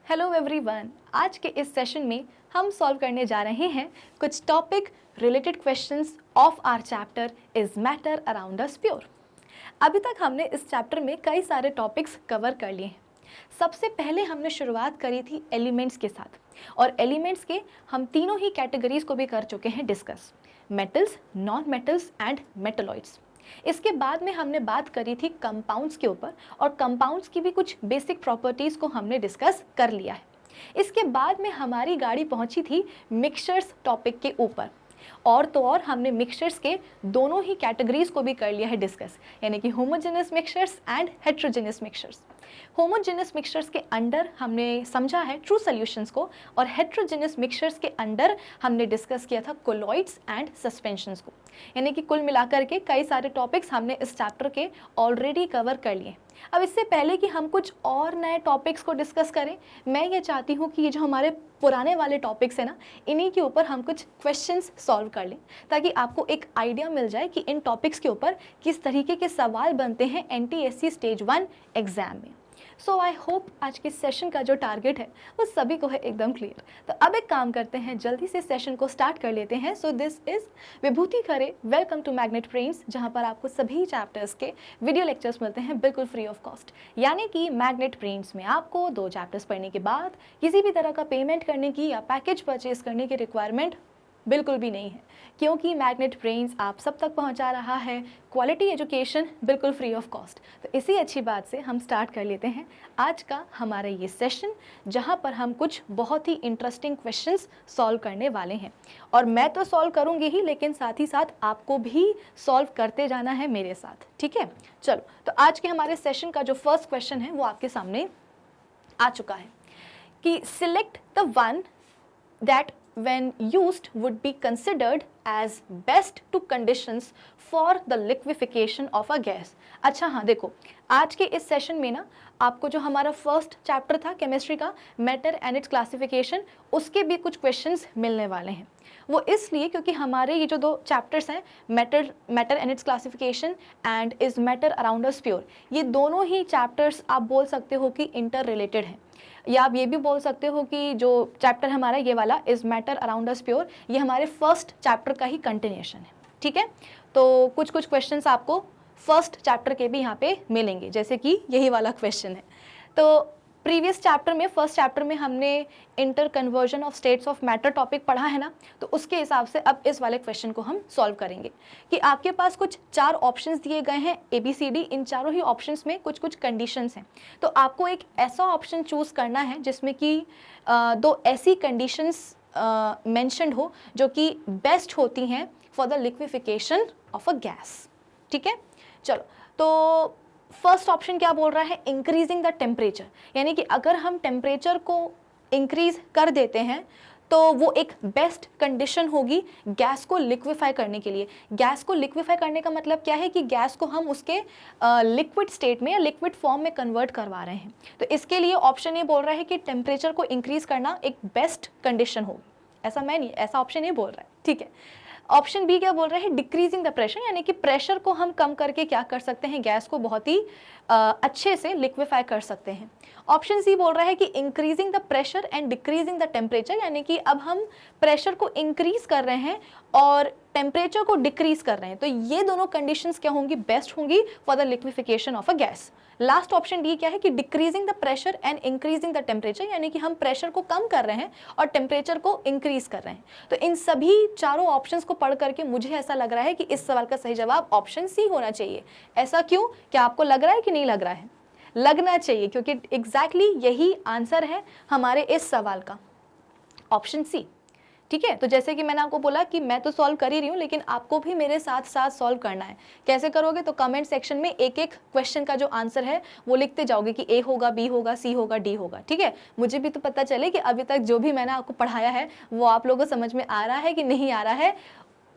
Hello everyone, आज के इस सेशन में हम सॉल्व करने जा रहे हैं कुछ topic related questions of our chapter is matter around us pure. अभी तक हमने इस चैप्टर में कई सारे टॉपिक्स कवर कर लिए हैं। सबसे पहले हमने शुरुआत करी थी एलिमेंट्स के साथ, और एलिमेंट्स के हम तीनों ही कैटेगरीज को भी कर चुके हैं discuss, metals, non metals and metalloids. इसके बाद में हमने बात करी थी कंपाउंड्स के ऊपर, और कंपाउंड्स की भी कुछ बेसिक प्रॉपर्टीज़ को हमने डिस्कस कर लिया है। इसके बाद में हमारी गाड़ी पहुंची थी मिक्सचर्स टॉपिक के ऊपर, और तो और हमने मिक्सचर्स के दोनों ही कैटेगरीज को भी कर लिया है डिस्कस, यानी कि homogeneous mixtures and heterogeneous mixtures. Homogeneous mixtures के अंडर हमने समझा है ट्रू सॉल्यूशंस को, और हेट्रोजेनस मिक्सचर्स के अंडर हमने डिस्कस किया था कोलॉइड्स एंड सस्पेंशंस को। यानी कि कुल मिलाकर के कई सारे टॉपिक्स हमने इस चैप्टर के ऑलरेडी कवर कर लिए। अब इससे पहले कि हम कुछ और नए टॉपिक्स को डिस्कस करें, मैं ये चाहती हूँ कि ये जो हमारे पुराने वाले टॉपिक्स हैं ना, इन्हीं के ऊपर हम कुछ क्वेश्चंस सॉल्व कर लें, ताकि आपको एक आइडिया मिल जाए कि इन टॉपिक्स के ऊपर किस तरीके के सवाल बनते हैं NTSC स्टेज 1 एग्जाम में। सो आई होप आज के सेशन का जो टारगेट है वो सभी को है एकदम क्लियर। तो अब एक काम करते हैं, जल्दी से सेशन को स्टार्ट कर लेते हैं। So this is Vibhuti Khare, welcome to Magnet Brains, जहां पर आपको सभी चैप्टर्स के वीडियो लेक्चर्स मिलते हैं बिल्कुल फ्री ऑफ कॉस्ट। यानी कि मैग्नेट ब्रेन्स में आपको 2 चैप्टर्स पढ़ने के बाद किसी भी तरह का पेमेंट करने की या पैकेज परचेज करने की रिक्वायरमेंट बिल्कुल भी नहीं है, क्योंकि मैग्नेट ब्रेन्स आप सब तक पहुंचा रहा है क्वालिटी एजुकेशन बिल्कुल फ्री ऑफ कॉस्ट। तो इसी अच्छी बात से हम स्टार्ट कर लेते हैं आज का हमारा ये सेशन, जहां पर हम कुछ बहुत ही इंटरेस्टिंग क्वेश्चंस सॉल्व करने वाले हैं। और मैं तो सॉल्व करूंगी ही, लेकिन साथ ही साथ आपको भी सॉल्व करते जाना है मेरे साथ, ठीक है। चलो, तो आज के हमारे सेशन का जो फर्स्ट क्वेश्चन है वो आपके सामने आ चुका है कि select the one that when used would be considered as best to conditions for the liquefaction of a gas। अच्छा हाँ, देखो आज के इस सेशन में ना आपको जो हमारा फर्स्ट चैप्टर था केमिस्ट्री का, मैटर एंड इट्स क्लासिफिकेशन, उसके भी कुछ क्वेश्चंस मिलने वाले हैं। वो इसलिए क्योंकि हमारे ये जो 2 चैप्टर्स हैं, matter and it's classification and is matter around us pure, ये दोनों ही चैप्टर्स आप बोल सकते हो कि इंटर रिलेटेड हैं। या आप ये भी बोल सकते हो कि जो चैप्टर हमारा ये वाला is matter around us pure, ये हमारे फर्स्ट चैप्टर का ही कंटिन्यूएशन है, ठीक है। तो कुछ कुछ क्वेश्चंस आपको फर्स्ट चैप्टर के भी यहाँ पे मिलेंगे, जैसे कि यही वाला क्वेश्चन है। तो प्रीवियस चैप्टर में, फर्स्ट चैप्टर में हमने inter conversion of states of matter topic पढ़ा है ना, तो उसके हिसाब से अब इस वाले क्वेश्चन को हम सॉल्व करेंगे कि आपके पास कुछ 4 ऑप्शंस दिए गए हैं ABCD, इन चारों ही ऑप्शंस में कुछ कुछ कंडीशंस हैं। तो आपको एक ऐसा ऑप्शन चूज करना है जिसमें कि 2 ऐसी कंडीशंस मेंशन्ड हो जो कि बेस्ट होती हैं for the liquefaction of a gas, ठीक है। चलो, तो फर्स्ट ऑप्शन क्या बोल रहा है, इंक्रीजिंग द टेम्परेचर, यानी कि अगर हम टेम्परेचर को इंक्रीज कर देते हैं तो वो एक बेस्ट कंडीशन होगी गैस को लिक्विफाई करने के लिए। गैस को लिक्विफाई करने का मतलब क्या है कि गैस को हम उसके लिक्विड स्टेट में या लिक्विड फॉर्म में कन्वर्ट करवा रहे हैं। तो इसके लिए ऑप्शन ये बोल रहा है कि टेम्परेचर को इंक्रीज करना एक बेस्ट कंडीशन होगी। ऐसा ऑप्शन ये बोल रहा है, ठीक है। ऑप्शन बी क्या बोल रहे हैं, डिक्रीजिंग द प्रेशर, यानी कि प्रेशर को हम कम करके क्या कर सकते हैं, गैस को बहुत ही अच्छे से लिक्विफाई कर सकते हैं। ऑप्शन सी बोल रहा है कि increasing the pressure and decreasing the temperature, यानी कि अब हम प्रेशर को इंक्रीज कर रहे हैं और टेम्परेचर को डिक्रीज कर रहे हैं। तो ये दोनों कंडीशंस क्या होंगी, बेस्ट होंगी for the liquefaction of a gas. Last option D क्या है कि decreasing the pressure and increasing the temperature, यानी कि हम प्रेशर को कम कर रहे हैं और टेम्परेचर को इंक्रीज कर रहे हैं। तो इन सभी चारों ऑप्शंस को पढ़ करके मुझे ऐसा लग रहा है कि इस सवाल का सही जवाब ऑप्शन सी होना चाहिए। ऐसा क्यों, क्या आपको लग रहा है कि नहीं लग रहा है? लगना चाहिए, क्योंकि एग्जैक्टली यही आंसर है हमारे इस सवाल का, ऑप्शन सी, ठीक है। तो जैसे कि मैंने आपको बोला कि मैं तो सॉल्व कर ही रही हूँ, लेकिन आपको भी मेरे साथ साथ सॉल्व करना है। कैसे करोगे, तो कमेंट सेक्शन में एक एक क्वेश्चन का जो आंसर है वो लिखते जाओगे कि A होगा, B होगा, C होगा, D होगा, ठीक है। मुझे भी तो पता चले कि अभी तक जो भी मैंने आपको पढ़ाया है वो आप लोगों को समझ में आ रहा है कि नहीं आ रहा है,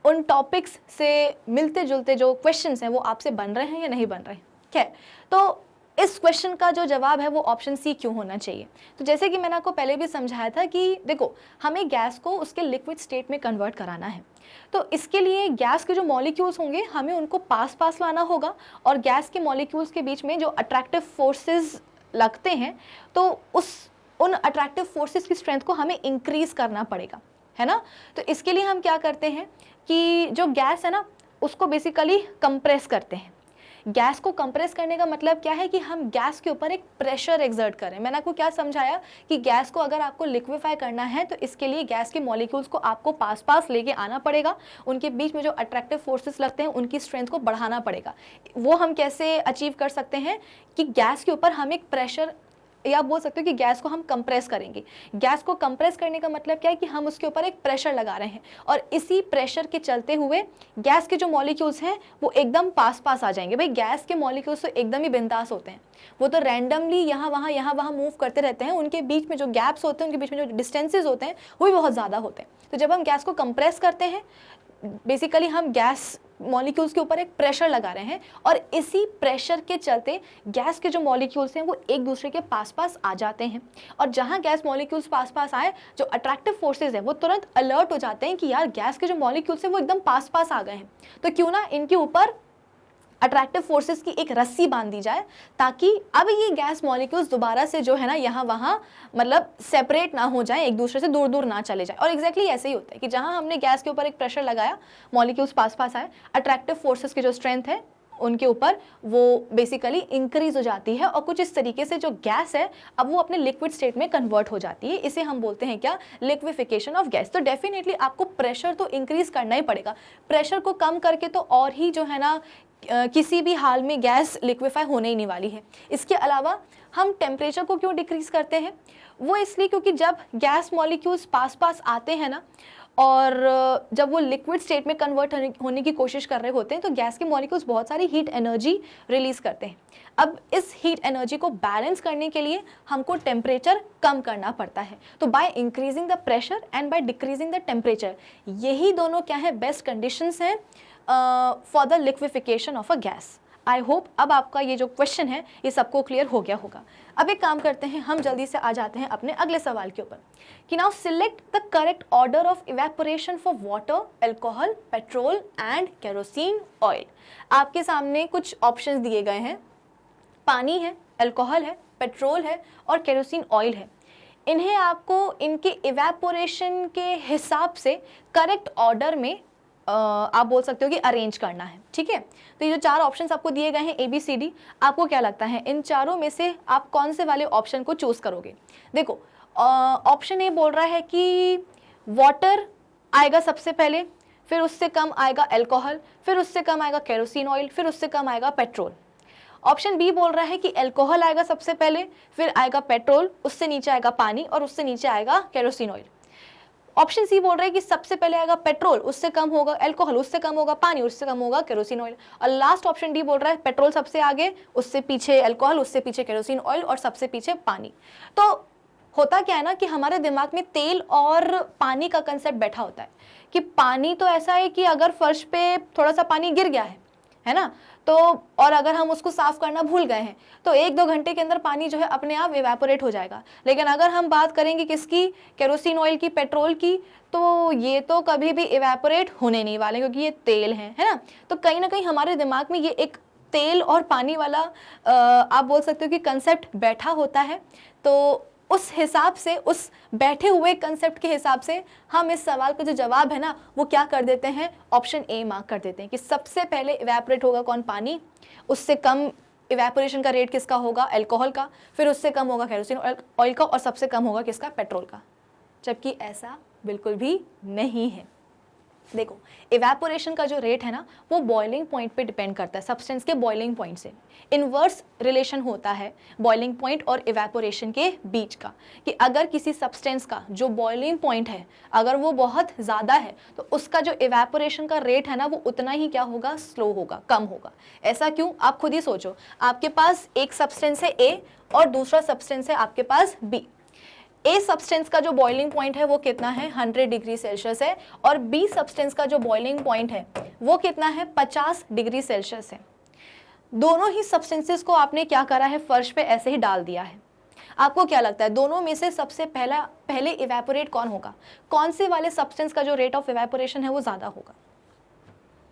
उन टॉपिक्स से मिलते जुलते जो क्वेश्चन हैं वो आपसे बन रहे हैं या नहीं बन रहे हैं, ठीक है। तो इस क्वेश्चन का जो जवाब है वो ऑप्शन सी क्यों होना चाहिए। तो जैसे कि मैंने आपको पहले भी समझाया था कि देखो, हमें गैस को उसके लिक्विड स्टेट में कन्वर्ट कराना है, तो इसके लिए गैस के जो मॉलिक्यूल्स होंगे हमें उनको पास पास लाना होगा, और गैस के मॉलिक्यूल्स के बीच में जो अट्रैक्टिव फोर्सेस लगते हैं तो उन अट्रैक्टिव फोर्सेस की स्ट्रेंथ को हमें इंक्रीज करना पड़ेगा, है ना। तो इसके लिए हम क्या करते हैं कि जो गैस है ना उसको बेसिकली कंप्रेस करते हैं। गैस को कंप्रेस करने का मतलब क्या है कि हम गैस के ऊपर एक प्रेशर एक्सर्ट करें। मैंने आपको क्या समझाया कि गैस को अगर आपको लिक्विफाई करना है तो इसके लिए गैस के मॉलिक्यूल्स को आपको पास पास लेके आना पड़ेगा, उनके बीच में जो अट्रैक्टिव फोर्सेस लगते हैं उनकी स्ट्रेंथ को बढ़ाना पड़ेगा। वो हम कैसे अचीव कर सकते हैं कि गैस के ऊपर हम एक प्रेशर, या आप बोल सकते हो कि गैस को हम कंप्रेस करेंगे। गैस को कंप्रेस करने का मतलब क्या है कि हम उसके ऊपर एक प्रेशर लगा रहे हैं और इसी प्रेशर के चलते हुए गैस के जो मॉलिक्यूल्स हैं वो एकदम पास पास आ जाएंगे। भाई गैस के मॉलिक्यूल्स तो एकदम ही बिंदास होते हैं, वो तो रैंडमली यहाँ वहाँ मूव करते रहते हैं, उनके बीच में जो गैप्स होते हैं, उनके बीच में जो डिस्टेंसेज होते हैं वो भी बहुत ज़्यादा होते हैं। तो जब हम गैस को कंप्रेस करते हैं बेसिकली हम गैस मॉलिक्यूल्स के ऊपर एक प्रेशर लगा रहे हैं और इसी प्रेशर के चलते गैस के जो मॉलिक्यूल्स हैं वो एक दूसरे के पास पास आ जाते हैं और जहां गैस मॉलिक्यूल्स पास पास आए, जो अट्रैक्टिव फोर्सेस हैं वो तुरंत अलर्ट हो जाते हैं कि यार गैस के जो मॉलिक्यूल्स हैं वो एकदम पास पास आ गए हैं, तो क्यों ना इनके ऊपर अट्रैक्टिव फोर्सेस की एक रस्सी बांध दी जाए ताकि अब ये गैस मॉलिक्यूल्स दोबारा से जो है ना यहाँ वहाँ मतलब सेपरेट ना हो जाए, एक दूसरे से दूर दूर ना चले जाए। और एग्जैक्टली ऐसे ही होता है कि जहाँ हमने गैस के ऊपर एक प्रेशर लगाया, मॉलिक्यूल्स पास पास आए, अट्रैक्टिव फोर्सेस की जो स्ट्रेंथ है उनके ऊपर वो बेसिकली इंक्रीज हो जाती है और कुछ इस तरीके से जो गैस है अब वो अपने लिक्विड स्टेट में कन्वर्ट हो जाती है। इसे हम बोलते हैं क्या, लिक्विफिकेशन ऑफ गैस। तो डेफिनेटली आपको प्रेशर तो इंक्रीज करना ही पड़ेगा, प्रेशर को कम करके तो और ही जो है ना किसी भी हाल में गैस लिक्विफाई होने ही नहीं वाली है। इसके अलावा हम टेम्परेचर को क्यों डिक्रीज करते हैं, वो इसलिए क्योंकि जब गैस मॉलिक्यूल्स पास पास आते हैं ना और जब वो लिक्विड स्टेट में कन्वर्ट होने की कोशिश कर रहे होते हैं तो गैस के मॉलिक्यूल्स बहुत सारी हीट एनर्जी रिलीज करते हैं। अब इस हीट एनर्जी को बैलेंस करने के लिए हमको टेम्परेचर कम करना पड़ता है। तो by increasing the pressure and by decreasing the temperature, यही दोनों क्या है, बेस्ट कंडीशंस हैं for the liquefaction of a gas. I hope अब आपका ये जो क्वेश्चन है ये सबको क्लियर हो गया होगा। अब एक काम करते हैं, हम जल्दी से आ जाते हैं अपने अगले सवाल के ऊपर कि now select the correct order of evaporation for water, alcohol, petrol and kerosene oil. आपके सामने कुछ ऑप्शंस दिए गए हैं, पानी है, अल्कोहल है, पेट्रोल है और केरोसिन ऑयल है। इन्हें आपको इनके इवेपोरेशन के हिसाब से करेक्ट ऑर्डर में आप बोल सकते हो कि अरेंज करना है, ठीक है। तो ये जो चार ऑप्शंस आपको दिए गए हैं ABCD, आपको क्या लगता है इन चारों में से आप कौन से वाले ऑप्शन को चूज करोगे। देखो ऑप्शन ए बोल रहा है कि वाटर आएगा सबसे पहले, फिर उससे कम आएगा अल्कोहल, फिर उससे कम आएगा केरोसिन ऑयल, फिर उससे कम आएगा पेट्रोल। ऑप्शन बी बोल रहा है कि अल्कोहल आएगा सबसे पहले, फिर आएगा पेट्रोल, उससे नीचे आएगा पानी और उससे नीचे आएगा केरोसिन ऑयल। ऑप्शन सी बोल रहे हैं कि सबसे पहले आएगा पेट्रोल, उससे कम होगा अल्कोहल, उससे कम होगा पानी, उससे कम होगा केरोसिन ऑयल। और लास्ट ऑप्शन डी बोल रहा है पेट्रोल सबसे आगे, उससे पीछे अल्कोहल, उससे पीछे केरोसिन ऑयल और सबसे पीछे पानी। तो होता क्या है ना कि हमारे दिमाग में तेल और पानी का कंसेप्ट बैठा होता है कि पानी तो ऐसा है कि अगर फर्श पे थोड़ा सा पानी गिर गया है ना, तो और अगर हम उसको साफ करना भूल गए हैं तो 1-2 घंटे के अंदर पानी जो है अपने आप इवेपोरेट हो जाएगा। लेकिन अगर हम बात करेंगे किसकी, केरोसिन ऑयल की, पेट्रोल की, तो ये तो कभी भी इवेपोरेट होने नहीं वाले क्योंकि ये तेल है ना। तो कहीं ना कहीं हमारे दिमाग में ये एक तेल और पानी वाला आप बोल सकते हो कि कंसेप्ट बैठा होता है। तो उस हिसाब से, उस बैठे हुए कंसेप्ट के हिसाब से हम इस सवाल का जो जवाब है ना वो क्या कर देते हैं, ऑप्शन ए मार्क कर देते हैं कि सबसे पहले इवेपोरेट होगा कौन, पानी, उससे कम इवेपोरेशन का रेट किसका होगा, अल्कोहल का, फिर उससे कम होगा केरोसिन ऑयल का और सबसे कम होगा किसका, पेट्रोल का। जबकि ऐसा बिल्कुल भी नहीं है। देखो इवेपोरेशन का जो रेट है ना वो बॉइलिंग पॉइंट पे डिपेंड करता है, सब्सटेंस के बॉइलिंग पॉइंट से। इन्वर्स रिलेशन होता है बॉइलिंग पॉइंट और इवेपोरेशन के बीच का, कि अगर किसी सब्सटेंस का जो बॉइलिंग पॉइंट है अगर वो बहुत ज़्यादा है तो उसका जो इवेपोरेशन का रेट है ना वो उतना ही क्या होगा, स्लो होगा, कम होगा। ऐसा क्यों, आप खुद ही सोचो। आपके पास एक सब्सटेंस है A और दूसरा सब्सटेंस है आपके पास B। ए सब्सटेंस का जो बॉइलिंग पॉइंट है वो कितना है, 100 डिग्री सेल्सियस है, और बी सब्सटेंस का जो बॉइलिंग पॉइंट है वो कितना है, 50 डिग्री सेल्सियस है। दोनों ही सब्सटेंसेस को आपने क्या करा है, फर्श पे ऐसे ही डाल दिया है। आपको क्या लगता है दोनों में से सबसे पहले इवेपोरेट कौन होगा, कौन से वाले सब्सटेंस का जो रेट ऑफ इवेपोरेशन है वो ज़्यादा होगा?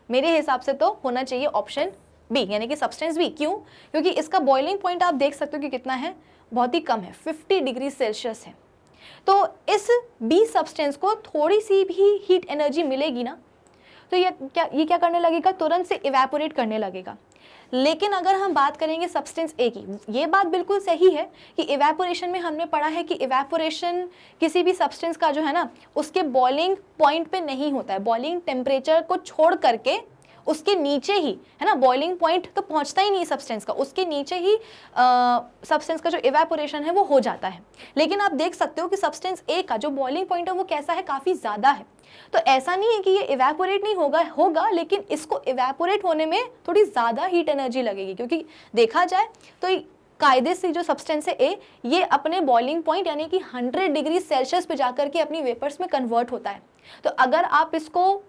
मेरे हिसाब से तो होना चाहिए ऑप्शन बी, यानी कि सब्सटेंस बी। क्यों? क्योंकि इसका बॉइलिंग पॉइंट आप देख सकते हो कि कितना है, बहुत ही कम है, 50 डिग्री सेल्सियस है। तो इस बी सब्सटेंस को थोड़ी सी भी हीट एनर्जी मिलेगी ना, तो ये क्या करने लगेगा, तुरंत से इवेपोरेट करने लगेगा। लेकिन अगर हम बात करेंगे सब्सटेंस ए की, ये बात बिल्कुल सही है कि इवेपोरेशन में हमने पढ़ा है कि इवेपोरेशन किसी भी सब्सटेंस का जो है ना, उसके बॉइलिंग पॉइंट पे नहीं होता है, बॉइलिंग टेम्परेचर को छोड़ करके उसके नीचे ही, है ना, बॉइलिंग पॉइंट तो पहुंचता ही नहीं सब्सटेंस का, उसके नीचे ही सब्सटेंस का जो इवेपोरेशन है वो हो जाता है। लेकिन आप देख सकते हो कि सब्सटेंस ए का जो बॉइलिंग पॉइंट है वो कैसा है, काफ़ी ज़्यादा है। तो ऐसा नहीं है कि ये इवेपोरेट नहीं होगा, लेकिन इसको इवेपोरेट होने में थोड़ी ज़्यादा हीट एनर्जी लगेगी, क्योंकि देखा जाए तो कायदे से जो सब्सटेंस है ए, ये अपने बॉइलिंग पॉइंट यानी कि 100 डिग्री सेल्सियस पे जाकर के अपनी वेपर्स में कन्वर्ट होता है। तो अगर आप इसको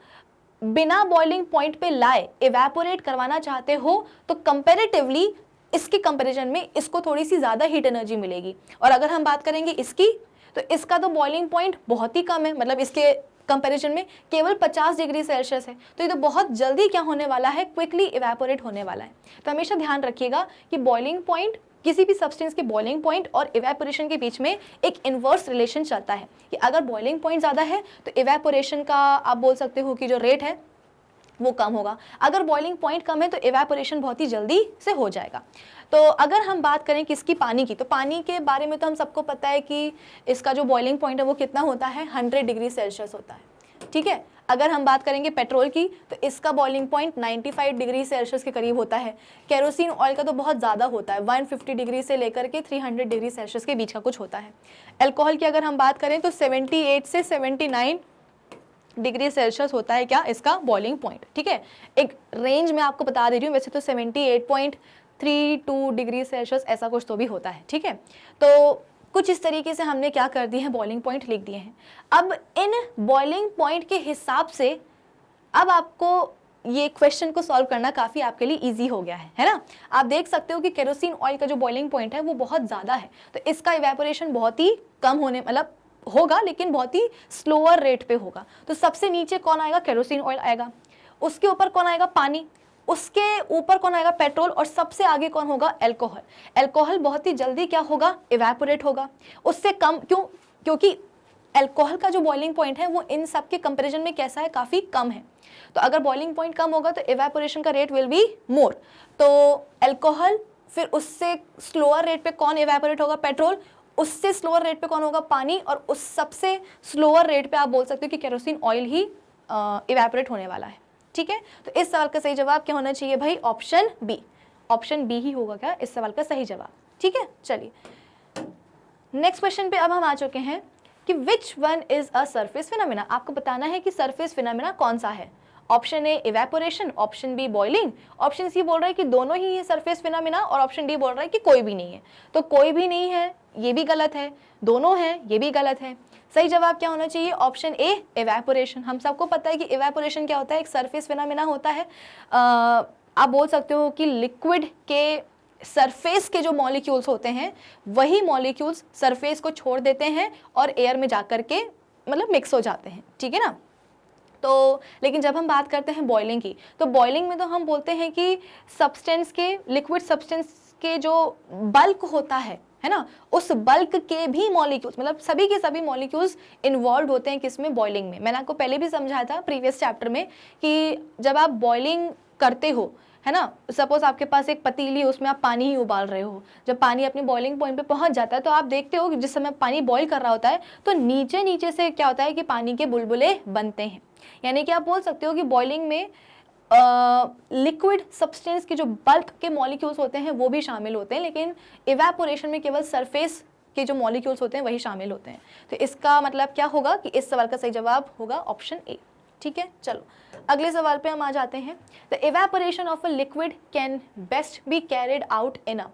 बिना बॉइलिंग पॉइंट पे लाए इवेपोरेट करवाना चाहते हो तो कंपैरेटिवली इसके कंपैरिजन में इसको थोड़ी सी ज़्यादा हीट एनर्जी मिलेगी। और अगर हम बात करेंगे इसकी, तो इसका तो बॉइलिंग पॉइंट बहुत ही कम है, मतलब इसके कंपैरिजन में केवल 50 डिग्री सेल्सियस है। तो ये तो बहुत जल्दी क्या होने वाला है, क्विकली इवेपोरेट होने वाला है। तो हमेशा ध्यान रखिएगा कि बॉइलिंग पॉइंट, किसी भी सब्सटेंस के बॉइलिंग पॉइंट और इवेपोरेशन के बीच में एक इन्वर्स रिलेशन चलता है कि अगर बॉइलिंग पॉइंट ज़्यादा है तो इवेपोरेशन का आप बोल सकते हो कि जो रेट है वो कम होगा, अगर बॉइलिंग पॉइंट कम है तो इवेपोरेशन बहुत ही जल्दी से हो जाएगा। तो अगर हम बात करें किसकी, पानी की, तो पानी के बारे में तो हम सबको पता है कि इसका जो बॉइलिंग पॉइंट है वो कितना होता है, 100 डिग्री सेल्सियस होता है, ठीक है। अगर हम बात करेंगे पेट्रोल की, तो इसका बॉइलिंग पॉइंट 95 डिग्री सेल्सियस के करीब होता है। केरोसिन ऑयल का तो बहुत ज़्यादा होता है, 150 डिग्री से लेकर के 300 डिग्री सेल्सियस के बीच का कुछ होता है। अल्कोहल की अगर हम बात करें तो 78 से 79 डिग्री सेल्सियस होता है क्या, इसका बॉइलिंग पॉइंट, ठीक है। एक रेंज में आपको बता दे रही हूँ, वैसे तो 78.32 डिग्री सेल्सियस ऐसा कुछ तो भी होता है, ठीक है। तो कुछ इस तरीके से हमने क्या कर दिए हैं, बॉइलिंग पॉइंट लिख दिए हैं। अब इन बॉइलिंग पॉइंट के हिसाब से अब आपको ये क्वेश्चन को सॉल्व करना काफ़ी आपके लिए इजी हो गया है ना। आप देख सकते हो कि केरोसिन ऑयल का जो बॉइलिंग पॉइंट है वो बहुत ज़्यादा है, तो इसका इवेपोरेशन बहुत ही कम होने, मतलब होगा लेकिन बहुत ही स्लोअर रेट पे होगा। तो सबसे नीचे कौन आएगा, केरोसिन ऑयल आएगा, उसके ऊपर कौन आएगा, पानी, उसके ऊपर कौन आएगा, पेट्रोल, और सबसे आगे कौन होगा, अल्कोहल। अल्कोहल बहुत ही जल्दी क्या होगा, इवेपोरेट होगा, उससे कम, क्योंकि अल्कोहल का जो बॉइलिंग पॉइंट है वो इन सब के कंपैरिजन में कैसा है, काफ़ी कम है। तो अगर बॉइलिंग पॉइंट कम होगा तो इवेपोरेशन का रेट विल बी मोर। तो अल्कोहल, फिर उससे स्लोअर रेट पे कौन इवेपोरेट होगा, पेट्रोल, उससे स्लोअर रेट पे कौन होगा, पानी, और उस सबसे स्लोअर रेट पे आप बोल सकते हो कि केरोसिन ऑयल ही इवेपोरेट होने वाला है, ठीक है। तो इस सवाल का सही जवाब क्या होना चाहिए भाई, ऑप्शन बी। ऑप्शन बी ही होगा क्या इस सवाल का सही जवाब, ठीक है। चलिए नेक्स्ट क्वेश्चन पे अब हम आ चुके हैं कि which one is a surface phenomena. आपको बताना है कि सरफेस फिनोमेना कौन सा है। Option a evaporation, option b boiling, option सी बोल रहा है कि दोनों ही है सरफेस फिनोमेना, और ऑप्शन डी बोल रहा है कि कोई भी नहीं है। तो कोई भी नहीं है ये भी गलत है, दोनों हैं ये भी गलत है। सही जवाब क्या होना चाहिए, ऑप्शन ए इवेपोरेशन। हम सबको पता है कि इवेपोरेशन क्या होता है, एक सरफेस फिनोमेना होता है। आप बोल सकते हो कि लिक्विड के सरफेस के जो मॉलिक्यूल्स होते हैं वही मॉलिक्यूल्स सरफेस को छोड़ देते हैं और एयर में जाकर के मतलब मिक्स हो जाते हैं, ठीक है ना। तो लेकिन जब हम बात करते हैं बॉइलिंग की, तो बॉइलिंग में तो हम बोलते हैं कि सब्सटेंस के, लिक्विड सब्सटेंस के जो बल्क होता है ना, उस बल्क के भी मॉलिक्यूल्स, मतलब सभी के सभी मॉलिक्यूल्स इन्वॉल्व होते हैं किसमें, बॉइलिंग में। मैंने आपको पहले भी समझाया था प्रीवियस चैप्टर में कि जब आप बॉइलिंग करते हो, है ना, सपोज आपके पास एक पतीली, उसमें आप पानी ही उबाल रहे हो, जब पानी अपने बॉइलिंग पॉइंट पे पहुंच जाता है तो आप देखते हो कि जिस समय पानी बॉईल कर रहा होता है तो नीचे नीचे से क्या होता है कि पानी के बुलबुले बनते हैं। यानी कि आप बोल सकते हो कि बॉइलिंग में लिक्विड सब्सटेंस के जो बल्क के मॉलिक्यूल्स होते हैं वो भी शामिल होते हैं, लेकिन इवेपोरेशन में केवल सरफेस के जो मॉलिक्यूल्स होते हैं वही शामिल होते हैं। तो इसका मतलब क्या होगा कि इस सवाल का सही जवाब होगा ऑप्शन ए, ठीक है। चलो अगले सवाल पे हम आ जाते हैं। The evaporation of a liquid can best be carried out in a,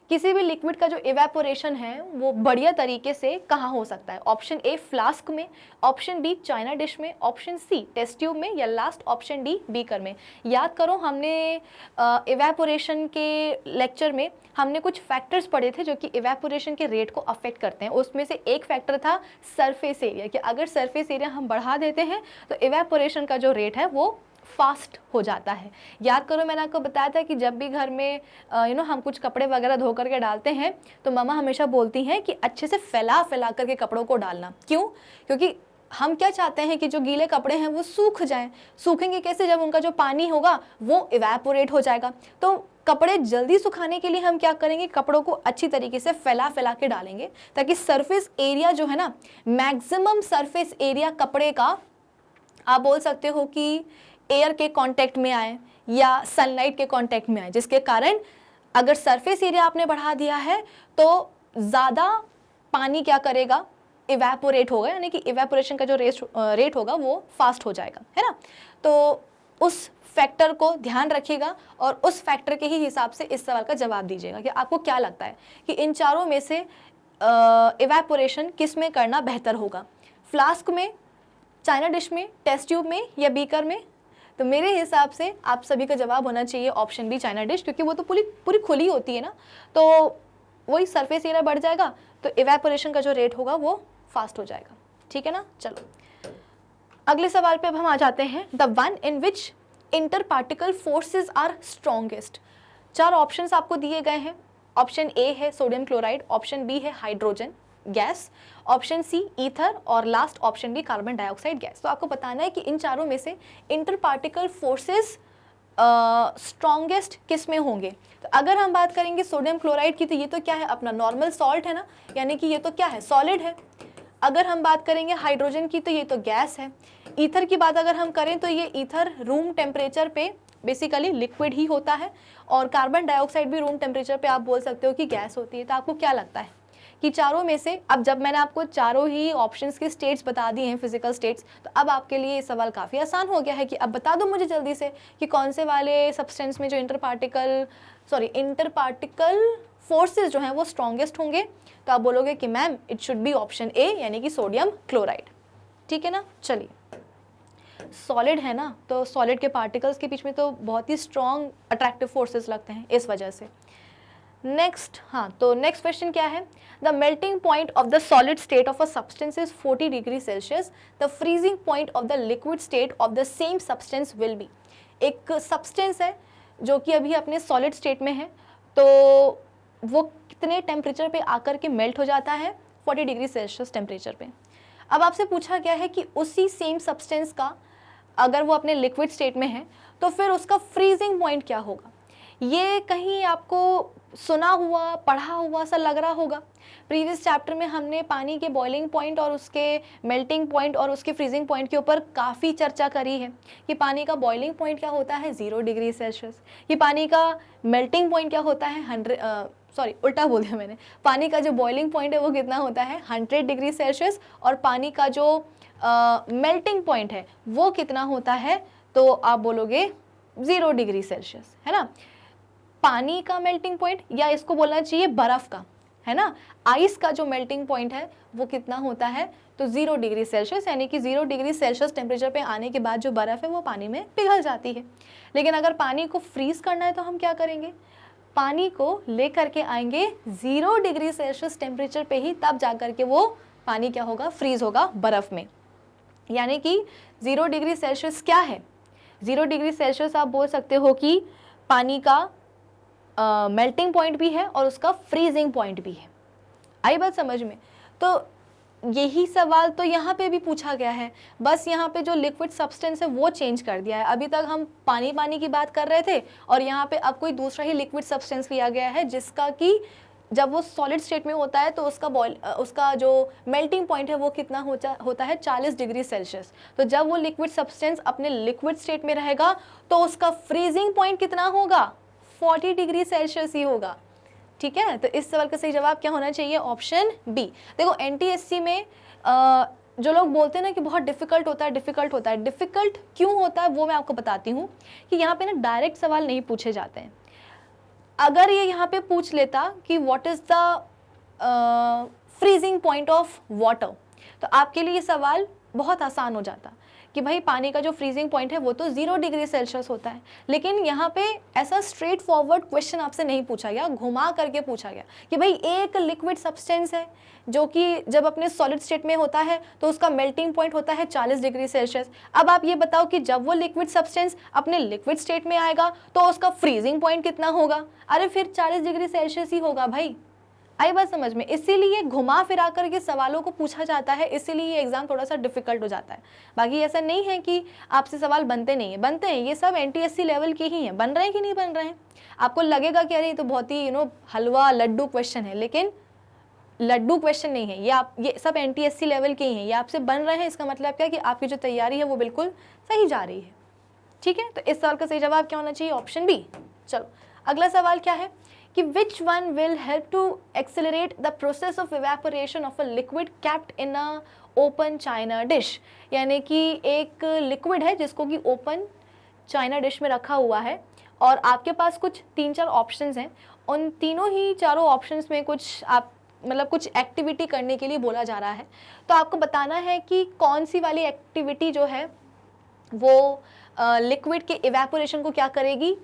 किसी भी लिक्विड का जो इवेपोरेशन है वो बढ़िया तरीके से कहाँ हो सकता है। ऑप्शन ए फ्लास्क में, ऑप्शन बी चाइना डिश में, ऑप्शन सी टेस्ट ट्यूब में, या लास्ट ऑप्शन डी बीकर में। याद करो हमने इवेपोरेशन के लेक्चर में हमने कुछ फैक्टर्स पढ़े थे जो कि इवेपोरेशन के रेट को अफेक्ट करते हैं। उसमें से एक फैक्टर था सरफेस एरिया, कि अगर सरफेस एरिया हम बढ़ा देते हैं तो इवेपोरेशन का जो रेट है वो फास्ट हो जाता है। याद करो मैंने आपको बताया था कि जब भी घर में हम कुछ कपड़े वगैरह धो करके डालते हैं तो मम्मा हमेशा बोलती हैं कि अच्छे से फैला फैला करके कपड़ों को डालना। क्यों? क्योंकि हम क्या चाहते हैं कि जो गीले कपड़े हैं वो सूख जाएं। सूखेंगे कैसे? जब उनका जो पानी होगा वो इवेपोरेट हो जाएगा। तो कपड़े जल्दी सुखाने के लिए हम क्या करेंगे, कपड़ों को अच्छी तरीके से फैला फैला के डालेंगे ताकि सरफेस एरिया जो है ना, मैक्सिमम सरफेस एरिया कपड़े का आप बोल सकते हो कि एयर के कांटेक्ट में आए या सनलाइट के कांटेक्ट में आए, जिसके कारण अगर सरफेस एरिया आपने बढ़ा दिया है तो ज़्यादा पानी क्या करेगा, इवेपोरेट होगा, यानी कि इवेपोरेशन का जो रेट होगा वो फास्ट हो जाएगा, है ना। तो उस फैक्टर को ध्यान रखिएगा और उस फैक्टर के ही हिसाब से इस सवाल का जवाब दीजिएगा कि आपको क्या लगता है कि इन चारों में से इवेपोरेशन किस में करना बेहतर होगा, फ्लास्क में, चाइना डिश में, टेस्ट ट्यूब में या बीकर में। तो मेरे हिसाब से आप सभी का जवाब होना चाहिए ऑप्शन बी, चाइना डिश, क्योंकि वो तो पूरी खुली होती है ना, तो वही सरफेस एरिया बढ़ जाएगा तो इवेपोरेशन का जो रेट होगा वो फास्ट हो जाएगा। ठीक है ना। चलो अगले सवाल पे अब हम आ जाते हैं। The one in which interparticle forces are strongest. 4 options आपको दिए गए हैं। ऑप्शन ए है सोडियम क्लोराइड, ऑप्शन बी है hydrogen gas, option C ether और last option D carbon dioxide gas. तो आपको बताना है कि इन चारों में से इंटर पार्टिकल फोर्सेज स्ट्रॉन्गेस्ट किस में होंगे। तो अगर हम बात करेंगे सोडियम क्लोराइड की तो ये तो क्या है, अपना नॉर्मल सॉल्ट है ना, यानी कि ये तो क्या है, सॉलिड है। अगर हम बात करेंगे हाइड्रोजन की तो ये तो गैस है। ईथर की बात अगर हम करें तो ये ईथर रूम टेम्परेचर पे बेसिकली लिक्विड ही होता है और कार्बन डाइऑक्साइड भी रूम टेम्परेचर पे आप बोल सकते हो कि गैस होती है। तो आपको क्या लगता है कि चारों में से, अब जब मैंने आपको चारों ही ऑप्शंस के स्टेट्स बता दिए हैं, फिजिकल स्टेट्स, तो अब आपके लिए ये सवाल काफ़ी आसान हो गया है कि अब बता दो मुझे जल्दी से कि कौन से वाले सब्सटेंस में जो इंटर पार्टिकल फोर्सेस जो हैं वो स्ट्रॉन्गेस्ट होंगे। तो आप बोलोगे कि ma'am it should be option A, यानी कि सोडियम क्लोराइड। ठीक है ना। चलिए, सॉलिड है ना, तो सॉलिड के पार्टिकल्स के बीच में तो बहुत ही स्ट्रॉन्ग अट्रैक्टिव फोर्सेस लगते हैं इस वजह से। नेक्स्ट, हाँ, तो नेक्स्ट क्वेश्चन क्या है, the melting point of the solid state of a substance is 40 degree Celsius, the freezing point of the liquid state of the same substance will be. एक सब्सटेंस है जो कि अभी अपने सॉलिड स्टेट में है, तो वो कितने टेम्परेचर पे आकर के मेल्ट हो जाता है, 40 डिग्री सेल्सियस टेम्परेचर पे। अब आपसे पूछा गया है कि उसी सेम सब्सटेंस का अगर वो अपने लिक्विड स्टेट में है तो फिर उसका फ्रीजिंग पॉइंट क्या होगा। ये कहीं आपको सुना हुआ, पढ़ा हुआ सा लग रहा होगा। प्रीवियस चैप्टर में हमने पानी के बॉइलिंग पॉइंट और उसके मेल्टिंग पॉइंट और उसके फ्रीजिंग पॉइंट के ऊपर काफ़ी चर्चा करी है कि पानी का बॉइलिंग पॉइंट क्या होता है, 0 डिग्री सेल्सियस, कि पानी का मेल्टिंग पॉइंट क्या होता है, उल्टा बोल दिया मैंने, पानी का जो बॉइलिंग पॉइंट है वो कितना होता है, 100 डिग्री सेल्सियस, और पानी का जो मेल्टिंग पॉइंट है वो कितना होता है, तो आप बोलोगे 0 डिग्री सेल्सियस, है ना। पानी का मेल्टिंग पॉइंट, या इसको बोलना चाहिए बर्फ़ का, है ना, आइस का जो मेल्टिंग पॉइंट है वो कितना होता है, तो 0 डिग्री सेल्सियस, यानी कि 0 डिग्री सेल्सियस टेम्परेचर पे आने के बाद जो बर्फ़ है वो पानी में पिघल जाती है। लेकिन अगर पानी को फ्रीज़ करना है तो हम क्या करेंगे, पानी को ले करके आएंगे 0 डिग्री सेल्सियस टेम्परेचर पे ही, तब जा कर के वो पानी क्या होगा, फ्रीज़ होगा बर्फ़ में। यानी कि 0 डिग्री सेल्सियस क्या है, 0 डिग्री सेल्सियस आप बोल सकते हो कि पानी का मेल्टिंग पॉइंट भी है और उसका फ्रीजिंग पॉइंट भी है। आई बात समझ में। तो यही सवाल तो यहाँ पे भी पूछा गया है, बस यहाँ पे जो लिक्विड सब्सटेंस है वो चेंज कर दिया है। अभी तक हम पानी की बात कर रहे थे और यहाँ पे अब कोई दूसरा ही लिक्विड सब्सटेंस लिया गया है, जिसका कि जब वो सॉलिड स्टेट में होता है तो उसका जो मेल्टिंग पॉइंट है वो कितना होता है, 40 डिग्री सेल्सियस। तो जब वो लिक्विड सब्सटेंस अपने लिक्विड स्टेट में रहेगा तो उसका फ्रीजिंग पॉइंट कितना होगा, 40 डिग्री सेल्सियस ही होगा। ठीक है, तो इस सवाल का सही जवाब क्या होना चाहिए, ऑप्शन बी। देखो एनटीएससी में जो लोग बोलते हैं ना कि बहुत डिफिकल्ट होता है, डिफिकल्ट क्यों होता है वो मैं आपको बताती हूँ कि यहाँ पे ना डायरेक्ट सवाल नहीं पूछे जाते हैं। अगर ये यहाँ पे पूछ लेता कि what is the freezing point of water, तो आपके लिए ये सवाल बहुत आसान हो जाता कि भाई पानी का जो फ्रीजिंग पॉइंट है वो तो 0 डिग्री सेल्सियस होता है, लेकिन यहाँ पे ऐसा स्ट्रेट फॉरवर्ड क्वेश्चन आपसे नहीं पूछा गया, घुमा करके पूछा गया कि भाई एक लिक्विड सब्सटेंस है जो कि जब अपने सॉलिड स्टेट में होता है तो उसका मेल्टिंग पॉइंट होता है 40 डिग्री सेल्सियस। अब आप ये बताओ कि जब वो लिक्विड सब्सटेंस अपने लिक्विड स्टेट में आएगा तो उसका फ्रीजिंग पॉइंट कितना होगा? अरे फिर 40 डिग्री सेल्सियस ही होगा भाई। आई बात समझ में? इसीलिए घुमा फिरा करके सवालों को पूछा जाता है, इसीलिए ये एग्जाम थोड़ा सा डिफिकल्ट हो जाता है। बाकी ऐसा नहीं है कि आपसे सवाल बनते नहीं है, बनते हैं, ये सब एनटीएससी लेवल के ही हैं। बन रहे हैं कि नहीं बन रहे हैं? आपको लगेगा कि अरे ये तो बहुत ही हलवा लड्डू क्वेश्चन है, लेकिन लड्डू क्वेश्चन नहीं है ये सब एनटीएससी लेवल के ही हैं। ये आपसे बन रहे हैं, इसका मतलब क्या है कि आपकी जो तैयारी है वो बिल्कुल सही जा रही है। ठीक है, तो इस सवाल का सही जवाब क्या होना चाहिए? Option b. चलो अगला सवाल क्या है कि which one will help to accelerate the process of evaporation of a liquid kept in a open china dish. यानी कि एक लिक्विड है जिसको कि ओपन चाइना डिश में रखा हुआ है और आपके पास कुछ 3-4 ऑप्शंस हैं। उन तीनों ही चारों ऑप्शंस में कुछ कुछ एक्टिविटी करने के लिए बोला जा रहा है। तो आपको बताना है कि कौन सी वाली एक्टिविटी जो है वो लिक्विड के इवेपोरेशन को क्या करेगी?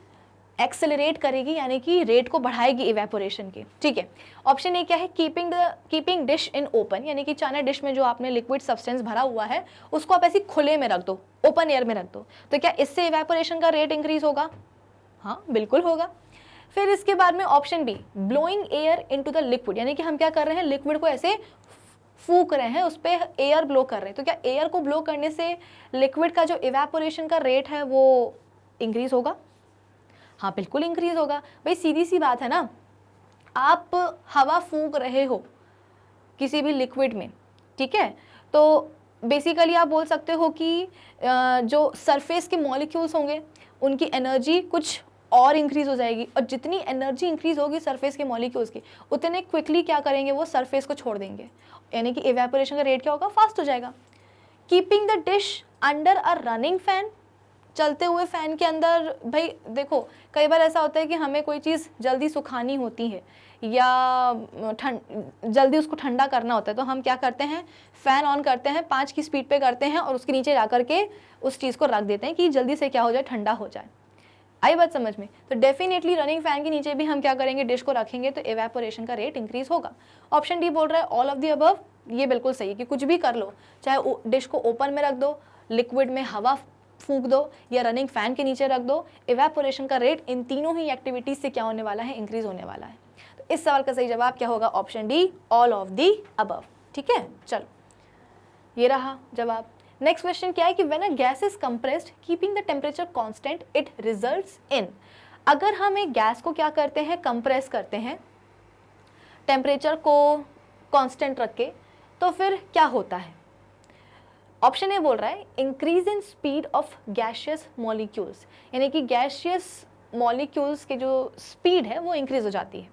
एक्सेलरेट करेगी, यानी कि रेट को बढ़ाएगी इवेपोरेशन के। ठीक है, ऑप्शन ए क्या है? कीपिंग डिश इन ओपन, यानी कि चाइना डिश में जो आपने लिक्विड सब्सटेंस भरा हुआ है उसको आप ऐसे खुले में रख दो, ओपन एयर में रख दो, तो क्या इससे इवेपोरेशन का रेट इंक्रीज होगा? हाँ बिल्कुल होगा। फिर इसके बाद में option b, blowing air into the liquid, यानी कि हम क्या कर रहे हैं? लिक्विड को ऐसे फूक रहे हैं, उस पर एयर ब्लो कर रहे हैं, तो क्या एयर को ब्लो करने से लिक्विड का जो इवेपोरेशन का रेट है वो इंक्रीज होगा? हाँ बिल्कुल इंक्रीज होगा। भाई सीधी सी बात है ना, आप हवा फूंक रहे हो किसी भी लिक्विड में, ठीक है, तो बेसिकली आप बोल सकते हो कि जो सरफेस के मॉलिक्यूल्स होंगे उनकी एनर्जी कुछ और इंक्रीज हो जाएगी, और जितनी एनर्जी इंक्रीज होगी सरफेस के मॉलिक्यूल्स की, उतने क्विकली क्या करेंगे? वो सरफेस को छोड़ देंगे, यानी कि इवेपोरेशन का रेट क्या होगा? फास्ट हो जाएगा। Keeping the dish under a running fan, चलते हुए फैन के अंदर। भाई देखो कई बार ऐसा होता है कि हमें कोई चीज़ जल्दी सुखानी होती है या जल्दी उसको ठंडा करना होता है, तो हम क्या करते हैं? फ़ैन ऑन करते हैं, 5 की स्पीड पे करते हैं और उसके नीचे जा कर के उस चीज़ को रख देते हैं कि जल्दी से क्या हो जाए? ठंडा हो जाए। आई बात समझ में? तो डेफिनेटली रनिंग फैन के नीचे भी हम क्या करेंगे? डिश को रखेंगे तो इवेपोरेशन का रेट इंक्रीज होगा। ऑप्शन डी बोल रहा है ऑल ऑफ द अबव। ये बिल्कुल सही है कि कुछ भी कर लो, चाहे डिश को ओपन में रख दो, लिक्विड में हवा फूंक दो या रनिंग फैन के नीचे रख दो, इवेपोरेशन का रेट इन तीनों ही एक्टिविटीज से क्या होने वाला है? इंक्रीज होने वाला है। तो इस सवाल का सही जवाब क्या होगा? Option D, all of the above. ठीक है, चलो ये रहा जवाब। नेक्स्ट क्वेश्चन क्या है कि when a gas is compressed keeping the temperature constant it results in. अगर हम एक गैस को क्या करते हैं? कंप्रेस करते हैं टेम्परेचर को कांस्टेंट रख के, तो फिर क्या होता है? ऑप्शन ए बोल रहा है increase in speed of gaseous molecules, यानी कि गैशियस मॉलिक्यूल्स के जो स्पीड है वो इंक्रीज हो जाती है।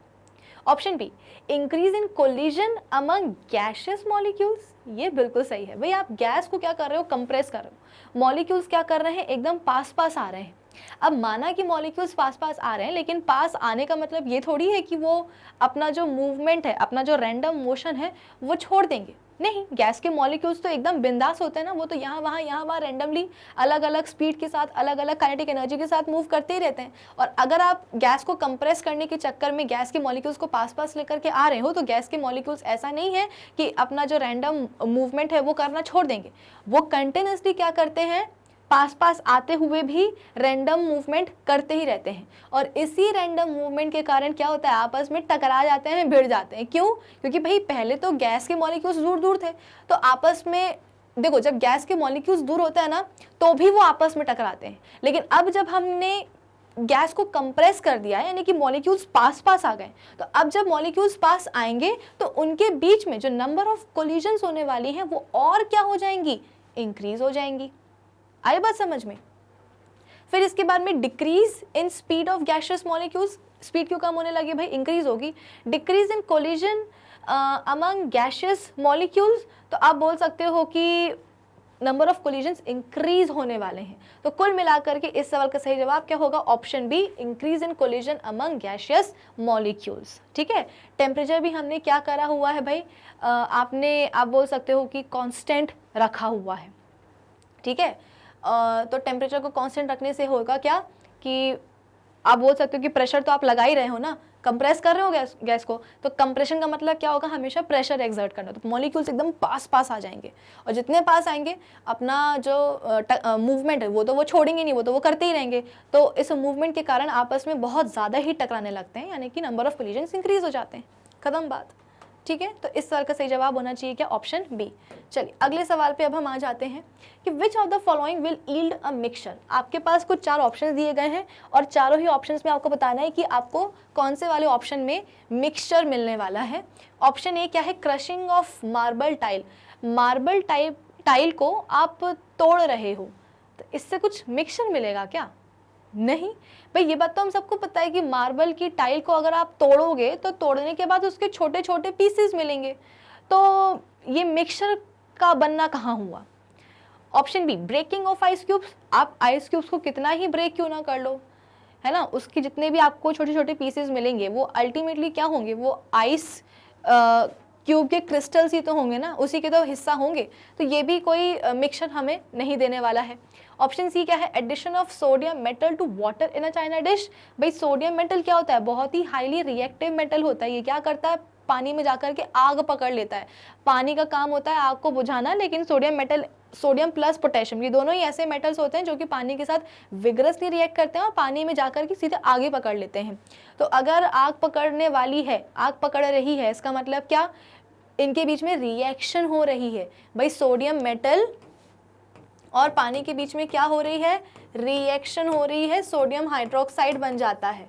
Option b increase in collision among gaseous molecules. ये बिल्कुल सही है। भाई आप गैस को क्या कर रहे हो? कंप्रेस कर रहे हो, मॉलिक्यूल्स क्या कर रहे हैं? एकदम पास पास आ रहे हैं। अब माना कि मॉलिक्यूल्स पास पास आ रहे हैं, लेकिन पास आने का मतलब ये थोड़ी है कि वो अपना जो मूवमेंट है, अपना जो रैंडम मोशन है वो छोड़ देंगे। नहीं, गैस के मॉलिक्यूल्स तो एकदम बिंदास होते हैं ना, वो तो यहाँ वहाँ रैंडमली अलग अलग स्पीड के साथ, अलग अलग काइनेटिक एनर्जी के साथ मूव करते ही रहते हैं। और अगर आप गैस को कंप्रेस करने के चक्कर में गैस के मॉलिक्यूल्स को पास पास लेकर के आ रहे हो, तो गैस के मॉलिक्यूल्स ऐसा नहीं है कि अपना जो रैंडम मूवमेंट है वो करना छोड़ देंगे, वो कंटिन्यूसली क्या करते हैं? पास पास आते हुए भी रैंडम मूवमेंट करते ही रहते हैं। और इसी रैंडम मूवमेंट के कारण क्या होता है? आपस में टकरा जाते हैं, भिड़ जाते हैं। क्यों? क्योंकि भाई पहले तो गैस के मॉलिक्यूल्स दूर दूर थे, तो आपस में देखो जब गैस के मॉलिक्यूल्स दूर होते हैं ना तो भी वो आपस में टकराते हैं, लेकिन अब जब हमने गैस को कंप्रेस कर दिया है, यानी कि मॉलिक्यूल्स पास पास आ गए, तो अब जब मॉलिक्यूल्स पास आएंगे तो उनके बीच में जो नंबर ऑफ कोलिजन्स होने वाली हैं वो और क्या हो जाएंगी? इंक्रीज हो जाएंगी। आई बात समझ में? फिर इसके बाद में decrease in speed of gaseous molecules. Speed क्यों कम होने लगी? भाई इंक्रीज होगी। Decrease in collision among gaseous molecules, तो आप बोल सकते हो कि नंबर ऑफ कोलिजन्स इंक्रीज होने वाले हैं। तो कुल मिलाकर के इस सवाल का सही जवाब क्या होगा? Option b, increase in collision among gaseous molecules. ठीक है, टेम्परेचर भी हमने क्या करा हुआ है भाई? आप बोल सकते हो कि कांस्टेंट रखा हुआ है। ठीक है। तो टेम्परेचर को कांस्टेंट रखने से होगा क्या कि आप बोल सकते हो कि प्रेशर तो आप लगा ही रहे हो ना, कंप्रेस कर रहे हो गैस को, तो कंप्रेशन का मतलब क्या होगा, हमेशा प्रेशर एक्सर्ट करना, तो मॉलिक्यूल्स एकदम पास पास आ जाएंगे, और जितने पास आएंगे अपना जो मूवमेंट है वो तो वो छोड़ेंगे नहीं, वो तो वो करते ही रहेंगे, तो इस मूवमेंट के कारण आपस में बहुत ज़्यादा ही टकराने लगते हैं, यानी कि नंबर ऑफ कोलिजन्स इंक्रीज हो जाते हैं। खत्म बात, ठीक है। तो इस सवाल का सही जवाब होना चाहिए क्या, ऑप्शन बी। चलिए अगले सवाल पे अब हम आ जाते हैं कि which of the following will yield a mixture. आपके पास कुछ 4 ऑप्शंस दिए गए हैं और चारों ही ऑप्शंस में आपको बताना है कि आपको कौन से वाले ऑप्शन में मिक्सचर मिलने वाला है। ऑप्शन ए क्या है, crushing of marble tile. Marble tile को आप तोड़ रहे हो, तो इससे कुछ मिक्सचर मिलेगा क्या, नहीं भाई। ये बात तो हम सबको पता है कि मार्बल की टाइल को अगर आप तोड़ोगे तो तोड़ने के बाद उसके छोटे छोटे पीसेस मिलेंगे, तो ये मिक्सचर का बनना कहाँ हुआ। Option B, breaking of ice cubes. आप आइस क्यूब्स को कितना ही ब्रेक क्यों ना कर लो, है ना, उसके जितने भी आपको छोटे छोटे पीसेस मिलेंगे वो अल्टीमेटली क्या होंगे, वो आइस क्यूब के क्रिस्टल्स ही तो होंगे ना, उसी के तो हिस्सा होंगे, तो ये भी कोई मिक्सचर हमें नहीं देने वाला है। ऑप्शन सी क्या है, addition of sodium metal to water in a china dish. भाई सोडियम मेटल क्या होता है, बहुत ही हाईली रिएक्टिव मेटल होता है, ये क्या करता है, पानी में जाकर के आग पकड़ लेता है। पानी का काम होता है आग को बुझाना, लेकिन सोडियम प्लस पोटेशियम, ये दोनों ही ऐसे मेटल्स होते हैं जो कि पानी के साथ विग्रसली रिएक्ट करते हैं और पानी में जाकर के सीधे आगे पकड़ लेते हैं। तो अगर आग पकड़ने वाली है, आग पकड़ रही है, इसका मतलब क्या, इनके बीच में रिएक्शन हो रही है। भाई सोडियम मेटल और पानी के बीच में क्या हो रही है, रिएक्शन हो रही है, सोडियम हाइड्रोक्साइड बन जाता है।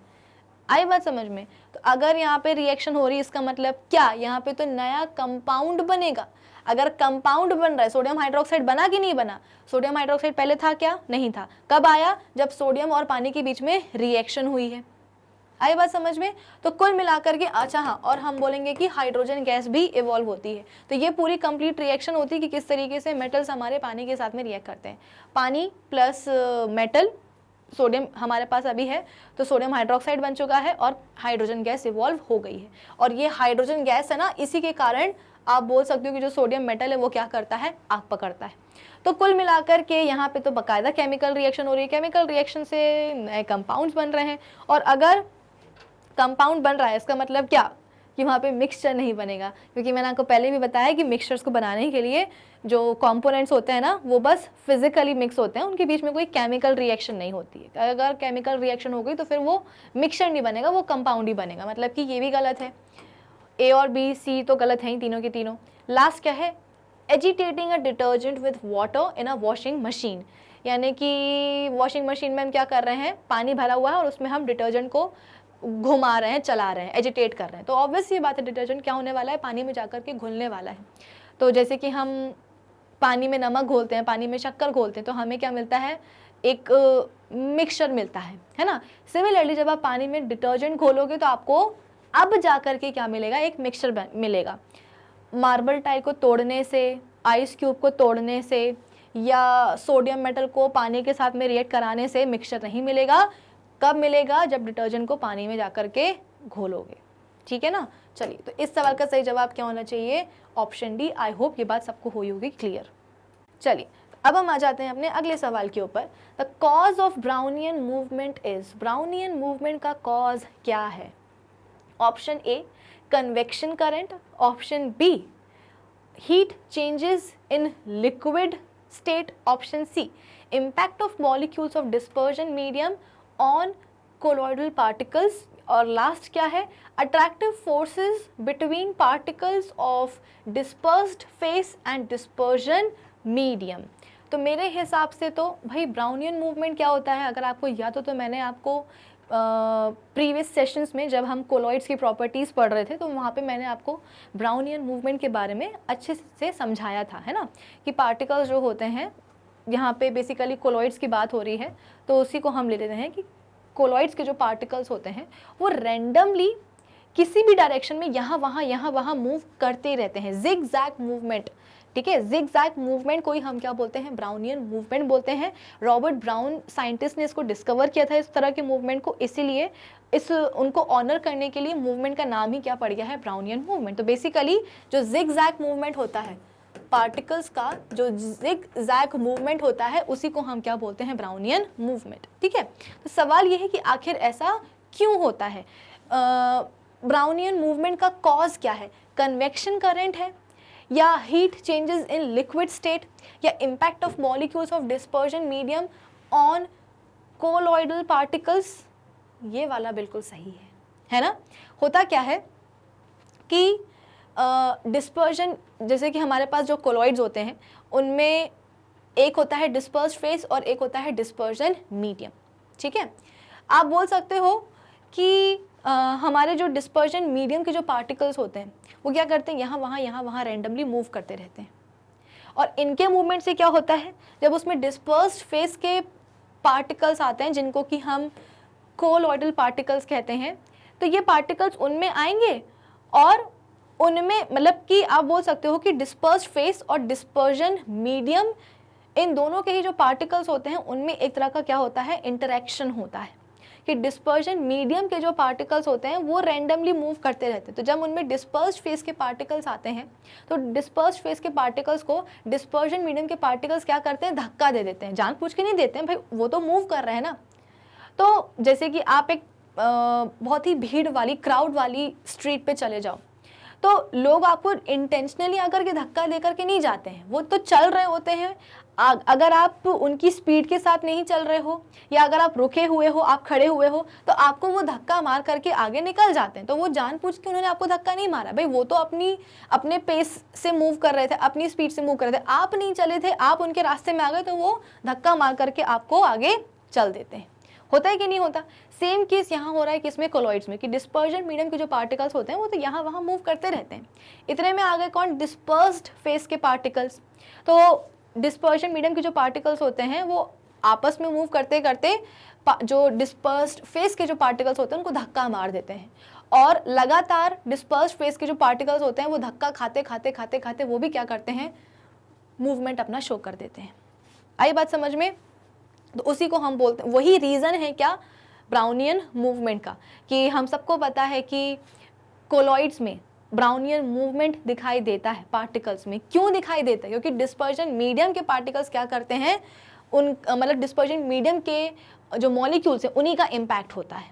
आई बात समझ में। तो अगर यहाँ पे रिएक्शन हो रही है, इसका मतलब क्या, यहाँ पे तो नया कंपाउंड बनेगा। अगर कंपाउंड बन रहा है, सोडियम हाइड्रोक्साइड बना कि नहीं बना, सोडियम हाइड्रोक्साइड पहले था क्या, नहीं था, कब आया, जब सोडियम और पानी के बीच में रिएक्शन हुई है। आई बात समझ में। तो कुल मिलाकर के, अच्छा हाँ, और हम बोलेंगे कि हाइड्रोजन गैस भी इवॉल्व होती है। तो ये पूरी कंप्लीट रिएक्शन होती है कि किस तरीके से मेटल्स हमारे पानी के साथ में रिएक्ट करते हैं। पानी प्लस मेटल, सोडियम हमारे पास अभी है, तो सोडियम हाइड्रोक्साइड बन चुका है और हाइड्रोजन गैस इवॉल्व हो गई है। और ये हाइड्रोजन गैस है ना, इसी के कारण आप बोल सकते हो कि जो सोडियम मेटल है वो क्या करता है, आग पकड़ता है। तो कुल मिलाकर के यहाँ पे तो बाकायदा केमिकल रिएक्शन हो रही है, केमिकल रिएक्शन से नए कंपाउंड्स बन रहे हैं। और अगर कंपाउंड बन रहा है, इसका मतलब क्या, कि वहाँ पे मिक्सचर नहीं बनेगा, क्योंकि मैंने आपको पहले भी बताया कि मिक्सचर्स को बनाने के लिए जो कंपोनेंट्स होते हैं ना, वो बस फिजिकली मिक्स होते हैं, उनके बीच में कोई केमिकल रिएक्शन नहीं होती है। अगर केमिकल रिएक्शन हो गई तो फिर वो मिक्सचर नहीं बनेगा, वो कंपाउंड ही बनेगा। मतलब कि ये भी गलत है, ए और बी सी तो गलत है ही, तीनों के तीनों। लास्ट क्या है, agitating a detergent with water in a washing machine. यानी कि वॉशिंग मशीन में हम क्या कर रहे हैं, पानी भरा हुआ है और उसमें हम डिटर्जेंट को घुमा रहे हैं, चला रहे हैं, एजिटेट कर रहे हैं, तो ऑब्वियस ये बात है, डिटर्जेंट क्या होने वाला है, पानी में जाकर के घुलने वाला है। तो जैसे कि हम पानी में नमक घोलते हैं, पानी में शक्कर घोलते हैं, तो हमें क्या मिलता है, एक मिक्सचर मिलता है ना। सिमिलरली जब आप पानी में डिटर्जेंट घोलोगे तो आपको अब जाकर के क्या मिलेगा, एक मिक्सचर मिलेगा। मार्बल टाइल को तोड़ने से, आइस क्यूब को तोड़ने से या सोडियम मेटल को पानी के साथ में रिएक्ट कराने से मिक्सचर नहीं मिलेगा। कब मिलेगा, जब डिटर्जेंट को पानी में जाकर के घोलोगे, ठीक है ना। चलिए, तो इस सवाल का सही जवाब क्या होना चाहिए, ऑप्शन डी। आई होप ये बात सबको हुई होगी क्लियर। चलिए अब हम आ जाते हैं अपने अगले सवाल के ऊपर। The cause of Brownian movement is, Brownian movement का कॉज क्या है। Option A, convection current. Option B, heat changes in liquid state. Option C, impact of molecules of dispersion medium on colloidal particles. और last क्या है, attractive forces between particles of dispersed phase and dispersion medium. तो मेरे हिसाब से तो भाई Brownian movement क्या होता है, अगर आपको याद हो तो मैंने आपको प्रीवियस सेशंस में जब हम कोलॉइड्स की प्रॉपर्टीज़ पढ़ रहे थे तो वहाँ पे मैंने आपको ब्राउनियन मूवमेंट के बारे में अच्छे से समझाया था, है ना, कि पार्टिकल्स जो होते हैं, यहाँ पे बेसिकली कोलॉइड्स की बात हो रही है, तो उसी को हम ले लेते हैं कि कोलॉइड्स के जो पार्टिकल्स होते हैं वो रैंडमली किसी भी डायरेक्शन में यहाँ वहाँ मूव करते रहते हैं, जिग जैग मूवमेंट, ठीक है। जिग जैग मूवमेंट को ही हम क्या बोलते हैं, ब्राउनियन मूवमेंट बोलते हैं। रॉबर्ट ब्राउन साइंटिस्ट ने इसको डिस्कवर किया था, इस तरह के मूवमेंट को, इसीलिए उनको ऑनर करने के लिए मूवमेंट का नाम ही क्या पड़ गया है, ब्राउनियन मूवमेंट। तो बेसिकली जो जिग जैग मूवमेंट होता है पार्टिकल्स का जो जिग जैग मूवमेंट होता है उसी को हम क्या बोलते हैं, ब्राउनियन मूवमेंट। ठीक है, तो सवाल ये है कि आखिर ऐसा क्यों होता है, ब्राउनियन मूवमेंट का कॉज क्या है, कन्वेक्शन करंट है या heat changes in liquid state या impact of molecules of dispersion medium on colloidal particles. ये वाला बिल्कुल सही है ना। होता क्या है कि डिस्पर्जन, जैसे कि हमारे पास जो कोलॉइड्स होते हैं उनमें एक होता है डिस्पर्स फेस और एक होता है डिस्पर्जन मीडियम। ठीक है, आप बोल सकते हो कि हमारे जो डिस्पर्जन मीडियम के जो पार्टिकल्स होते हैं वो क्या करते हैं, यहाँ वहाँ रैंडमली मूव करते रहते हैं। और इनके मूवमेंट से क्या होता है, जब उसमें डिस्पर्स्ड फेस के पार्टिकल्स आते हैं जिनको कि हम कोलॉइडल पार्टिकल्स कहते हैं, तो ये पार्टिकल्स उनमें आएंगे और उनमें मतलब कि आप बोल सकते हो कि डिस्पर्स्ड फेस और डिस्पर्जन मीडियम, इन दोनों के ही जो पार्टिकल्स होते हैं उनमें एक तरह का क्या होता है, इंटरेक्शन होता है कि डिस्पर्जन मीडियम के जो पार्टिकल्स होते हैं वो रैंडमली मूव करते रहते हैं। तो जब उनमें डिस्पर्स्ड फेस के पार्टिकल्स आते हैं तो डिस्पर्स्ड फेस के पार्टिकल्स को डिस्पर्जन मीडियम के पार्टिकल्स क्या करते हैं, धक्का दे देते हैं। जानबूझ के नहीं देते हैं भाई, वो तो मूव कर रहे हैं ना। तो जैसे कि आप एक बहुत ही भीड़ वाली क्राउड वाली स्ट्रीट पे चले जाओ तो लोग आपको इंटेंशनली आकर के धक्का देकर के नहीं जाते हैं, वो तो चल रहे होते हैं। अगर आप उनकी स्पीड के साथ नहीं चल रहे हो या अगर आप रुके हुए हो, आप खड़े हुए हो, तो आपको वो धक्का मार करके आगे निकल जाते हैं। तो वो जानबूझ के उन्होंने आपको धक्का नहीं मारा भाई, वो तो अपने पेस से मूव कर रहे थे, अपनी स्पीड से मूव कर रहे थे, आप नहीं चले थे, आप उनके रास्ते में आ गए तो वो धक्का मार करके आपको आगे चल देते हैं। होता है कि नहीं होता? सेम केस यहाँ हो रहा है किसमें, कोलॉइड्स में, कि डिस्पर्जन मीडियम के जो पार्टिकल्स होते हैं वो तो यहाँ वहाँ मूव करते रहते हैं। इतने में आ गए कौन, डिस्पर्स्ड फेस के पार्टिकल्स। तो डिस्पर्जन मीडियम के जो पार्टिकल्स होते हैं वो आपस में मूव करते करते जो डिस्पर्स्ड फेस के जो पार्टिकल्स होते हैं उनको धक्का मार देते हैं और लगातार डिस्पर्स्ड फेस के जो पार्टिकल्स होते हैं वो धक्का खाते खाते खाते खाते वो भी क्या करते हैं, मूवमेंट अपना शो कर देते हैं। आई बात समझ में? तो उसी को हम बोलते हैं, वही रीज़न है क्या ब्राउनियन मूवमेंट का, कि हम सबको पता है कि कोलॉइड्स में ब्राउनियन मूवमेंट दिखाई देता है पार्टिकल्स में। क्यों दिखाई देता है? क्योंकि डिस्पर्जन मीडियम के पार्टिकल्स क्या करते हैं, उन मतलब डिस्पर्जन मीडियम के जो मॉलिक्यूल्स हैं उन्हीं का इम्पैक्ट होता है।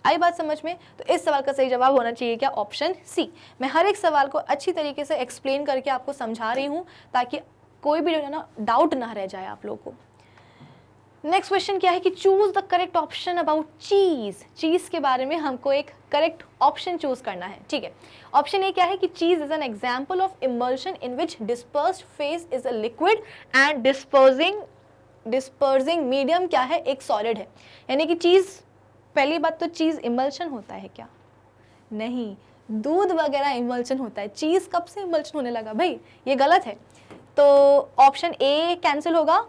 आई बात समझ में? तो इस सवाल का सही जवाब होना चाहिए क्या, ऑप्शन सी। मैं हर एक सवाल को अच्छी तरीके से एक्सप्लेन करके आपको समझा रही हूँ ताकि कोई भी जो ना डाउट ना रह जाए आप लोगों को। नेक्स्ट क्वेश्चन क्या है कि choose the correct option about चीज। चीज के बारे में हमको एक करेक्ट ऑप्शन चूज करना है। ठीक है, ऑप्शन ए क्या है कि चीज is an example of emulsion in which dispersed phase is a liquid and dispersing medium क्या है, एक सॉलिड है। यानी कि चीज, पहली बात तो चीज इमल्शन होता है क्या? नहीं, दूध वगैरह इमल्शन होता है। चीज कब से इमल्शन होने लगा भाई? ये गलत है। तो ऑप्शन ए कैंसिल होगा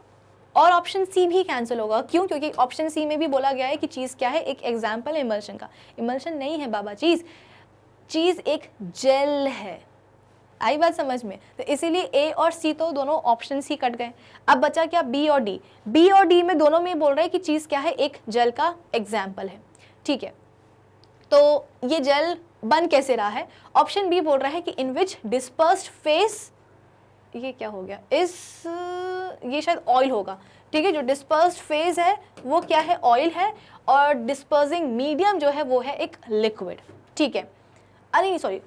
और ऑप्शन सी भी कैंसिल होगा। क्यों? क्योंकि ऑप्शन सी में भी बोला गया है कि चीज़ क्या है, एक एग्जाम्पल है इमल्शन का। इमल्शन नहीं है बाबा चीज़ एक जेल है। आई बात समझ में? तो इसीलिए ए और सी तो दोनों ऑप्शन सी कट गए। अब बचा क्या, बी और डी। बी और डी में दोनों में बोल रहे हैं कि चीज़ क्या है, एक जेल का एग्जाम्पल है। ठीक है, तो ये जेल बन कैसे रहा है? ऑप्शन बी बोल रहा है कि इन विच डिस्पर्स्ड फेस, ये क्या हो गया, ये शायद ऑयल होगा। ठीक है, जो डिस्पर्स्ड फेज है वो क्या है, ऑयल है, और डिस्पर्सिंग मीडियम जो है वो है एक लिक्विड। ठीक है, अरे नहीं सॉरी,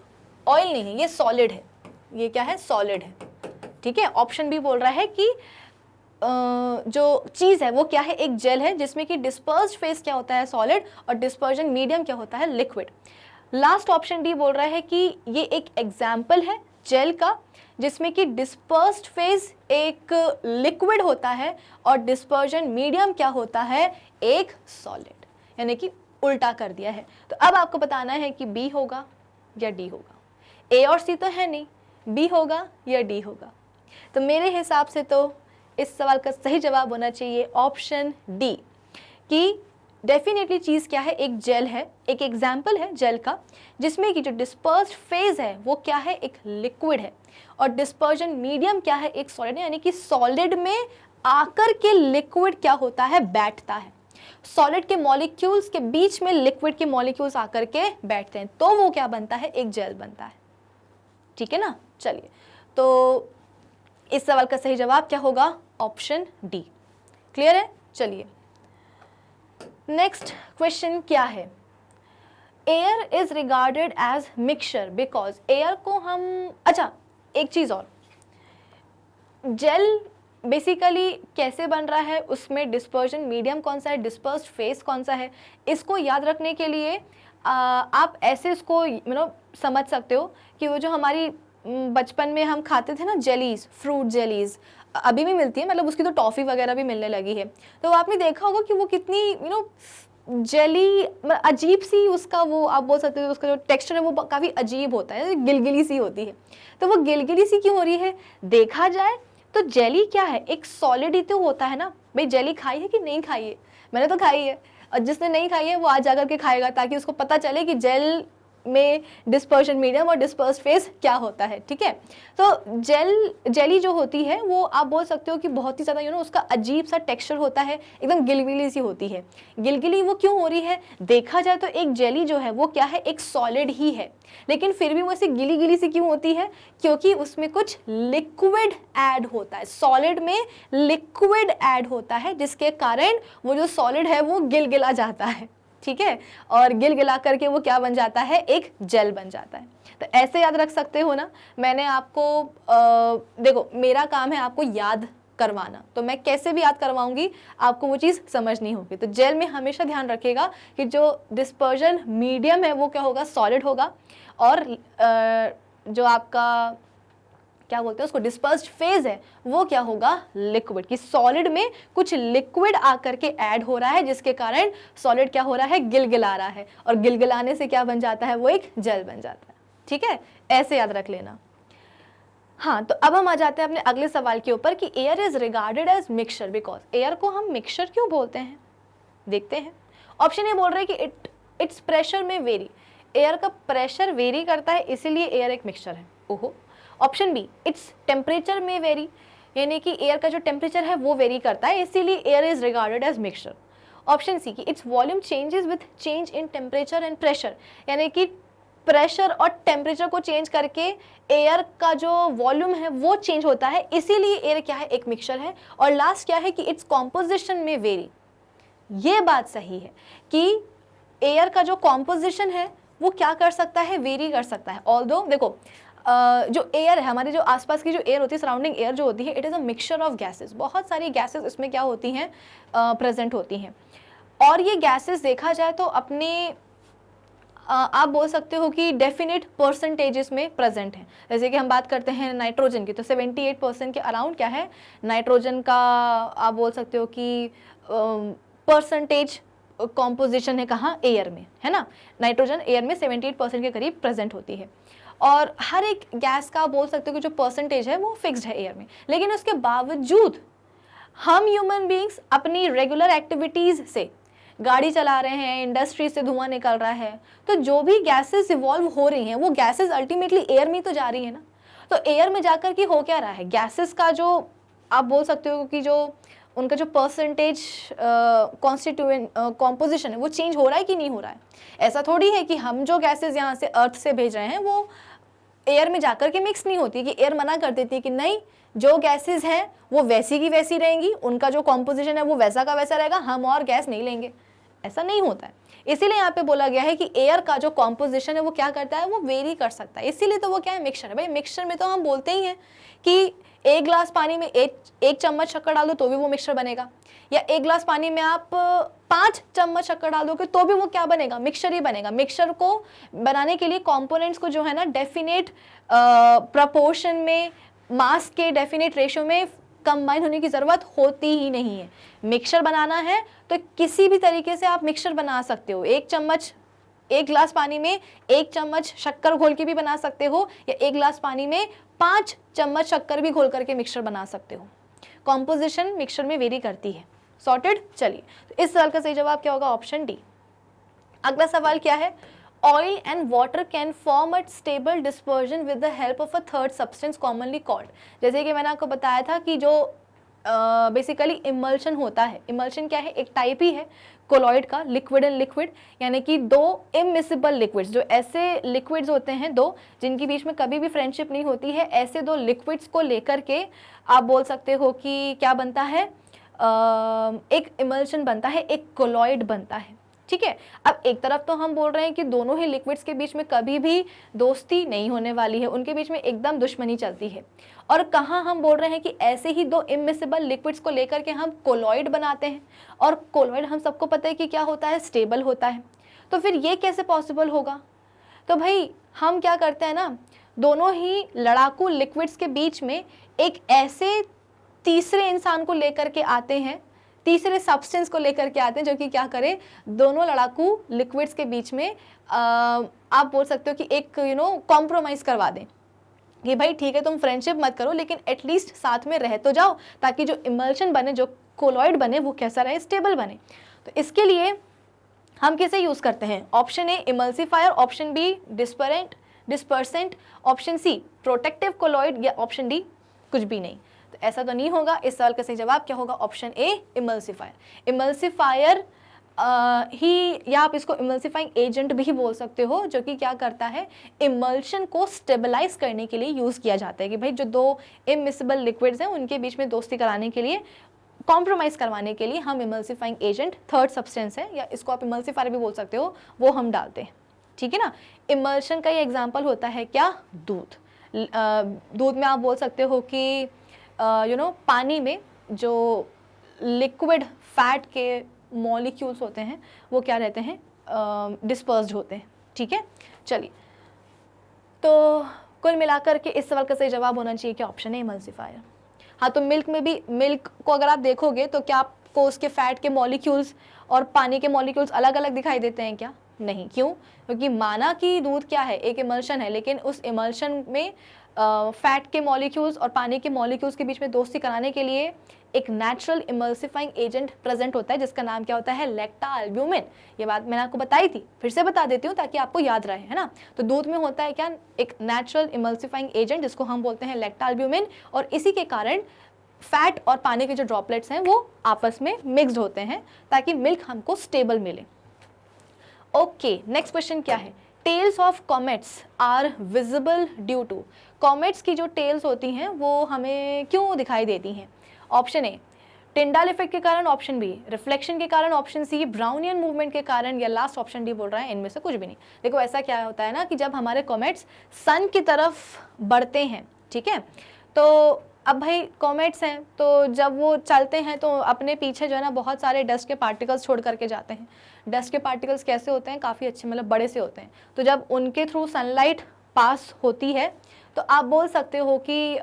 ऑयल नहीं है, ये सॉलिड है। ये क्या है, सॉलिड है। ठीक है, ऑप्शन बी बोल रहा है कि जो चीज़ है वो क्या है, एक जेल है जिसमें कि डिस्पर्स्ड फेज क्या होता है, सॉलिड, और डिस्पर्जन मीडियम क्या होता है, लिक्विड। लास्ट ऑप्शन डी बोल रहा है कि ये एक एग्जाम्पल है जेल का जिसमें कि डिस्पर्स्ड फेज एक लिक्विड होता है और डिस्पर्जन मीडियम क्या होता है, एक सॉलिड। यानी कि उल्टा कर दिया है। तो अब आपको बताना है कि बी होगा या डी होगा। ए और सी तो है नहीं, बी होगा या डी होगा। तो मेरे हिसाब से तो इस सवाल का सही जवाब होना चाहिए ऑप्शन डी, कि डेफिनेटली चीज़ क्या है, एक जेल है, एक एग्जाम्पल है जेल का, जिसमें कि जो डिस्पर्स्ड फेज है वो क्या है, एक लिक्विड है, और डिस्पर्जन मीडियम क्या है, एक सॉलिड है। यानी कि सॉलिड में आकर के लिक्विड क्या होता है, बैठता है। सॉलिड के मॉलिक्यूल्स के बीच में लिक्विड के मॉलिक्यूल्स आकर के बैठते हैं, तो वो क्या बनता है, एक जेल बनता है। ठीक है ना? चलिए, तो इस सवाल का सही जवाब क्या होगा? Option D. क्लियर है? चलिए नेक्स्ट क्वेश्चन क्या है? Air is regarded as mixture because air को हम, अच्छा एक चीज और, जेल बेसिकली कैसे बन रहा है, उसमें डिस्पर्जन मीडियम कौन सा है, डिस्पर्स्ड फेस कौन सा है, इसको याद रखने के लिए आप ऐसे इसको समझ सकते हो कि वो जो हमारी बचपन में हम खाते थे ना जेलीज, फ्रूट जेलीज, अभी भी मिलती है, मतलब उसकी तो टॉफ़ी वगैरह भी मिलने लगी है, तो आपने देखा होगा कि वो कितनी जेली अजीब सी, उसका वो आप बोल सकते हो उसका जो टेक्सचर है वो काफ़ी अजीब होता है, गिलगिली सी होती है। तो वो गिलगिली सी क्यों हो रही है? देखा जाए तो जेली क्या है, एक सॉलिड ही तो होता है ना भाई। जेली खाई है कि नहीं खाई है? मैंने तो खाई है, और जिसने नहीं खाई है वो आज जाकर के खाएगा, ताकि उसको पता चले कि जेल में डिस्पर्शन मीडियम और डिस्पर्स फेस क्या होता है। ठीक है, तो जेली जो होती है वो आप बोल सकते हो कि बहुत ही ज़्यादा उसका अजीब सा टेक्सचर होता है, एकदम गिलगिली सी होती है। गिलगिली वो क्यों हो रही है? देखा जाए तो एक जेली जो है वो क्या है, एक सॉलिड ही है, लेकिन फिर भी वो ऐसे गिली गिली सी क्यों होती है? क्योंकि उसमें कुछ लिक्विड ऐड होता है, सॉलिड में लिक्विड ऐड होता है, जिसके कारण वो जो सॉलिड है वो गिलगिला जाता है। ठीक है, और गिलगिला करके वो क्या बन जाता है, एक जेल बन जाता है। तो ऐसे याद रख सकते हो ना। मैंने आपको देखो मेरा काम है आपको याद करवाना, तो मैं कैसे भी याद करवाऊंगी आपको वो चीज़ समझनी होगी। तो जेल में हमेशा ध्यान रखिएगा कि जो डिस्पर्जन मीडियम है वो क्या होगा, सॉलिड होगा, और जो आपका क्या बोलते हैं उसको डिस्पर्स्ड फेज है वो क्या होगा, लिक्विड। कि सॉलिड में कुछ लिक्विड आकर के ऐड हो रहा है, जिसके कारण सॉलिड क्या हो रहा है, गिलगिला रहा है, और गिलगिलाने से क्या बन जाता है, वो एक जेल बन जाता है। ठीक है, ऐसे याद रख लेना। हाँ, तो अब हम आ जाते हैं अपने अगले सवाल के ऊपर कि air is regarded as mixture because air को हम मिक्सचर क्यों बोलते हैं। देखते हैं। ऑप्शन ए बोल रहे हैं कि इट्स प्रेशर में वेरी, एयर का प्रेशर वेरी करता है इसीलिए एयर एक मिक्सचर है। ओहो। ऑप्शन बी, इट्स टेम्परेचर में वेरी, यानी कि एयर का जो टेम्परेचर है वो वेरी करता है इसीलिए air is regarded as mixture. Option C, कि its volume changes with change in temperature and pressure, यानी कि प्रेशर और टेम्परेचर को चेंज करके एयर का जो वॉल्यूम है वो चेंज होता है, इसीलिए एयर क्या है, एक मिक्सचर है। और लास्ट क्या है कि इट्स कॉम्पोजिशन में वेरी। ये बात सही है कि एयर का जो कॉम्पोजिशन है वो क्या कर सकता है, वेरी कर सकता है। ऑल्दो देखो जो एयर है, हमारे जो आसपास की जो एयर होती है, सराउंडिंग एयर जो होती है, it is a mixture of gases. बहुत सारी गैसेस इसमें क्या होती हैं, प्रेजेंट होती हैं। और ये गैसेस देखा जाए तो अपने आप बोल सकते हो कि डेफिनेट परसेंटेजेस में प्रेजेंट हैं। जैसे कि हम बात करते हैं नाइट्रोजन की, तो 78% के अराउंड क्या है, नाइट्रोजन का आप बोल सकते हो कि परसेंटेज कॉम्पोजिशन है कहाँ, एयर में, है ना। नाइट्रोजन एयर में 78% के करीब प्रेजेंट होती है। और हर एक गैस का बोल सकते हो कि जो परसेंटेज है वो फिक्स्ड है एयर में, लेकिन उसके बावजूद हम ह्यूमन बीइंग्स अपनी रेगुलर एक्टिविटीज़ से, गाड़ी चला रहे हैं, इंडस्ट्री से धुआं निकल रहा है, तो जो भी गैसेस इवॉल्व हो रही हैं वो गैसेस अल्टीमेटली एयर में तो जा रही है ना। तो एयर में जाकर के हो क्या रहा है, गैसेस का जो आप बोल सकते हो कि जो उनका जो परसेंटेज कॉन्स्टिट्यूएंट कॉम्पोजिशन है वो चेंज हो रहा है कि नहीं हो रहा है। ऐसा थोड़ी है कि हम जो गैसेस यहाँ से अर्थ से भेज रहे हैं वो एयर में जाकर के मिक्स नहीं होती, कि एयर मना कर देती है कि नहीं, जो गैसेस हैं वो वैसी की वैसी रहेंगी, उनका जो कॉम्पोजिशन है वो वैसा का वैसा रहेगा, हम और गैस नहीं लेंगे। ऐसा नहीं होता है। इसीलिए यहाँ पे बोला गया है कि एयर का जो कॉम्पोजिशन है वो क्या करता है, वो वेरी कर सकता है, इसीलिए तो वो क्या है, मिक्सचर है। भाई मिक्सचर में तो हम बोलते ही हैं कि एक गिलास पानी में एक चम्मच शक्कर डाल दो तो भी वो मिक्सचर बनेगा, या एक गिलास पानी में आप 5 चम्मच शक्कर डाल दोगे तो भी वो क्या बनेगा, मिक्सचर ही बनेगा। मिक्सचर को बनाने के लिए कॉम्पोनेंट्स को जो है ना डेफिनेट प्रपोर्शन में, मास के डेफिनेट रेशियो में कंबाइन होने की ज़रूरत होती ही नहीं है। मिक्सचर बनाना है तो किसी भी तरीके से आप मिक्सचर बना सकते हो। एक गिलास पानी में 1 चम्मच शक्कर घोल के भी बना सकते हो, या 1 गिलास पानी में 5 चम्मच शक्कर भी घोल करके मिक्सचर बना सकते हो। कॉम्पोजिशन मिक्सचर में वेरी करती है। सॉर्टेड। चलिए, तो इस सवाल का सही जवाब क्या होगा, ऑप्शन डी। अगला सवाल क्या है, oil and water can form a stable dispersion with the help of a third substance commonly called. जैसे कि मैंने आपको बताया था कि जो बेसिकली इमल्शन होता है। इमल्शन क्या है, एक टाइप ही है कोलॉइड का, लिक्विड एंड लिक्विड, यानी कि दो इमिसिबल लिक्विड्स, जो ऐसे लिक्विड्स होते हैं दो जिनके बीच में कभी भी फ्रेंडशिप नहीं होती है, ऐसे दो लिक्विड्स को लेकर के आप बोल सकते हो कि क्या बनता है, एक इमल्शन बनता है, एक कोलॉइड बनता है। ठीक है, अब एक तरफ तो हम बोल रहे हैं कि दोनों ही लिक्विड्स के बीच में कभी भी दोस्ती नहीं होने वाली है, उनके बीच में एकदम दुश्मनी चलती है, और कहाँ हम बोल रहे हैं कि ऐसे ही दो इमिसिबल लिक्विड्स को लेकर के हम कोलॉइड बनाते हैं, और कोलॉइड हम सबको पता है कि क्या होता है, स्टेबल होता है। तो फिर ये कैसे पॉसिबल होगा? तो भाई हम क्या करते हैं ना, दोनों ही लड़ाकू लिक्विड्स के बीच में एक ऐसे तीसरे इंसान को लेकर के आते हैं, तीसरे सब्सटेंस को लेकर के आते हैं, जो कि क्या करे, दोनों लड़ाकू लिक्विड्स के बीच में आप बोल सकते हो कि एक कॉम्प्रोमाइज़ करवा दें कि भाई ठीक है तुम फ्रेंडशिप मत करो, लेकिन एटलीस्ट साथ में रह तो जाओ, ताकि जो इमल्शन बने, जो कोलॉइड बने, वो कैसा रहे, स्टेबल बने। तो इसके लिए हम किसे यूज़ करते हैं? Option A emulsifier, option B dispersant, option C protective colloid, या ऑप्शन डी कुछ भी नहीं। तो ऐसा तो नहीं होगा। इस सवाल का सही जवाब क्या होगा? Option A emulsifier. इमल्सिफायर ही, या आप इसको इमल्सिफाइंग एजेंट भी बोल सकते हो, जो कि क्या करता है, इमल्शन को स्टेबलाइज करने के लिए यूज़ किया जाता है, कि भाई जो दो इमिसिबल लिक्विड्स हैं उनके बीच में दोस्ती कराने के लिए, कॉम्प्रोमाइज करवाने के लिए हम इमल्सिफाइंग एजेंट, थर्ड सब्सटेंस है, या इसको आप इमल्सिफायर भी बोल सकते हो, वो हम डालते हैं। ठीक है ना। इमल्शन का ये एग्जाम्पल होता है क्या? दूध। दूध में आप बोल सकते हो कि पानी में जो लिक्विड फैट के मॉलिक्यूल्स होते हैं वो क्या रहते हैं, डिस्पर्स्ड होते हैं। ठीक है, चलिए, तो कुल मिलाकर के इस सवाल का सही जवाब होना चाहिए कि ऑप्शन है इमल्सिफायर। हाँ, तो मिल्क में भी, मिल्क को अगर आप देखोगे तो क्या आपको उसके फैट के मॉलिक्यूल्स और पानी के मॉलिक्यूल्स अलग अलग दिखाई देते हैं क्या? नहीं। क्यों? क्योंकि माना कि दूध क्या है, एक इमल्शन है, लेकिन उस इमल्शन में फैट के मॉलिक्यूल्स और पानी के मॉलिक्यूल्स के बीच में दोस्ती कराने के लिए एक नेचुरल इमल्सिफाइंग एजेंट प्रेजेंट होता है, जिसका नाम क्या होता है? लैक्टा एल्ब्यूमिन। ये बात मैंने आपको बताई थी, फिर से बता देती हूँ ताकि आपको याद रहे, है ना। तो दूध में होता है क्या? एक नेचुरल इमल्सिफाइंग एजेंट, जिसको हम बोलते हैं लैक्टा एल्ब्यूमिन, और इसी के कारण फैट और पानी के जो ड्रॉपलेट्स हैं वो आपस में मिक्सड होते हैं, ताकि मिल्क हमको स्टेबल मिले। ओके, नेक्स्ट क्वेश्चन क्या है? Tails of comets are visible due to. Comets की जो टेल्स होती हैं वो हमें क्यों दिखाई देती हैं? ऑप्शन ए टिंडाल इफेक्ट के कारण, ऑप्शन बी रिफ्लेक्शन के कारण, ऑप्शन सी ब्राउनियन मूवमेंट के कारण, या लास्ट ऑप्शन डी बोल रहा है इनमें से कुछ भी नहीं। देखो, ऐसा क्या होता है ना कि जब हमारे कॉमेट्स सन की तरफ बढ़ते हैं, ठीक है, तो अब भाई कॉमेट्स हैं, तो जब वो चलते हैं तो अपने पीछे जो है ना बहुत सारे डस्ट के पार्टिकल्स छोड़ करके जाते हैं। डस्ट के पार्टिकल्स कैसे होते हैं? काफ़ी अच्छे, मतलब बड़े से होते हैं। तो जब उनके थ्रू सनलाइट पास होती है तो आप बोल सकते हो कि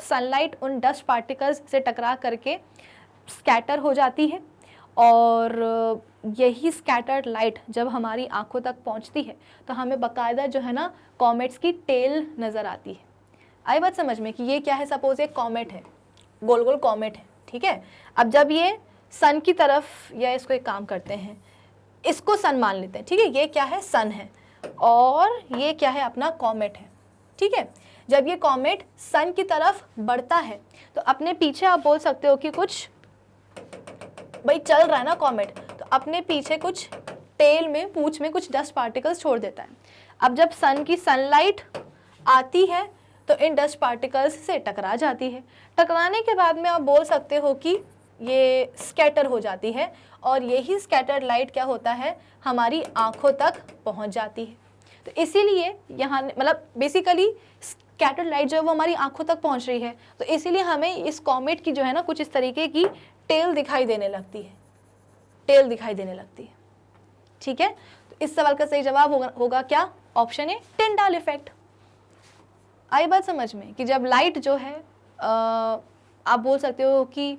सनलाइट उन डस्ट पार्टिकल्स से टकरा करके स्कैटर हो जाती है, और यही स्कैटर्ड लाइट जब हमारी आंखों तक पहुंचती है तो हमें बाकायदा जो है ना कॉमेट्स की टेल नज़र आती है। आई बात समझ में कि ये क्या है? सपोज एक कॉमेट है, गोल गोल कॉमेट है, ठीक है। अब जब ये सन की तरफ, या इसको एक काम करते हैं, इसको सन मान लेते हैं, ठीक है, ये क्या है? सन है, और ये क्या है? अपना कॉमेट है, ठीक है। जब ये कॉमेट सन की तरफ बढ़ता है तो अपने पीछे आप बोल सकते हो कि कुछ, भाई चल रहा है ना कॉमेट, तो अपने पीछे कुछ टेल में, पूंछ में कुछ डस्ट पार्टिकल्स छोड़ देता है। अब जब सन की सनलाइट आती है तो इन डस्ट पार्टिकल्स से टकरा जाती है। टकराने के बाद में आप बोल सकते हो कि ये स्कैटर हो जाती है, और यही स्कैटर्ड लाइट क्या होता है? हमारी आंखों तक पहुंच जाती है। तो इसीलिए यहाँ, मतलब बेसिकली स्कैटर्ड लाइट जो है वो हमारी आंखों तक पहुंच रही है, तो इसीलिए हमें इस कॉमेट की जो है ना कुछ इस तरीके की टेल दिखाई देने लगती है, टेल दिखाई देने लगती है, ठीक है। तो इस सवाल का सही जवाब होगा क्या? Option A Tyndall effect. आई बात समझ में कि जब लाइट जो है आप बोल सकते हो कि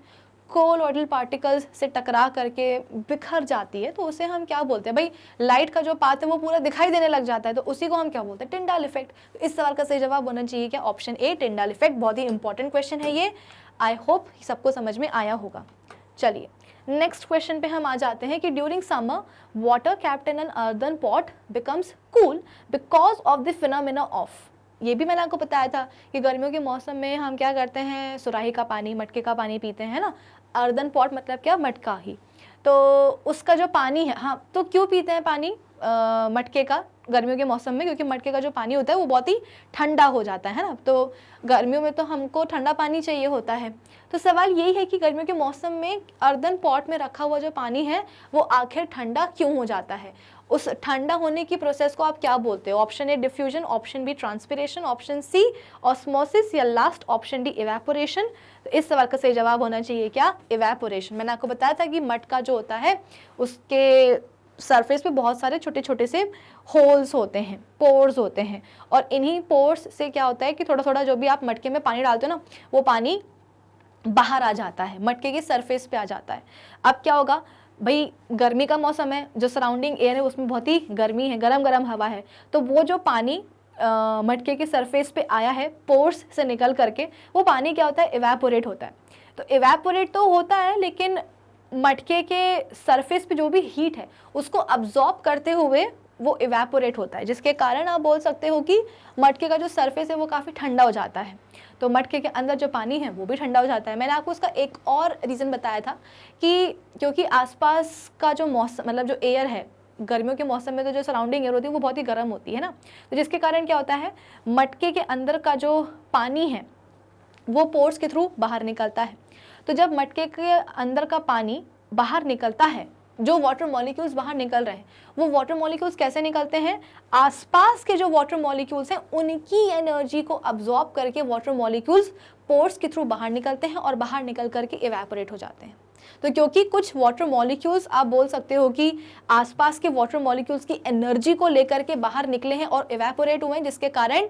कोलॉइडल पार्टिकल्स से टकरा करके बिखर जाती है, तो उसे हम क्या बोलते हैं? भाई लाइट का जो पाथ है वो पूरा दिखाई देने लग जाता है, तो उसी को हम क्या बोलते हैं? Tyndall effect. तो इस सवाल का सही जवाब होना चाहिए क्या? Option A Tyndall effect. बहुत ही इंपॉर्टेंट क्वेश्चन है ये, आई होप सबको समझ में आया होगा। चलिए नेक्स्ट क्वेश्चन पे हम आ जाते हैं कि during summer water kept in an earthen pot becomes cool because of the phenomena of. ये भी मैंने आपको बताया था कि गर्मियों के मौसम में हम क्या करते हैं, सुराही का पानी, मटके का पानी पीते हैं ना। अर्दन पॉट मतलब क्या, मटका ही। तो उसका जो पानी है, हाँ, तो क्यों पीते हैं पानी मटके का गर्मियों के मौसम में? क्योंकि मटके का जो पानी होता है वो बहुत ही ठंडा हो जाता है ना, तो गर्मियों में तो हमको ठंडा पानी चाहिए होता है। तो सवाल यही है कि गर्मियों के मौसम में अर्दन पॉट में रखा हुआ जो पानी है वो आखिर ठंडा क्यों हो जाता है? उस ठंडा होने की प्रोसेस को आप क्या बोलते हो? Option A diffusion, option B transpiration, option C osmosis, या लास्ट ऑप्शन डी इवेपोरेशन। तो इस सवाल का सही जवाब होना चाहिए क्या, इवेपोरेशन। मैंने आपको बताया था कि मटका जो होता है उसके सरफेस पे बहुत सारे छोटे छोटे से होल्स होते हैं, पोर्स होते हैं, और इन्हीं पोर्स से क्या होता है कि थोड़ा थोड़ा जो भी आप मटके में पानी डालते हो ना, वो पानी बाहर आ जाता है, मटके के सरफेस पे आ जाता है। अब क्या होगा भाई, गर्मी का मौसम है, जो सराउंडिंग एयर है उसमें बहुत ही गर्मी है, गरम गरम हवा है, तो वो जो पानी मटके के सरफेस पे आया है पोर्स से निकल करके, वो पानी क्या होता है, इवेपोरेट होता है। तो इवेपोरेट तो होता है, लेकिन मटके के सरफेस पे जो भी हीट है उसको अब्जॉर्ब करते हुए वो इवेपोरेट होता है, जिसके कारण आप बोल सकते हो कि मटके का जो सरफेस है वो काफ़ी ठंडा हो जाता है। तो मटके के अंदर जो पानी है वो भी ठंडा हो जाता है। मैंने आपको उसका एक और रीज़न बताया था कि क्योंकि आसपास का जो मौसम, मतलब जो एयर है, गर्मियों के मौसम में तो जो सराउंडिंग एयर होती है वो बहुत ही गर्म होती है ना, तो जिसके कारण क्या होता है, मटके के अंदर का जो पानी है वो पोर्स के थ्रू बाहर निकलता है। तो जब मटके के अंदर का पानी बाहर निकलता है, जो वाटर मॉलिक्यूल्स बाहर निकल रहे हैं, वो वाटर मॉलिक्यूल्स कैसे निकलते हैं, आसपास के जो वाटर मॉलिक्यूल्स हैं उनकी एनर्जी को अब्जॉर्ब करके वाटर मॉलिक्यूल्स पोर्स के थ्रू बाहर निकलते हैं और बाहर निकल करके इवेपोरेट हो जाते हैं। तो क्योंकि कुछ वाटर मॉलिक्यूल्स आप बोल सकते हो कि आसपास के वाटर मॉलिक्यूल्स की एनर्जी को लेकर के बाहर निकले हैं और इवेपोरेट हुए हैं, जिसके कारण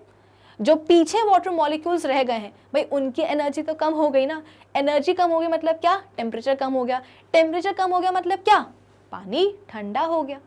जो पीछे वाटर मॉलिक्यूल्स रह गए हैं भाई, उनकी एनर्जी तो कम हो गई ना। एनर्जी कम हो गई मतलब क्या, टेम्परेचर कम हो गया। टेम्परेचर कम हो गया मतलब क्या, पानी ठंडा हो गया।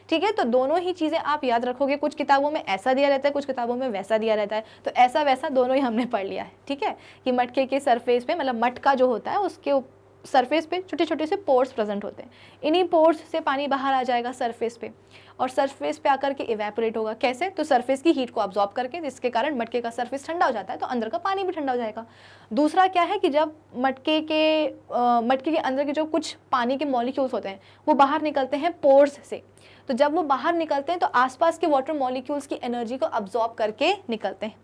ठीक है, तो दोनों ही चीज़ें आप याद रखोगे। कुछ किताबों में ऐसा दिया रहता है, कुछ किताबों में वैसा दिया रहता है, तो ऐसा वैसा दोनों ही हमने पढ़ लिया है। ठीक है, कि मटके के सरफेस पे, मतलब मटका जो होता है उसके सरफेस पे छोटे छोटे से पोर्स प्रेजेंट होते हैं। इन्हीं पोर्स से पानी बाहर आ जाएगा सरफेस पे, और सरफेस पे आकर के इवेपोरेट होगा। कैसे, तो सरफेस की हीट को अब्जॉर्ब करके, जिसके कारण मटके का सरफेस ठंडा हो जाता है, तो अंदर का पानी भी ठंडा हो जाएगा। दूसरा क्या है कि जब मटके के अंदर के जो कुछ पानी के मॉलिक्यूल्स होते हैं वो बाहर निकलते हैं पोर्स से, तो जब वो बाहर निकलते हैं तो आसपास के वाटर मॉलिक्यूल्स की एनर्जी को अब्जॉर्ब करके निकलते हैं।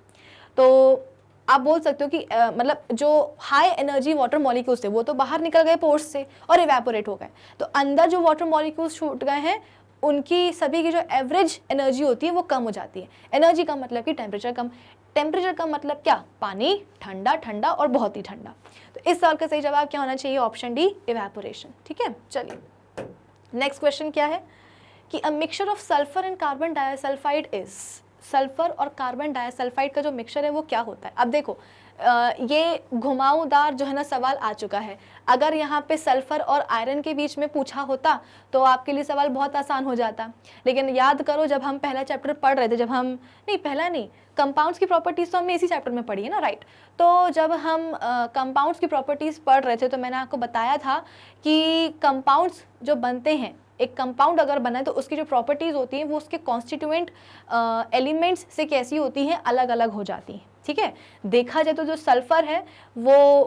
तो आप बोल सकते हो कि मतलब जो हाई एनर्जी वाटर मॉलिक्यूल्स थे वो तो बाहर निकल गए पोर्स से और इवेपोरेट हो गए, तो अंदर जो वाटर मॉलिक्यूल्स छूट गए हैं उनकी सभी की जो एवरेज एनर्जी होती है वो कम हो जाती है। एनर्जी कम मतलब कि टेम्परेचर कम, टेम्परेचर कम मतलब क्या, पानी ठंडा, ठंडा और बहुत ही ठंडा। तो इस सवाल का सही जवाब क्या होना चाहिए, ऑप्शन डी, इवेपोरेशन। ठीक है, चलिए नेक्स्ट क्वेश्चन क्या है कि a mixture of sulphur and carbon disulphide is, sulphur और कार्बन डाइसल्फाइड का जो मिक्सचर है वो क्या होता है। अब देखो ये घुमावदार जो है ना सवाल आ चुका है। अगर यहाँ पे सल्फर और आयरन के बीच में पूछा होता तो आपके लिए सवाल बहुत आसान हो जाता, लेकिन याद करो जब हम पहला चैप्टर पढ़ रहे थे, जब हम नहीं पहला नहीं कंपाउंड्स की प्रॉपर्टीज तो हमने इसी चैप्टर में पढ़ी है ना, राइट। तो जब हम कंपाउंड्स की प्रॉपर्टीज पढ़ रहे थे तो मैंने आपको बताया था कि कंपाउंड्स जो बनते हैं, एक कंपाउंड अगर बना है तो उसकी जो प्रॉपर्टीज़ होती हैं वो उसके कॉन्स्टिट्यूएंट एलिमेंट्स से कैसी होती हैं, अलग अलग हो जाती हैं। ठीक है, देखा जाए तो जो सल्फर है वो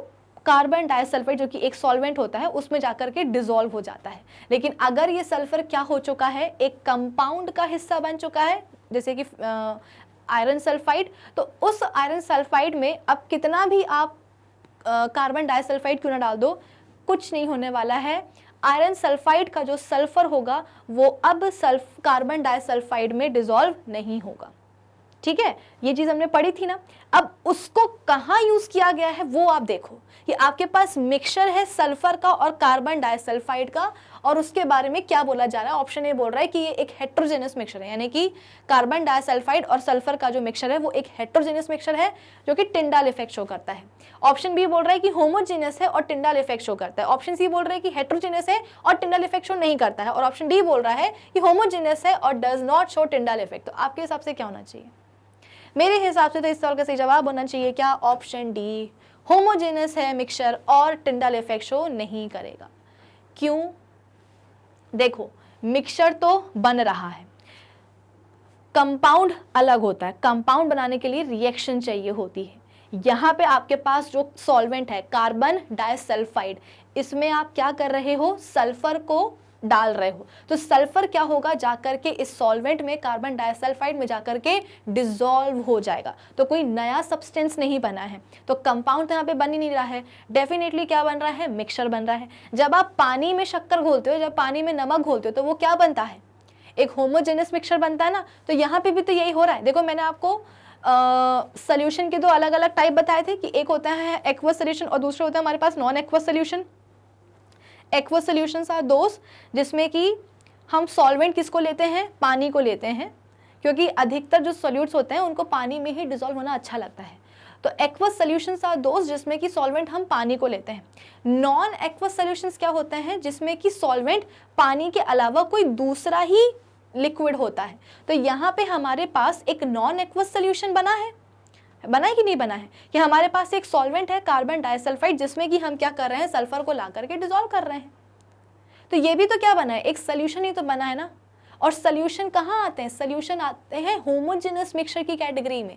कार्बन डाइसल्फाइड जो कि एक सॉल्वेंट होता है उसमें जाकर के डिसॉल्व हो जाता है, लेकिन अगर ये सल्फर क्या हो चुका है, एक कंपाउंड का हिस्सा बन चुका है, जैसे कि आयरन सल्फाइड, तो उस आयरन सल्फाइड में अब कितना भी आप कार्बन डाइसल्फाइड क्यों ना डाल दो, कुछ नहीं होने वाला है। आयरन सल्फाइड का जो सल्फर होगा वो अब कार्बन डाइसल्फाइड में डिसॉल्व नहीं होगा। ठीक है, ये चीज हमने पढ़ी थी ना। अब उसको कहाँ यूज किया गया है वो आप देखो कि आपके पास मिक्सचर है सल्फर का और कार्बन डाइसल्फाइड का, और उसके बारे में क्या बोला जा रहा है। ऑप्शन ए बोल रहा है कि ये एक हेट्रोजेनस मिक्सचर है, यानी कि कार्बन डाइसल्फाइड और सल्फर का जो मिक्सचर है वो एक हेट्रोजेनस मिक्सचर है जो कि टिंडाल इफेक्ट शो करता है। ऑप्शन बी बोल रहा है कि होमोजेनस है और टिंडाल इफेक्ट शो करता है। ऑप्शन सी बोल रहा है कि हेट्रोजेनस है और टिंडाल इफेक्ट शो नहीं करता है, और ऑप्शन डी बोल रहा है कि होमोजेनस है और does not show Tyndall effect. तो आपके हिसाब से क्या होना चाहिए? मेरे हिसाब से तो इस सवाल का सही जवाब होना चाहिए क्या, ऑप्शन डी, होमोजेनस है मिक्सचर और टिंडाल इफेक्ट शो नहीं करेगा। क्यों? देखो मिक्सचर तो बन रहा है, कंपाउंड अलग होता है, कंपाउंड बनाने के लिए रिएक्शन चाहिए होती है। यहाँ पे आपके पास जो सॉल्वेंट है कार्बन डाइसल्फाइड, इसमें आप क्या कर रहे हो, सल्फर को डाल रहे हो, तो सल्फर क्या होगा, जाकर के इस सॉल्वेंट में कार्बन डाइसल्फाइड में जाकर के डिसॉल्व हो जाएगा, तो कोई नया सब्सटेंस नहीं बना है, तो कंपाउंड तो यहाँ पे बन ही नहीं रहा है, डेफिनेटली क्या बन रहा है, मिक्सचर बन रहा है। जब आप पानी में शक्कर घोलते हो, जब पानी में नमक घोलते हो, तो वो क्या बनता है, एक होमोजेनस मिक्सचर बनता है ना। तो यहाँ पे भी तो यही हो रहा है। देखो मैंने आपको सोल्यूशन के दो अलग अलग टाइप बताए थे कि एक होता है एक्वस सोल्यूशन और दूसरा होता है हमारे पास non aqueous solution. Aqueous solutions are those जिसमें कि हम सॉल्वेंट किसको लेते हैं, पानी को लेते हैं, क्योंकि अधिकतर जो सॉल्यूट्स होते हैं उनको पानी में ही डिसॉल्व होना अच्छा लगता है। तो एक्वस सोल्यूशंस आर दोस जिसमें कि सॉल्वेंट हम पानी को लेते हैं। नॉन एक्वस सोल्यूशंस क्या होते हैं, जिसमें कि सॉल्वेंट पानी के अलावा कोई दूसरा ही लिक्विड होता है। तो यहाँ पे हमारे पास एक नॉन एक्वस सोल्यूशन बना है कि नहीं बना है, कि हमारे पास एक सॉल्वेंट है कार्बन डाइसल्फाइड जिसमें कि हम क्या कर रहे हैं, सल्फर को ला करके डिसॉल्व कर रहे हैं। तो ये भी तो क्या बना है, एक सोल्यूशन ही तो बना है ना। और सोल्यूशन कहाँ आते हैं, सोल्यूशन आते हैं होमोजेनस मिक्सचर की कैटेगरी में।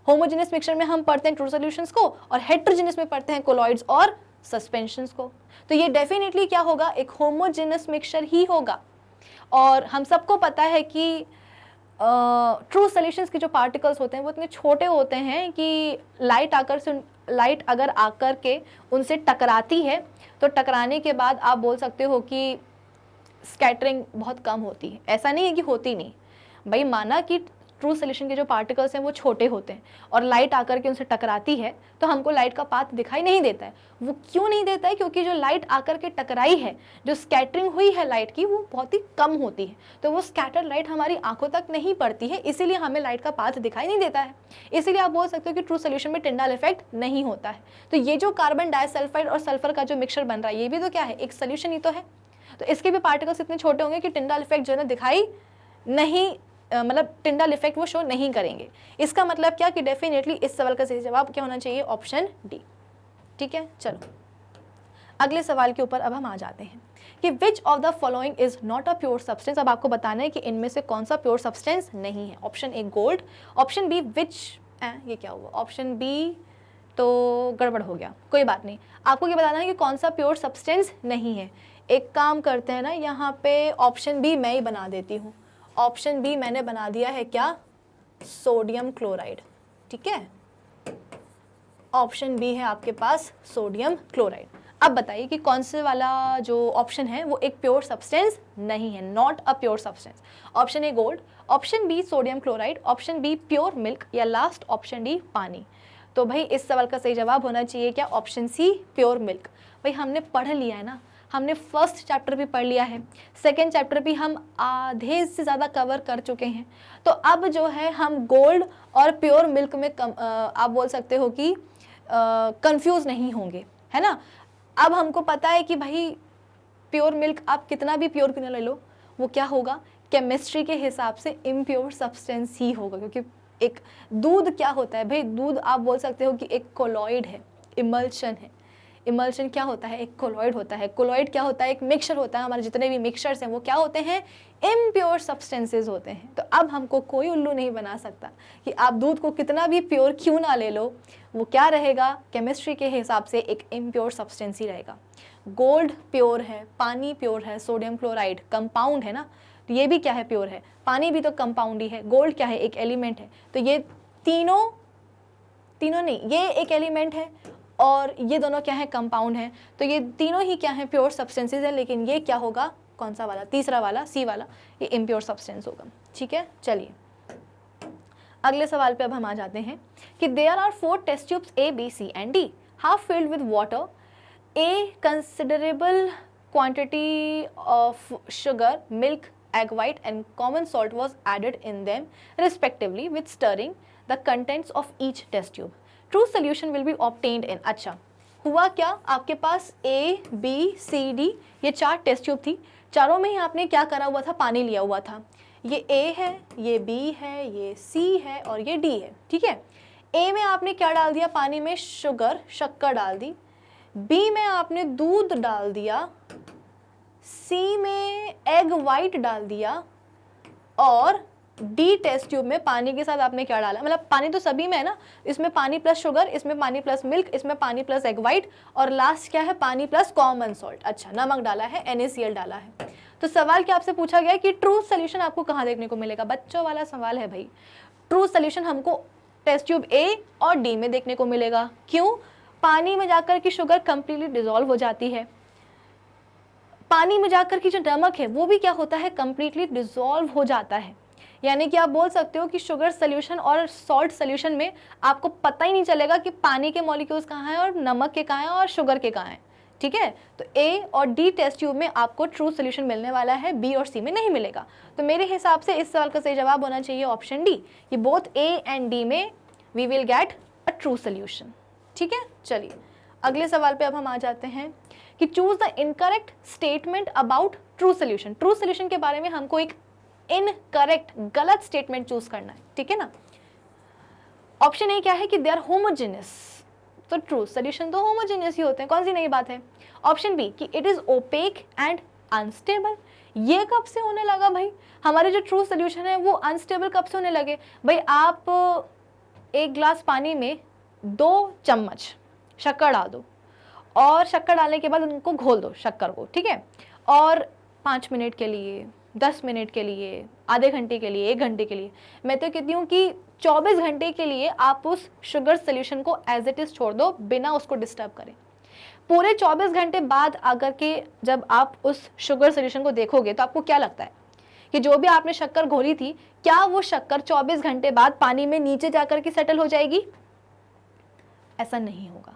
होमोजेनस मिक्सचर में हम पढ़ते हैं ट्रू सॉल्यूशंस को और हेटेरोजेनस में पढ़ते हैं कोलॉइड्स और सस्पेंशंस को। तो ये डेफिनेटली क्या होगा, एक होमोजेनस मिक्सचर ही होगा। और हम सबको पता है कि ट्रू सॉल्यूशंस के जो पार्टिकल्स होते हैं वो इतने छोटे होते हैं कि लाइट अगर आकर के उनसे टकराती है तो टकराने के बाद आप बोल सकते हो कि स्कैटरिंग बहुत कम होती है। ऐसा नहीं है कि होती नहीं भाई, माना कि ट्रू सॉल्यूशन के जो पार्टिकल्स हैं वो छोटे होते हैं और लाइट आकर के उनसे टकराती है तो हमको लाइट का पाथ दिखाई नहीं देता है। वो क्यों नहीं देता है, क्योंकि जो लाइट आकर के टकराई है, जो स्कैटरिंग हुई है लाइट की, वो बहुत ही कम होती है। तो वो स्कैटर्ड लाइट हमारी आंखों तक नहीं पड़ती है, इसीलिए हमें लाइट का पाथ दिखाई नहीं देता है। इसीलिए आप बोल सकते हो कि ट्रू सॉल्यूशन में टिंडाल इफेक्ट नहीं होता है। तो ये जो कार्बन डाइसल्फाइड और सल्फर का जो मिक्सचर बन रहा है, ये भी तो क्या है, एक सोल्यूशन ही तो है। तो इसके भी पार्टिकल्स इतने छोटे होंगे कि टिंडाल इफेक्ट जो है ना दिखाई नहीं, मतलब टिंडाल इफेक्ट वो शो नहीं करेंगे। इसका मतलब क्या कि डेफिनेटली इस सवाल का सही जवाब क्या होना चाहिए, ऑप्शन डी। ठीक है, चलो अगले सवाल के ऊपर अब हम आ जाते हैं कि which of the following is not a pure substance. अब आपको बताना है कि इनमें से कौन सा प्योर सब्सटेंस नहीं है। Option A gold, option B which, ये क्या हुआ, ऑप्शन बी तो गड़बड़ हो गया, कोई बात नहीं। आपको ये बताना है कि कौन सा प्योर सब्सटेंस नहीं है। एक काम करते हैं ना, यहाँ पे ऑप्शन बी मैं ही बना देती हूँ। ऑप्शन बी मैंने बना दिया है क्या, सोडियम क्लोराइड। ठीक है, ऑप्शन बी है आपके पास सोडियम क्लोराइड। अब बताइए कि कौन से वाला जो ऑप्शन है वो एक प्योर सब्सटेंस नहीं है, not a pure substance. Option A gold, option B sodium chloride, option B pure milk, या लास्ट ऑप्शन डी पानी। तो भाई इस सवाल का सही जवाब होना चाहिए क्या, ऑप्शन सी प्योर मिल्क। भाई हमने पढ़ लिया है ना, हमने फर्स्ट चैप्टर भी पढ़ लिया है, सेकेंड चैप्टर भी हम आधे से ज़्यादा कवर कर चुके हैं। तो अब जो है हम गोल्ड और प्योर मिल्क में आप बोल सकते हो कि कंफ्यूज नहीं होंगे, है ना। अब हमको पता है कि भाई प्योर मिल्क आप कितना भी प्योर क्यों ना ले लो, वो क्या होगा, केमिस्ट्री के हिसाब से इम्प्योर सब्सटेंस ही होगा। क्योंकि एक दूध क्या होता है भाई, दूध आप बोल सकते हो कि एक कोलॉइड है, इमल्शन है। इमल्शन क्या होता है, एक कोलॉइड होता है। कोलॉइड क्या होता है, एक मिक्सचर होता है। हमारे जितने भी मिक्सचर्स हैं वो क्या होते हैं, इम्प्योर सब्सटेंसेस होते हैं। तो अब हमको कोई उल्लू नहीं बना सकता कि आप दूध को कितना भी प्योर क्यों ना ले लो, वो क्या रहेगा, केमिस्ट्री के हिसाब से एक इम्प्योर सब्सटेंस ही रहेगा। गोल्ड प्योर है, पानी प्योर है, सोडियम क्लोराइड कंपाउंड है ना, तो ये भी क्या है, प्योर है। पानी भी तो कंपाउंड ही है, गोल्ड क्या है, एक एलिमेंट है। तो ये तीनों नहीं, ये एक एलिमेंट है और ये दोनों क्या है, कंपाउंड है। तो ये तीनों ही क्या है, प्योर सब्सटेंसेस है। लेकिन ये क्या होगा, कौन सा वाला, तीसरा वाला, सी वाला, ये इम्प्योर सब्सटेंस होगा। ठीक है, चलिए अगले सवाल पे अब हम आ जाते हैं कि there are 4 test tubes A B C and D, half filled with water, a considerable quantity of sugar, milk, egg white and common salt was added in them respectively with stirring the contents of each test tube. True solution will be obtained in। अच्छा हुआ क्या, आपके पास A, B, C, D ये 4 test tube थी। चारों में ही आपने क्या करा हुआ था, पानी लिया हुआ था। ये A है, ये B है, ये C है और ये D है। ठीक है, A में आपने क्या डाल दिया, पानी में शुगर, शक्कर डाल दी। B में आपने दूध डाल दिया, C में एग वाइट डाल दिया और डी टेस्ट ट्यूब में पानी के साथ आपने क्या डाला, मतलब पानी तो सभी में है ना, इसमें पानी प्लस शुगर, इसमें पानी प्लस मिल्क, इसमें पानी प्लस एग वाइट, और लास्ट क्या है, पानी प्लस कॉमन सॉल्ट। अच्छा, नमक डाला है, NaCl डाला है। तो सवाल क्या आपसे पूछा गया कि ट्रू सोल्यूशन आपको कहाँ देखने को मिलेगा? बच्चों वाला सवाल है भाई। ट्रू सोल्यूशन हमको टेस्ट ट्यूब A और D में देखने को मिलेगा। क्यों? पानी में जाकर की शुगर कंप्लीटली डिसॉल्व हो जाती है, पानी में जाकर की जो नमक है वो भी क्या होता है, कंप्लीटली डिसॉल्व हो जाता है। यानी कि आप बोल सकते हो कि शुगर सोल्यूशन और सॉल्ट सोल्यूशन में आपको पता ही नहीं चलेगा कि पानी के मॉलिक्यूल्स कहाँ हैं और नमक के कहाँ हैं और शुगर के कहाँ हैं। ठीक है, तो A और D टेस्ट ट्यूब में आपको ट्रू सोल्यूशन मिलने वाला है, B और C में नहीं मिलेगा। तो मेरे हिसाब से इस सवाल का सही जवाब होना चाहिए ऑप्शन डी, कि बोथ A एंड D में we will get a true solution. ठीक है, चलिए अगले सवाल पे अब हम आ जाते हैं कि choose the incorrect statement about true solution. True solution के बारे में हमको एक इनकरेक्ट, गलत स्टेटमेंट चूज करना है। ठीक है ना। ऑप्शन ए क्या है कि दे आर होमोजेनियस, तो ट्रू सोल्यूशन तो होमोजेनियस ही होते हैं, कौन सी नई बात है। ऑप्शन बी कि it is opaque and unstable, ये कब से होने लगा भाई? हमारे जो ट्रू सोल्यूशन है वो अनस्टेबल कब से होने लगे भाई? आप एक ग्लास पानी में 2 चम्मच शक्कर डाल दो और शक्कर डालने के बाद उनको घोल दो शक्कर को, ठीक है, और 5 मिनट के लिए, 10 मिनट के लिए, आधे घंटे के लिए, 1 घंटे के लिए, मैं तो कहती हूँ कि 24 घंटे के लिए आप उस शुगर सोल्यूशन को एज इट इज छोड़ दो बिना उसको डिस्टर्ब करें। पूरे 24 घंटे बाद अगर के जब आप उस शुगर सोल्यूशन को देखोगे तो आपको क्या लगता है कि जो भी आपने शक्कर घोली थी, क्या वो शक्कर 24 घंटे बाद पानी में नीचे जाकर के सेटल हो जाएगी? ऐसा नहीं होगा।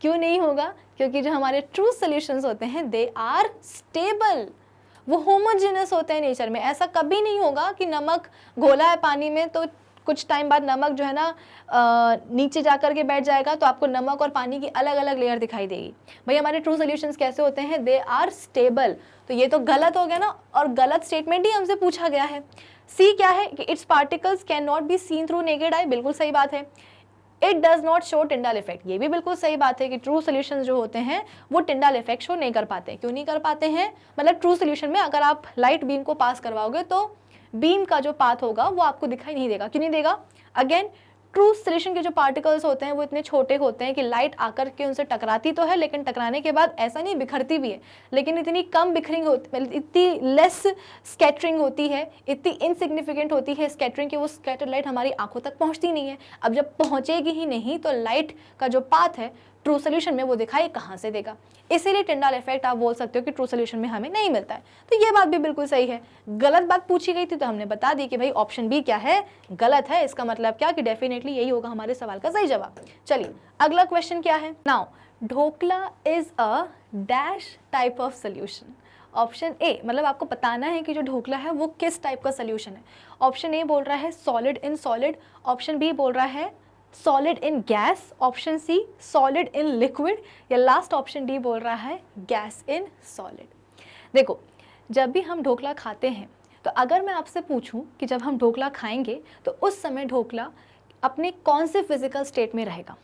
क्यों नहीं होगा? क्योंकि जो हमारे ट्रू सॉल्यूशंस होते हैं दे आर स्टेबल, वो होमोजेनस होते हैं नेचर में। ऐसा कभी नहीं होगा कि नमक घोला है पानी में तो कुछ टाइम बाद नमक जो है ना नीचे जाकर के बैठ जाएगा तो आपको नमक और पानी की अलग अलग लेयर दिखाई देगी। भाई हमारे ट्रू सॉल्यूशंस कैसे होते हैं? They are stable. तो ये तो गलत हो गया ना, और गलत स्टेटमेंट ही हमसे पूछा गया है। सी क्या है कि it's particles can not be seen through naked eye, बिल्कुल सही बात है। It does not show Tyndall effect, ये भी बिल्कुल सही बात है कि ट्रू सोल्यूशन जो होते हैं वो टिंडल इफेक्ट शो नहीं कर पाते। क्यों नहीं कर पाते हैं? मतलब ट्रू सोल्यूशन में अगर आप लाइट बीम को पास करवाओगे तो बीम का जो पाथ होगा वो आपको दिखाई नहीं देगा। क्यों नहीं देगा? अगेन, ट्रू सोल्यूशन के जो पार्टिकल्स होते हैं वो इतने छोटे होते हैं कि लाइट आकर के उनसे टकराती तो है, लेकिन टकराने के बाद ऐसा नहीं बिखरती भी है, लेकिन इतनी कम बिखरिंग होती, इतनी लेस स्कैटरिंग होती है, इतनी इनसिग्निफिकेंट होती है स्कैटरिंग कि वो स्कैटर लाइट हमारी आंखों तक पहुंचती नहीं है। अब जब पहुंचेगी ही नहीं तो लाइट का जो पाथ है ट्रू सोल्यूशन में वो दिखाई कहाँ से देगा? इसीलिए टिंडल इफेक्ट आप बोल सकते हो कि ट्रू सोल्यूशन में हमें नहीं मिलता है। तो ये बात भी बिल्कुल सही है। गलत बात पूछी गई थी तो हमने बता दी कि भाई ऑप्शन बी क्या है, गलत है। इसका मतलब क्या कि डेफिनेटली यही होगा हमारे सवाल का सही जवाब। चलिए अगला क्वेश्चन क्या है। Now dhokla is a dash type of solution. Option A, मतलब आपको बताना है कि जो ढोकला है वो किस टाइप का सोल्यूशन है। ऑप्शन ए बोल रहा है solid in solid, option B बोल रहा है solid in gas, option C solid in liquid, या लास्ट ऑप्शन डी बोल रहा है गैस इन सॉलिड। देखो, जब भी हम ढोकला खाते हैं तो अगर मैं आपसे पूछूं कि जब हम ढोकला खाएंगे तो उस समय ढोकला अपने कौन से फिजिकल स्टेट में रहेगा?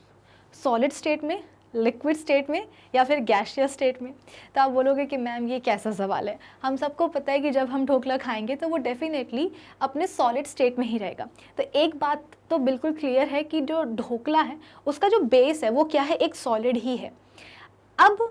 सॉलिड स्टेट में, लिक्विड स्टेट में, या फिर गैसियस स्टेट में? तो आप बोलोगे कि मैम ये कैसा सवाल है। हम सबको पता है कि जब हम ढोकला खाएंगे तो वो डेफिनेटली अपने सॉलिड स्टेट में ही रहेगा। तो एक बात तो बिल्कुल क्लियर है कि जो ढोकला है उसका जो बेस है वो क्या है, एक सॉलिड ही है। अब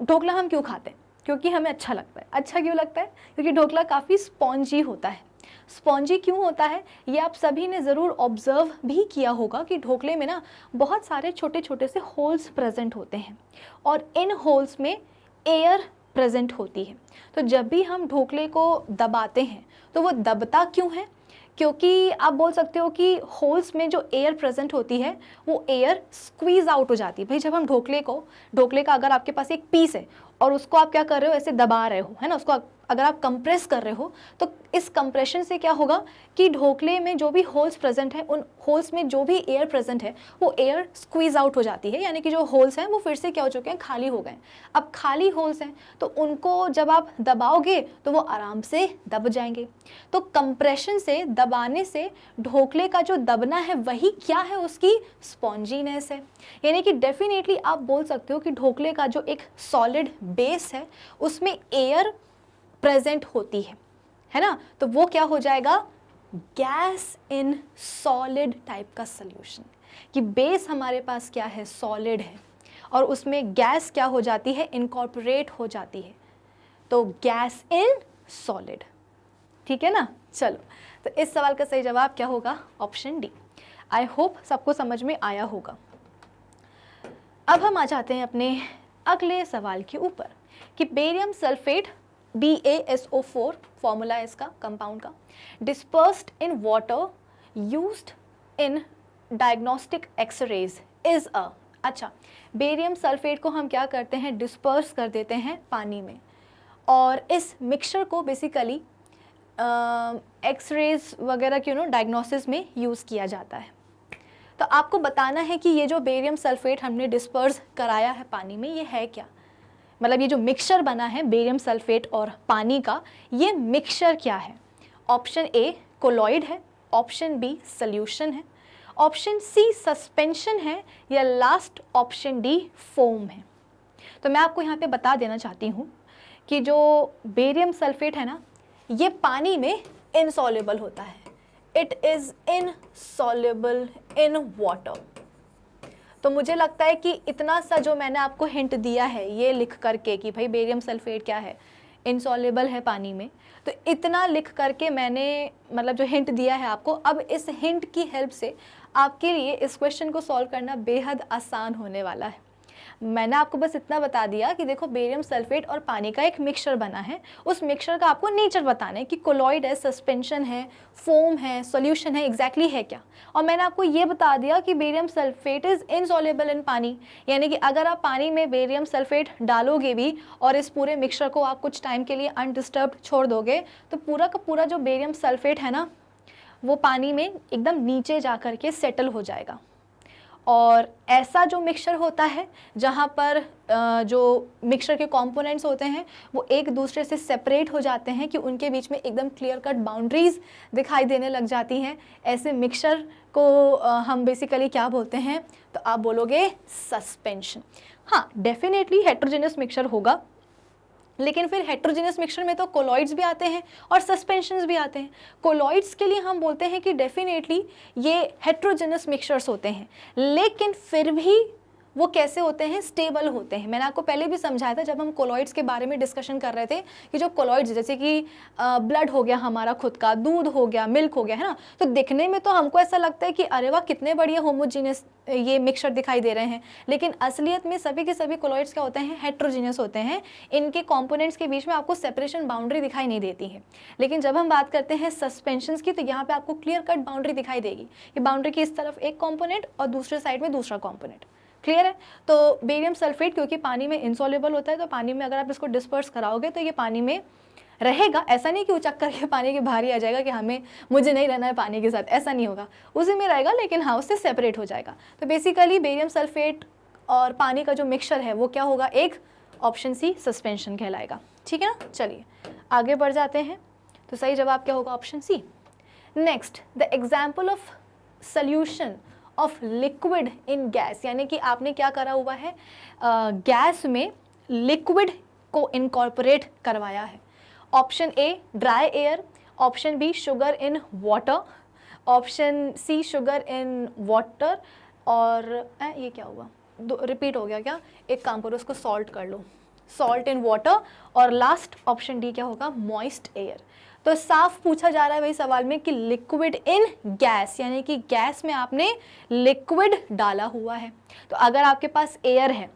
ढोकला हम क्यों खाते हैं? क्योंकि हमें अच्छा लगता है। अच्छा क्यों लगता है? क्योंकि ढोकला काफ़ी स्पॉन्जी होता है। स्पॉन्जी क्यों होता है ये आप सभी ने ज़रूर ऑब्जर्व भी किया होगा कि ढोकले में ना बहुत सारे छोटे छोटे से होल्स प्रेजेंट होते हैं और इन होल्स में एयर प्रेजेंट होती है। तो जब भी हम ढोकले को दबाते हैं तो वो दबता क्यों है? क्योंकि आप बोल सकते हो कि होल्स में जो एयर प्रेजेंट होती है वो एयर स्क्वीज आउट हो जाती है। भाई जब हम ढोकले का अगर आपके पास एक पीस है और उसको आप क्या कर रहे हो, ऐसे दबा रहे हो, है ना, उसको अगर आप कंप्रेस कर रहे हो तो इस कंप्रेशन से क्या होगा कि ढोकले में जो भी होल्स प्रेजेंट है उन होल्स में जो भी एयर प्रेजेंट है वो एयर स्क्वीज आउट हो जाती है, यानी कि जो होल्स हैं वो फिर से क्या हो चुके हैं, खाली हो गए। अब खाली होल्स हैं तो उनको जब आप दबाओगे तो वो आराम से दब जाएंगे। तो कंप्रेशन से, दबाने से ढोकले का जो दबना है वही क्या है, उसकी स्पॉन्जीनेस है। यानी कि डेफिनेटली आप बोल सकते हो कि ढोकले का जो एक सॉलिड बेस है उसमें एयर प्रेजेंट होती है ना, तो वो क्या हो जाएगा, गैस इन सॉलिड टाइप का सोल्यूशन, कि बेस हमारे पास क्या है, सॉलिड है, और उसमें गैस क्या हो जाती है, इनकॉर्पोरेट हो जाती है, तो गैस इन सॉलिड। ठीक है ना। चलो, तो इस सवाल का सही जवाब क्या होगा, ऑप्शन डी। आई होप सबको समझ में आया होगा। अब हम आ जाते हैं अपने अगले सवाल के ऊपर कि बेरियम सल्फेट BaSO4 फॉर्मूला है इसका, कंपाउंड का, dispersed in water used in diagnostic X-rays is a. अच्छा, बेरियम सल्फेट को हम क्या करते हैं, डिस्पर्स कर देते हैं पानी में, और इस मिक्सचर को बेसिकली एक्सरेज वगैरह के डायग्नोसिस में यूज़ किया जाता है। तो आपको बताना है कि ये जो बेरियम सल्फेट हमने डिस्पर्स कराया है पानी में, ये है क्या, मतलब ये जो मिक्सचर बना है बेरियम सल्फेट और पानी का, ये मिक्सचर क्या है। ऑप्शन ए कोलॉइड है, ऑप्शन बी सॉल्यूशन है, ऑप्शन सी सस्पेंशन है, या लास्ट ऑप्शन डी फोम है। तो मैं आपको यहाँ पे बता देना चाहती हूँ कि जो बेरियम सल्फेट है ना, ये पानी में इनसॉल्युबल होता है, it is insoluble in water. तो मुझे लगता है कि इतना सा जो मैंने आपको हिंट दिया है ये लिख करके कि भाई बेरियम सल्फेट क्या है, इनसॉल्युबल है पानी में, तो इतना लिख करके मैंने मतलब जो हिंट दिया है आपको, अब इस हिंट की हेल्प से आपके लिए इस क्वेश्चन को सॉल्व करना बेहद आसान होने वाला है। मैंने आपको बस इतना बता दिया कि देखो बेरियम सल्फेट और पानी का एक मिक्सचर बना है, उस मिक्सचर का आपको नेचर बताना है कि कोलॉइड है, सस्पेंशन है, फोम है, सॉल्यूशन है, एग्जैक्टली है क्या। और मैंने आपको ये बता दिया कि barium sulphate is insoluble in पानी, यानी कि अगर आप पानी में बेरियम सल्फेट डालोगे भी और इस पूरे मिक्सचर को आप कुछ टाइम के लिए अनडिस्टर्ब्ड छोड़ दोगे, तो पूरा का पूरा जो बेरियम सल्फेट है ना, वो पानी में एकदम नीचे जा कर के सेटल हो जाएगा। और ऐसा जो मिक्सचर होता है जहाँ पर जो मिक्सचर के कंपोनेंट्स होते हैं वो एक दूसरे से सेपरेट हो जाते हैं, कि उनके बीच में एकदम क्लियर कट बाउंड्रीज दिखाई देने लग जाती हैं, ऐसे मिक्सचर को हम बेसिकली क्या बोलते हैं, तो आप बोलोगे सस्पेंशन। हाँ, डेफिनेटली हेट्रोजेनस मिक्सचर होगा, लेकिन फिर हेट्रोजेनस मिक्सचर में तो कोलॉइड्स भी आते हैं और सस्पेंशंस भी आते हैं। कोलॉइड्स के लिए हम बोलते हैं कि डेफिनेटली ये हेट्रोजेनस मिक्सचर्स होते हैं, लेकिन फिर भी वो कैसे होते हैं, स्टेबल होते हैं। मैंने आपको पहले भी समझाया था जब हम कोलॉइड्स के बारे में डिस्कशन कर रहे थे कि जो कोलॉइड्स जैसे कि ब्लड हो गया हमारा खुद का, दूध हो गया, मिल्क हो गया, है ना, तो दिखने में तो हमको ऐसा लगता है कि अरे वाह कितने बढ़िया होमोजीनियस ये मिक्सचर दिखाई दे रहे हैं, लेकिन असलियत में सभी के सभी कोलॉइड्स क्या होते हैं, हेट्रोजीनियस होते हैं। इनके कंपोनेंट्स के बीच में आपको सेपरेशन बाउंड्री दिखाई नहीं देती है। लेकिन जब हम बात करते हैं सस्पेंशंस की, तो यहाँ पे आपको क्लियर कट बाउंड्री दिखाई देगी कि बाउंड्री की इस तरफ एक कॉम्पोनेंट और दूसरे साइड में दूसरा कॉम्पोनेंट। क्लियर है। तो बेरियम सल्फेट क्योंकि पानी में इनसॉल्युबल होता है, तो पानी में अगर आप इसको डिस्पर्स कराओगे तो ये पानी में रहेगा। ऐसा नहीं कि वो चक्कर के पानी के बाहर ही आ जाएगा कि मुझे नहीं रहना है पानी के साथ, ऐसा नहीं होगा, उसी में रहेगा, लेकिन हाँ उससे सेपरेट हो जाएगा। तो बेसिकली बेरियम सल्फेट और पानी का जो मिक्सचर है वो क्या होगा, एक ऑप्शन सी सस्पेंशन कहलाएगा। ठीक है ना। चलिए आगे बढ़ जाते हैं। तो सही जवाब क्या होगा, option C. Next, the example of solution of liquid in gas, यानी कि आपने क्या करा हुआ है, गैस में लिक्विड को इनकॉर्पोरेट करवाया है। Option A dry air, option B sugar in water, option C sugar in water, और ये क्या हुआ, रिपीट हो गया क्या, एक काम करो उसको सॉल्ट कर लो, सॉल्ट इन वाटर, और लास्ट ऑप्शन डी क्या होगा, मॉइस्ट एयर। तो साफ पूछा जा रहा है भाई सवाल में कि लिक्विड इन गैस, यानी कि गैस में आपने लिक्विड डाला हुआ है। तो अगर आपके पास एयर है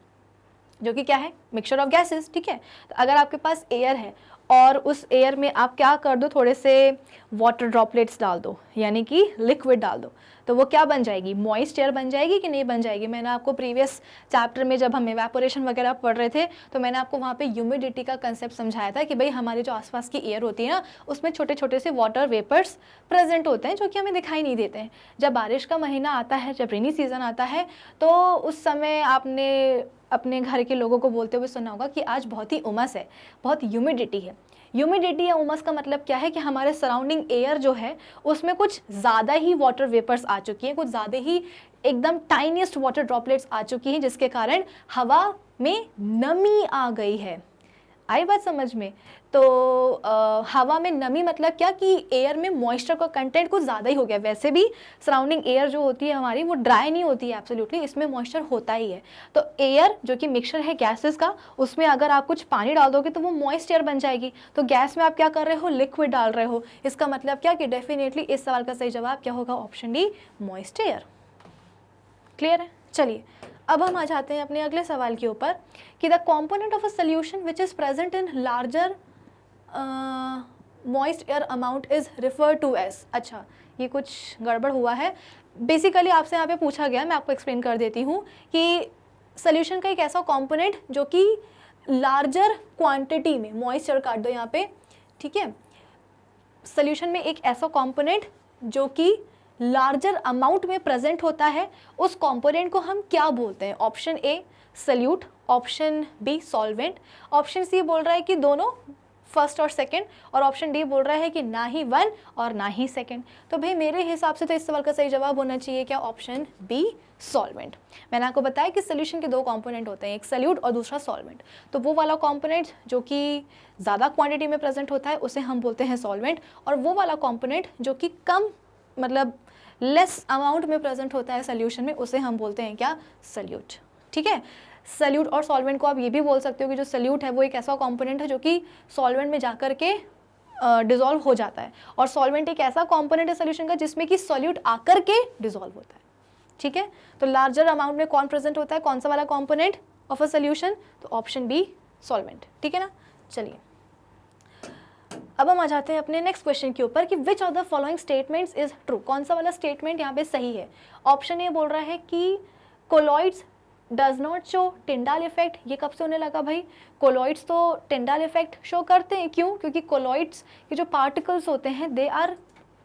जो कि क्या है, मिक्सचर ऑफ गैसेस, ठीक है, तो अगर आपके पास एयर है और उस एयर में आप क्या कर दो, थोड़े से वाटर ड्रॉपलेट्स डाल दो, यानी कि लिक्विड डाल दो, तो वो क्या बन जाएगी, मॉइस्ट एयर बन जाएगी कि नहीं बन जाएगी। मैंने आपको प्रीवियस चैप्टर में जब हम इवेपोरेशन वगैरह पढ़ रहे थे तो मैंने आपको वहाँ पे ह्यूमिडिटी का कंसेप्ट समझाया था कि भाई हमारे जो आसपास की एयर होती है ना, उसमें छोटे छोटे से वाटर वेपर्स प्रेजेंट होते हैं जो कि हमें दिखाई नहीं देते हैं। जब बारिश का महीना आता है, जब रेनी सीजन आता है, तो उस समय आपने अपने घर के लोगों को बोलते हुए सुना होगा कि आज बहुत ही उमस है, बहुत ह्यूमिडिटी है। ह्यूमिडिटी या उमस का मतलब क्या है कि हमारे सराउंडिंग एयर जो है उसमें कुछ ज़्यादा ही वाटर वेपर्स आ चुकी हैं, कुछ ज़्यादा ही एकदम टाइनीस्ट वाटर ड्रॉपलेट्स आ चुकी हैं, जिसके कारण हवा में नमी आ गई है। आई बात समझ में? तो हवा में नमी मतलब क्या कि एयर में मॉइस्चर का कंटेंट कुछ ज़्यादा ही हो गया। वैसे भी सराउंडिंग एयर जो होती है हमारी वो ड्राई नहीं होती है एब्सोल्युटली, इसमें मॉइस्चर होता ही है। तो एयर जो कि मिक्सचर है गैसेस का, उसमें अगर आप कुछ पानी डाल दोगे तो वो मॉइस्ट एयर बन जाएगी। तो गैस में आप क्या कर रहे हो, लिक्विड डाल रहे हो। इसका मतलब क्या कि डेफिनेटली इस सवाल का सही जवाब क्या होगा, option D moist air. Clear है? चलिए अब हम आ जाते हैं अपने अगले सवाल के ऊपर कि the component of a solution which is present in larger moist air amount is refer to as. अच्छा, ये कुछ गड़बड़ हुआ है। बेसिकली आपसे यहाँ पे पूछा गया, मैं आपको एक्सप्लेन कर देती हूँ कि सोल्यूशन का एक ऐसा कॉम्पोनेंट जो कि लार्जर क्वांटिटी में, मॉइस्चर काट दो यहाँ पे, ठीक है, सोल्यूशन में एक ऐसा कॉम्पोनेंट जो कि लार्जर अमाउंट में प्रेजेंट होता है, उस कंपोनेंट को हम क्या बोलते हैं? Option A solute, option B solvent, option सी बोल रहा है कि दोनों, फर्स्ट और सेकंड, और ऑप्शन डी बोल रहा है कि ना ही वन और ना ही सेकंड। तो भाई मेरे हिसाब से तो इस सवाल का सही जवाब होना चाहिए क्या, ऑप्शन बी सॉल्वेंट। मैंने आपको बताया कि सोल्यूशन के दो कंपोनेंट होते हैं, एक सल्यूट और दूसरा सॉल्वेंट। तो वो वाला कंपोनेंट जो कि ज़्यादा क्वांटिटी में प्रेजेंट होता है उसे हम बोलते हैं सॉल्वेंट, और वो वाला कंपोनेंट जो कि कम मतलब लेस अमाउंट में प्रेजेंट होता है सोल्यूशन में, उसे हम बोलते हैं क्या, सल्यूट। ठीक है, सल्यूट और सॉल्वेंट को आप ये भी बोल सकते हो कि जो सल्यूट है वो एक ऐसा कंपोनेंट है जो कि सॉल्वेंट में जाकर के डिसॉल्व हो जाता है, और सॉल्वेंट एक ऐसा कंपोनेंट है सोल्यूशन का जिसमें कि सॉल्यूट आकर के डिसॉल्व होता है। ठीक है, तो लार्जर अमाउंट में कौन प्रेजेंट होता है, कौन सा वाला कंपोनेंट ऑफ अ सोल्यूशन, तो ऑप्शन बी सॉल्वेंट। ठीक है ना। चलिए अब हम आ जाते हैं अपने नेक्स्ट क्वेश्चन के ऊपर कि which of the following statements is true. कौन सा वाला स्टेटमेंट यहाँ पे सही है? ऑप्शन ए बोल रहा है कि colloids does not show Tyndall effect. ये कब से होने लगा भाई? कोलॉइड्स तो टिंडाल इफेक्ट शो करते हैं। क्यों? क्योंकि कोलॉइड्स के जो पार्टिकल्स होते हैं दे आर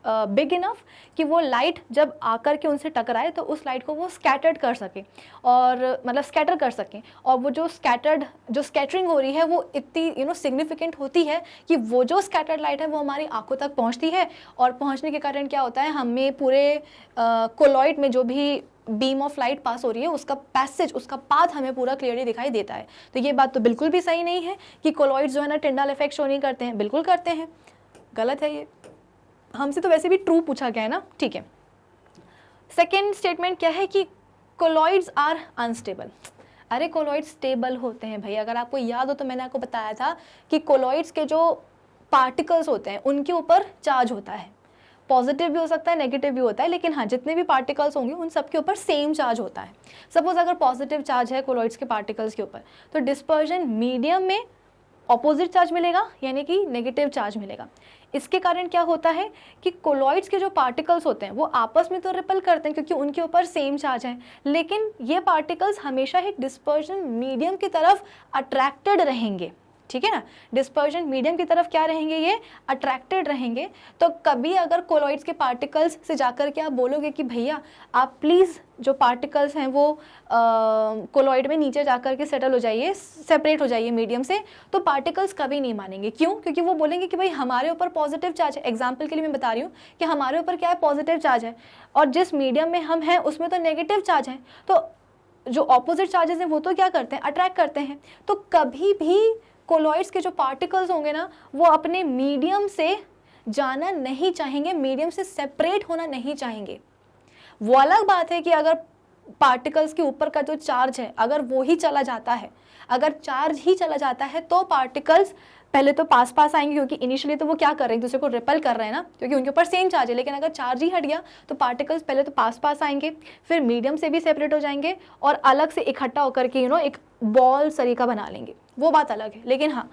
बिग इनफ कि वो लाइट जब आकर के उनसे टकराए तो उस लाइट को वो स्कैटर्ड कर सके, और मतलब स्कैटर कर सकें, और वो जो स्कैटरिंग हो रही है वो इतनी सिग्निफिकेंट होती है कि वो जो स्कैटर्ड लाइट है वो हमारी आंखों तक पहुंचती है, और पहुंचने के कारण क्या होता है, हमें पूरे कोलॉइड में जो भी बीम ऑफ लाइट पास हो रही है उसका पैसेज, उसका पाथ हमें पूरा क्लियरली दिखाई देता है। तो ये बात तो बिल्कुल भी सही नहीं है कि कोलॉइड्स जो है ना टिंडाल इफेक्ट शो नहीं करते हैं, बिल्कुल करते हैं, गलत है ये। हमसे तो वैसे भी ट्रू पूछा गया है ना। ठीक है, सेकेंड स्टेटमेंट क्या है कि कोलॉइड्स आर अनस्टेबल। अरे कोलॉइड्स स्टेबल होते हैं भाई। अगर आपको याद हो तो मैंने आपको बताया था कि कोलॉइड्स के जो पार्टिकल्स होते हैं उनके ऊपर चार्ज होता है, पॉजिटिव भी हो सकता है नेगेटिव भी होता है, लेकिन हाँ जितने भी पार्टिकल्स होंगे उन सब के ऊपर सेम चार्ज होता है। सपोज अगर पॉजिटिव चार्ज है कोलॉइड्स के पार्टिकल्स के ऊपर तो डिस्पर्जन मीडियम में ऑपोजिट चार्ज मिलेगा, यानी कि नेगेटिव चार्ज मिलेगा। इसके कारण क्या होता है कि कोलॉइड्स के जो पार्टिकल्स होते हैं वो आपस में तो रिपल करते हैं क्योंकि उनके ऊपर सेम चार्ज है, लेकिन ये पार्टिकल्स हमेशा ही डिस्पर्जन मीडियम की तरफ अट्रैक्टेड रहेंगे। ठीक है ना, डिस्पर्जन मीडियम की तरफ क्या रहेंगे, ये अट्रैक्टेड रहेंगे। तो कभी अगर कोलॉइड्स के पार्टिकल्स से जाकर के आप बोलोगे कि भैया आप प्लीज़ जो पार्टिकल्स हैं वो कोलॉइड में नीचे जाकर के सेटल हो जाइए, सेपरेट हो जाइए मीडियम से, तो पार्टिकल्स कभी नहीं मानेंगे। क्यों? क्योंकि वो बोलेंगे कि भाई हमारे ऊपर पॉजिटिव चार्ज है। एग्जाम्पल के लिए मैं बता रही हूँ कि हमारे ऊपर क्या है, पॉजिटिव चार्ज है, और जिस मीडियम में हम हैं उसमें तो नेगेटिव चार्ज है, तो जो ऑपोजिट चार्जेस हैं वो तो क्या करते हैं, अट्रैक्ट करते हैं। तो कभी भी कोलॉइड्स के जो पार्टिकल्स होंगे ना वो अपने मीडियम से जाना नहीं चाहेंगे, मीडियम से सेपरेट होना नहीं चाहेंगे। वो अलग बात है कि अगर पार्टिकल्स के ऊपर का जो चार्ज है अगर वो ही चला जाता है, अगर चार्ज ही चला जाता है तो पार्टिकल्स पहले तो पास पास आएंगे, क्योंकि इनिशियली तो वो क्या कर रहे हैं, एक दूसरे को रिपेल कर रहे हैं ना, क्योंकि उनके ऊपर सेम चार्ज है। लेकिन अगर चार्ज ही हट गया तो पार्टिकल्स पहले तो पास पास आएंगे, फिर मीडियम से भी सेपरेट हो जाएंगे और अलग से इकट्ठा होकर के एक बॉल सरीका बना लेंगे, वो बात अलग है। लेकिन हाँ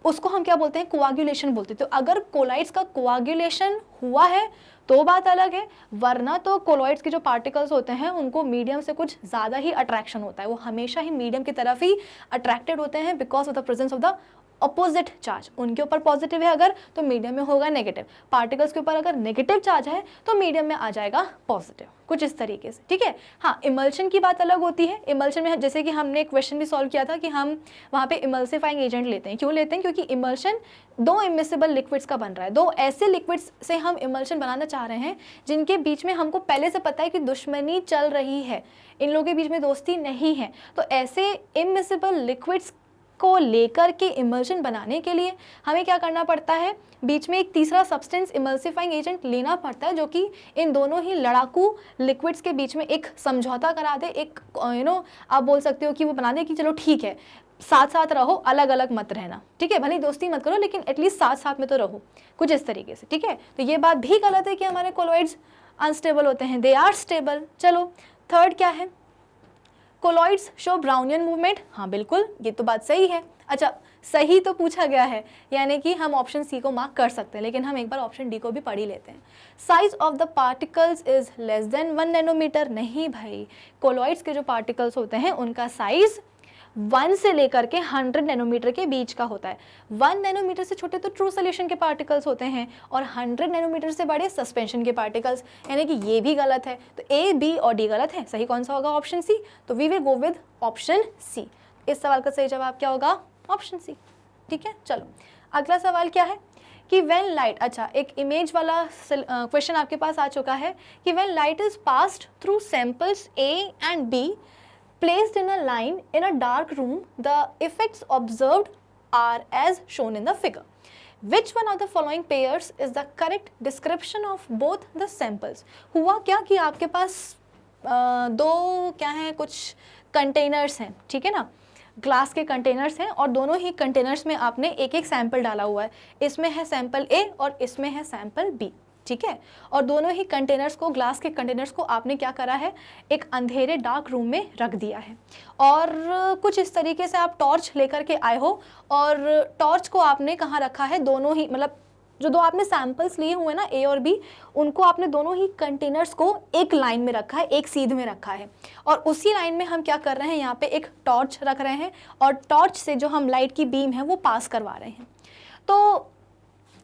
उसको हम क्या बोलते हैं, कोआगुलेशन बोलते हैं। तो अगर कोलाइड्स का कोआगुलेशन हुआ है तो बात अलग है, वरना तो कोलॉइड्स के जो पार्टिकल्स होते हैं उनको मीडियम से कुछ ज़्यादा ही अट्रैक्शन होता है, वो हमेशा ही मीडियम की तरफ ही अट्रैक्टेड होते हैं because of the presence of the opposite charge. उनके ऊपर पॉजिटिव है अगर तो मीडियम में होगा नेगेटिव, पार्टिकल्स के ऊपर अगर नेगेटिव चार्ज है तो मीडियम में आ जाएगा पॉजिटिव, कुछ इस तरीके से। ठीक है, हाँ इमल्शन की बात अलग होती है। इमल्शन में जैसे कि हमने एक क्वेश्चन भी सॉल्व किया था कि हम वहाँ पे इमल्सिफाइंग एजेंट लेते हैं। क्यों लेते हैं? क्योंकि इमल्शन दो इमिसिबल लिक्विड्स का बन रहा है, दो ऐसे लिक्विड्स से हम इमल्शन बनाना चाह रहे हैं जिनके बीच में हमको पहले से पता है कि दुश्मनी चल रही है, इन लोगों के बीच में दोस्ती नहीं है। तो ऐसे इमिसिबल लिक्विड्स को लेकर के इमल्शन बनाने के लिए हमें क्या करना पड़ता है, बीच में एक तीसरा सब्सटेंस इमल्सिफाइंग एजेंट लेना पड़ता है, जो कि इन दोनों ही लड़ाकू लिक्विड्स के बीच में एक समझौता करा दे, एक आप बोल सकते हो कि वो बना दे कि चलो ठीक है साथ साथ रहो, अलग अलग मत रहना, ठीक है, भले ही दोस्ती मत करो लेकिन एटलीस्ट साथ साथ में तो रहो, कुछ इस तरीके से, ठीक है। तो ये बात भी गलत है कि हमारे कोलॉइड्स अनस्टेबल होते हैं, दे आर स्टेबल। चलो थर्ड क्या है, कोलॉइड्स शो ब्राउनियन मूवमेंट, हाँ बिल्कुल ये तो बात सही है। अच्छा सही तो पूछा गया है, यानी कि हम ऑप्शन सी को मार्क कर सकते हैं, लेकिन हम एक बार ऑप्शन डी को भी पढ़ ही लेते हैं। Size of the particles is less than 1 nanometre, नहीं भाई, कोलॉइड्स के जो पार्टिकल्स होते हैं उनका साइज 1 से लेकर के 100 नैनोमीटर के बीच का होता है। 1 नैनोमीटर से छोटे तो ट्रू सोल्यूशन के पार्टिकल्स होते हैं और 100 नैनोमीटर से बड़े सस्पेंशन के पार्टिकल्स, यानी कि ये भी गलत है। तो ए, बी और डी गलत है, सही कौन सा होगा, ऑप्शन सी। तो we will go with option C. इस सवाल का सही जवाब क्या होगा, ऑप्शन सी, ठीक है। चलो अगला सवाल क्या है कि व्हेन लाइट, अच्छा एक इमेज वाला क्वेश्चन आपके पास आ चुका है कि when light is passed through samples A and B placed in a line in a dark room, the effects observed are as shown in the figure. Which one of the following pairs is the correct description of both the samples? हुआ क्या कि आपके पास दो क्या हैं, कुछ containers हैं, ठीक है ना, ग्लास के कंटेनर्स हैं और दोनों ही कंटेनर्स में आपने एक एक सैंपल डाला हुआ है, इसमें है सैंपल ए और इसमें है सैंपल बी, ठीक है। और दोनों ही कंटेनर्स को, ग्लास के कंटेनर्स को आपने क्या करा है, एक अंधेरे डार्क रूम में रख दिया है और कुछ इस तरीके से आप टॉर्च लेकर के आए हो और टॉर्च को आपने कहाँ रखा है, दोनों ही मतलब जो दो आपने सैंपल्स लिए हुए ना ए और बी, उनको आपने दोनों ही कंटेनर्स को एक लाइन में रखा है, एक सीध में रखा है और उसी लाइन में हम क्या कर रहे हैं, यहाँ पे एक टॉर्च रख रहे हैं और टॉर्च से जो हम लाइट की बीम है वो पास करवा रहे हैं। तो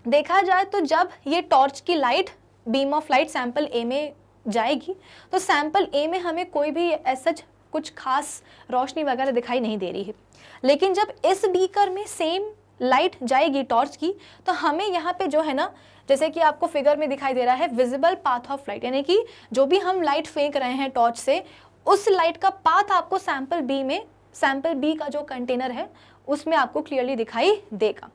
देखा जाए तो जब ये टॉर्च की light, beam of light sample A में जाएगी तो सैंपल ए में हमें कोई भी ऐसा कुछ खास रोशनी वगैरह दिखाई नहीं दे रही है, लेकिन जब इस बीकर में सेम लाइट जाएगी टॉर्च की तो हमें यहाँ पे जो है ना, जैसे कि आपको फिगर में दिखाई दे रहा है विजिबल पाथ ऑफ लाइट, यानी कि जो भी हम लाइट फेंक रहे हैं टॉर्च से, उस लाइट का पाथ आपको सैंपल बी में, सैंपल बी का जो कंटेनर है उसमें आपको क्लियरली दिखाई देगा।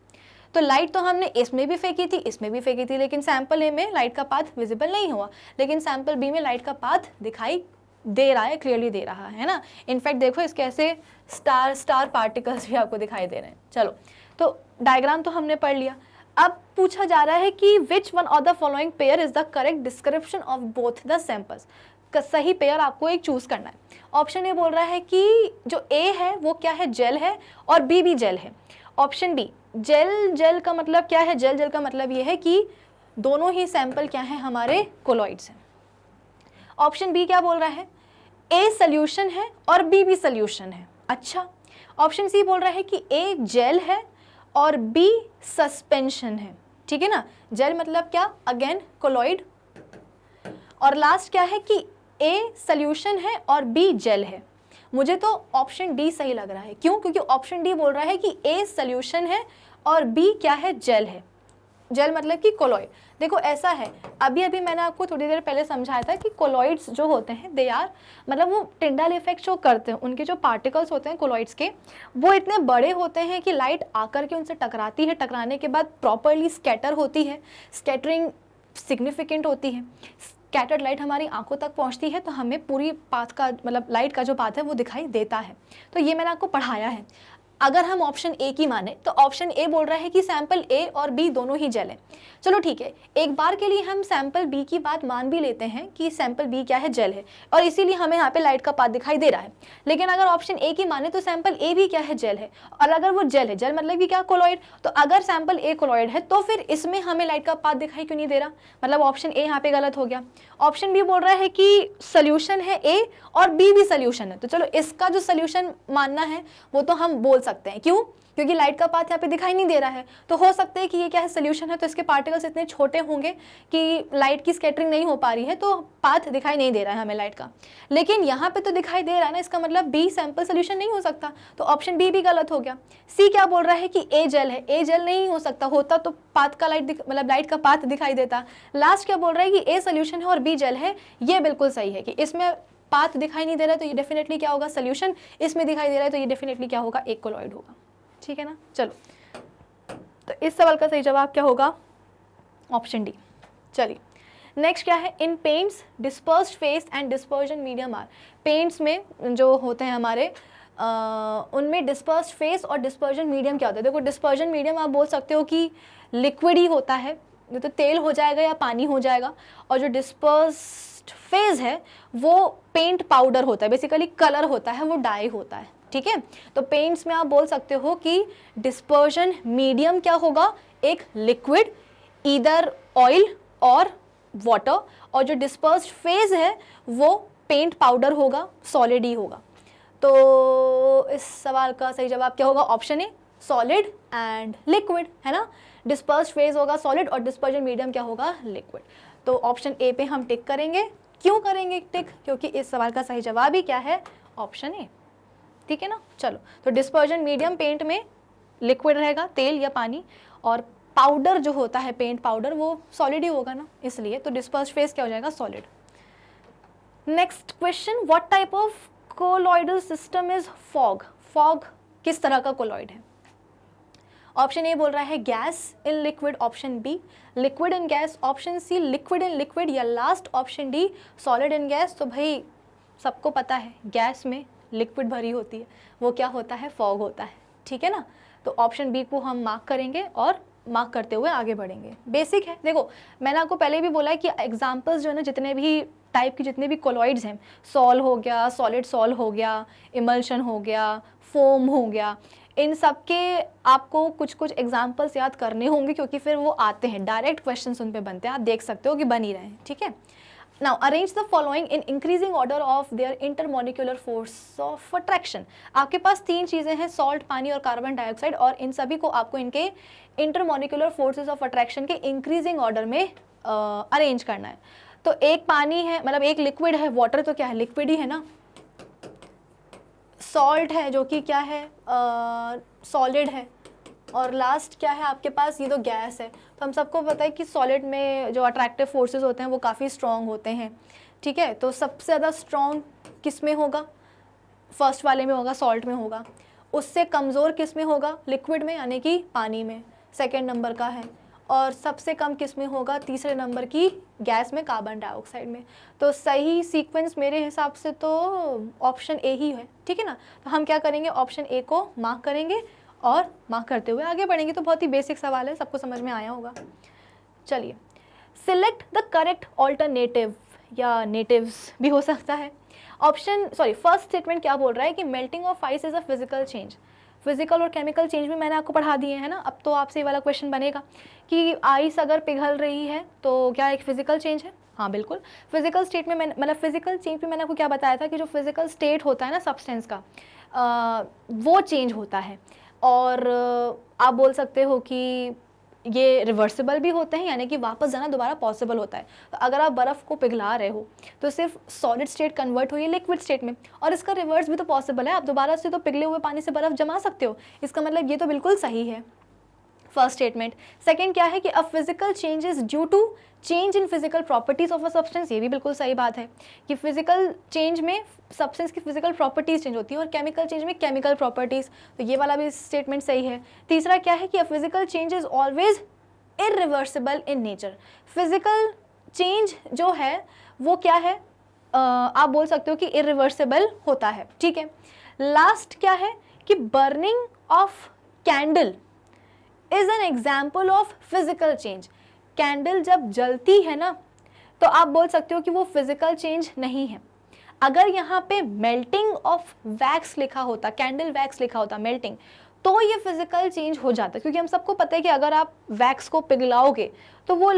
तो लाइट तो हमने इसमें भी फेंकी थी, इसमें भी फेंकी थी, लेकिन सैंपल ए में लाइट का पाथ विजिबल नहीं हुआ, लेकिन सैंपल बी में लाइट का पाथ दिखाई दे रहा है, क्लियरली दे रहा है ना। इनफैक्ट देखो इसके ऐसे स्टार स्टार पार्टिकल्स भी आपको दिखाई दे रहे हैं। चलो तो डायग्राम तो हमने पढ़ लिया, अब पूछा जा रहा है कि which one of the following pair is the correct description of both the samples. सही पेयर आपको एक चूज करना है। ऑप्शन ए बोल रहा है कि जो ए है वो क्या है, जेल है और बी भी जेल है। ऑप्शन बी जेल, जेल का मतलब क्या है, जेल जेल का मतलब ये है कि दोनों ही सैंपल क्या है, हमारे कोलॉइड्स हैं। ऑप्शन बी क्या बोल रहा है, ए सोल्यूशन है और बी भी सोल्यूशन है। अच्छा, ऑप्शन सी बोल रहा है कि ए जेल है और बी सस्पेंशन है, ठीक है ना। जेल मतलब क्या, अगेन कोलॉइड, और लास्ट क्या है कि ए सोल्यूशन है और बी जेल है। मुझे तो ऑप्शन डी सही लग रहा है, क्यों, क्योंकि ऑप्शन डी बोल रहा है कि ए सोल्यूशन है और बी क्या है, जेल है। जेल मतलब कि कोलॉइड। देखो ऐसा है, अभी अभी मैंने आपको थोड़ी देर पहले समझाया था कि कोलॉइड्स जो होते हैं दे आर, मतलब वो टिंडल इफेक्ट शो करते हैं, उनके जो पार्टिकल्स होते हैं कोलॉइड्स के वो इतने बड़े होते हैं कि लाइट आकर के उनसे टकराती है, टकराने के बाद प्रॉपरली स्कैटर होती है, स्कैटरिंग सिग्निफिकेंट होती है, स्कैटर्ड लाइट हमारी आंखों तक पहुंचती है तो हमें पूरी पाथ का, मतलब लाइट का जो पाथ है वो दिखाई देता है। तो ये मैंने आपको पढ़ाया है। अगर हम ऑप्शन ए की माने तो ऑप्शन ए बोल रहा है कि सैंपल ए और बी दोनों ही जेल है। चलो ठीक है, एक बार के लिए हम सैंपल बी की बात मान भी लेते हैं कि सैंपल बी क्या है, जेल है, और इसीलिए हमें यहाँ पे लाइट का पाथ दिखाई दे रहा है। लेकिन अगर ऑप्शन ए की माने तो सैंपल ए भी क्या है, जेल है, और अगर वो जेल है, जेल मतलब कि क्या, कोलॉइड, तो अगर सैंपल ए कोलॉइड है तो फिर इसमें हमें लाइट का पाथ दिखाई क्यों नहीं दे रहा, मतलब ऑप्शन ए यहाँ पे गलत हो गया। ऑप्शन बी बोल रहा है कि सोल्यूशन है ए और बी भी सोल्यूशन है, तो चलो इसका जो सोल्यूशन मानना है वो तो हम बोल सकते हैं, क्यों, क्योंकि लाइट का पाथ यहाँ पे दिखाई नहीं दे रहा है, तो हो सकता है कि ये क्या है, सोल्यूशन है, तो इसके पार्टिकल्स इतने छोटे होंगे कि लाइट की स्कैटरिंग नहीं हो पा रही है, तो पाथ दिखाई नहीं दे रहा है हमें लाइट का। लेकिन यहाँ पे तो दिखाई दे रहा है ना, इसका मतलब बी सैंपल सोल्यूशन नहीं हो सकता, तो ऑप्शन बी भी गलत हो गया। सी क्या बोल रहा है कि ए जेल है, ए जेल नहीं हो सकता, होता तो पाथ का मतलब लाइट का पाथ दिखाई देता। लास्ट क्या बोल रहा है कि ए सोल्यूशन है और बी जेल है, ये बिल्कुल सही है कि इसमें पाथ दिखाई नहीं दे रहा है तो ये डेफिनेटली क्या होगा, सोल्यूशन, इसमें दिखाई दे रहा है तो ये डेफिनेटली क्या होगा, एक कोलॉइड होगा। ठीक है ना। चलो, तो इस सवाल का सही जवाब क्या होगा? Option D. चलिए नेक्स्ट क्या है? In paints dispersed phase and dispersion medium are. Paints में जो होते हैं हमारे उनमें डिस्पर्स्ड फेस और डिस्पर्जन मीडियम क्या होता है? देखो, डिस्पर्जन मीडियम आप बोल सकते हो कि लिक्विड ही होता है, ये तो तेल हो जाएगा या पानी हो जाएगा, और जो डिस्पर्स्ड फेज है वो पेंट पाउडर होता है, बेसिकली कलर होता है, वो डाई होता है, ठीक है। तो पेंट्स में आप बोल सकते हो कि डिस्पर्जन मीडियम क्या होगा? एक लिक्विड, ईदर ऑयल और वाटर, और जो डिस्पर्स्ड फेज है वो पेंट पाउडर होगा, सॉलिड ही होगा। तो इस सवाल का सही जवाब क्या होगा? Option A, solid and liquid, है ना। डिस्पर्स्ड फेज होगा सॉलिड और डिस्पर्जन मीडियम क्या होगा? लिक्विड। तो ऑप्शन ए पे हम टिक करेंगे। क्यों करेंगे टिक? क्योंकि इस सवाल का सही जवाब ही क्या है? ऑप्शन ए, ठीक है ना। चलो, तो डिस्पर्जन मीडियम पेंट में लिक्विड रहेगा, तेल या पानी, और पाउडर जो होता है पेंट पाउडर वो सॉलिड ही होगा ना, इसलिए तो डिस्पर्स्ड फेज क्या हो जाएगा? Solid. Next question, what type of colloidal system is fog? Fog किस तरह का कोलॉइड है? ऑप्शन ए बोल रहा है gas in liquid, option B liquid in gas, option C liquid in liquid, या last option D solid in gas. तो भाई सबको पता है गैस में लिक्विड भरी होती है, वो क्या होता है? फॉग होता है, ठीक है ना। तो ऑप्शन बी को हम मार्क करेंगे और मार्क करते हुए आगे बढ़ेंगे। बेसिक है, देखो मैंने आपको पहले भी बोला है कि एग्जाम्पल्स जो है ना, जितने भी टाइप की जितने भी कोलॉइड्स हैं, सॉल हो गया, सॉलिड सॉल हो गया, इमल्शन हो गया, फोम हो गया, इन सब के आपको कुछ कुछ एग्जाम्पल्स याद करने होंगे, क्योंकि फिर वो आते हैं, डायरेक्ट क्वेश्चन उन पे बनते हैं, आप देख सकते हो कि बन ही रहे हैं, ठीक है। Now arrange the following in increasing order of their intermolecular force of attraction. आपके पास तीन चीज़ें हैं, सॉल्ट, पानी और कार्बन डाइऑक्साइड, और इन सभी को आपको इनके इंटरमोलिक्यूलर फोर्सेज ऑफ अट्रैक्शन के इंक्रीजिंग ऑर्डर में अरेंज करना है। तो एक पानी है, मतलब एक लिक्विड है, वाटर तो क्या है? लिक्विड ही है ना। सॉल्ट है जो कि क्या है? सॉलिड है, और लास्ट क्या है आपके पास? ये तो गैस है। तो हम सबको पता है कि सॉलिड में जो अट्रैक्टिव फोर्सेस होते हैं वो काफ़ी स्ट्रॉन्ग होते हैं, ठीक है। तो सबसे ज़्यादा स्ट्रॉन्ग किस में होगा? फर्स्ट वाले में होगा, सॉल्ट में होगा। उससे कमज़ोर किस में होगा? लिक्विड में, यानी कि पानी में, सेकेंड नंबर का है। और सबसे कम किस में होगा? तीसरे नंबर की गैस में, कार्बन डाइऑक्साइड में। तो सही सीक्वेंस मेरे हिसाब से तो ऑप्शन ए ही है, ठीक है ना। तो हम क्या करेंगे? ऑप्शन ए को मार्क करेंगे और मार्क करते हुए आगे बढ़ेंगे। तो बहुत ही बेसिक सवाल है, सबको समझ में आया होगा। चलिए, सिलेक्ट द करेक्ट ऑल्टरनेटिव, या नेटिव्स भी हो सकता है। फर्स्ट स्टेटमेंट क्या बोल रहा है कि melting of ice is a physical change. Physical और केमिकल चेंज भी मैंने आपको पढ़ा दिए हैं ना। अब तो आपसे ये वाला क्वेश्चन बनेगा कि आइस अगर पिघल रही है तो क्या एक फिजिकल चेंज है? हाँ बिल्कुल। फिजिकल स्टेट में मैंने, मतलब फिजिकल चेंज में मैंने आपको क्या बताया था कि जो फिजिकल स्टेट होता है ना सब्सटेंस का, वो चेंज होता है। और आप बोल सकते हो कि ये रिवर्सिबल भी होते हैं, यानी कि वापस जाना दोबारा पॉसिबल होता है। तो अगर आप बर्फ़ को पिघला रहे हो तो सिर्फ सॉलिड स्टेट कन्वर्ट हुई है लिक्विड स्टेट में, और इसका रिवर्स भी तो पॉसिबल है, आप दोबारा से तो पिघले हुए पानी से बर्फ़ जमा सकते हो। इसका मतलब ये तो बिल्कुल सही है फर्स्ट स्टेटमेंट। सेकंड क्या है कि a physical change is due to change in physical properties of a substance. ये भी बिल्कुल सही बात है कि फिजिकल चेंज में सब्सटेंस की फिजिकल प्रॉपर्टीज चेंज होती हैं, और केमिकल चेंज में केमिकल प्रॉपर्टीज। तो ये वाला भी स्टेटमेंट सही है। तीसरा क्या है कि a physical change is always irreversible in nature. Physical change जो है वो क्या है? आप बोल सकते हो कि इरिवर्सिबल होता है, ठीक है। लास्ट क्या है कि burning of candle is an example of physical change. Candle जब जलती है ना तो आप बोल सकते हो कि वो फिजिकल चेंज नहीं है। अगर यहाँ पे मेल्टिंग ऑफ वैक्स लिखा होता, कैंडल वैक्स लिखा होता, मेल्टिंग, तो ये फिजिकल चेंज हो जाता, क्योंकि हम सबको पता है कि अगर आप वैक्स को पिघलाओगे तो वो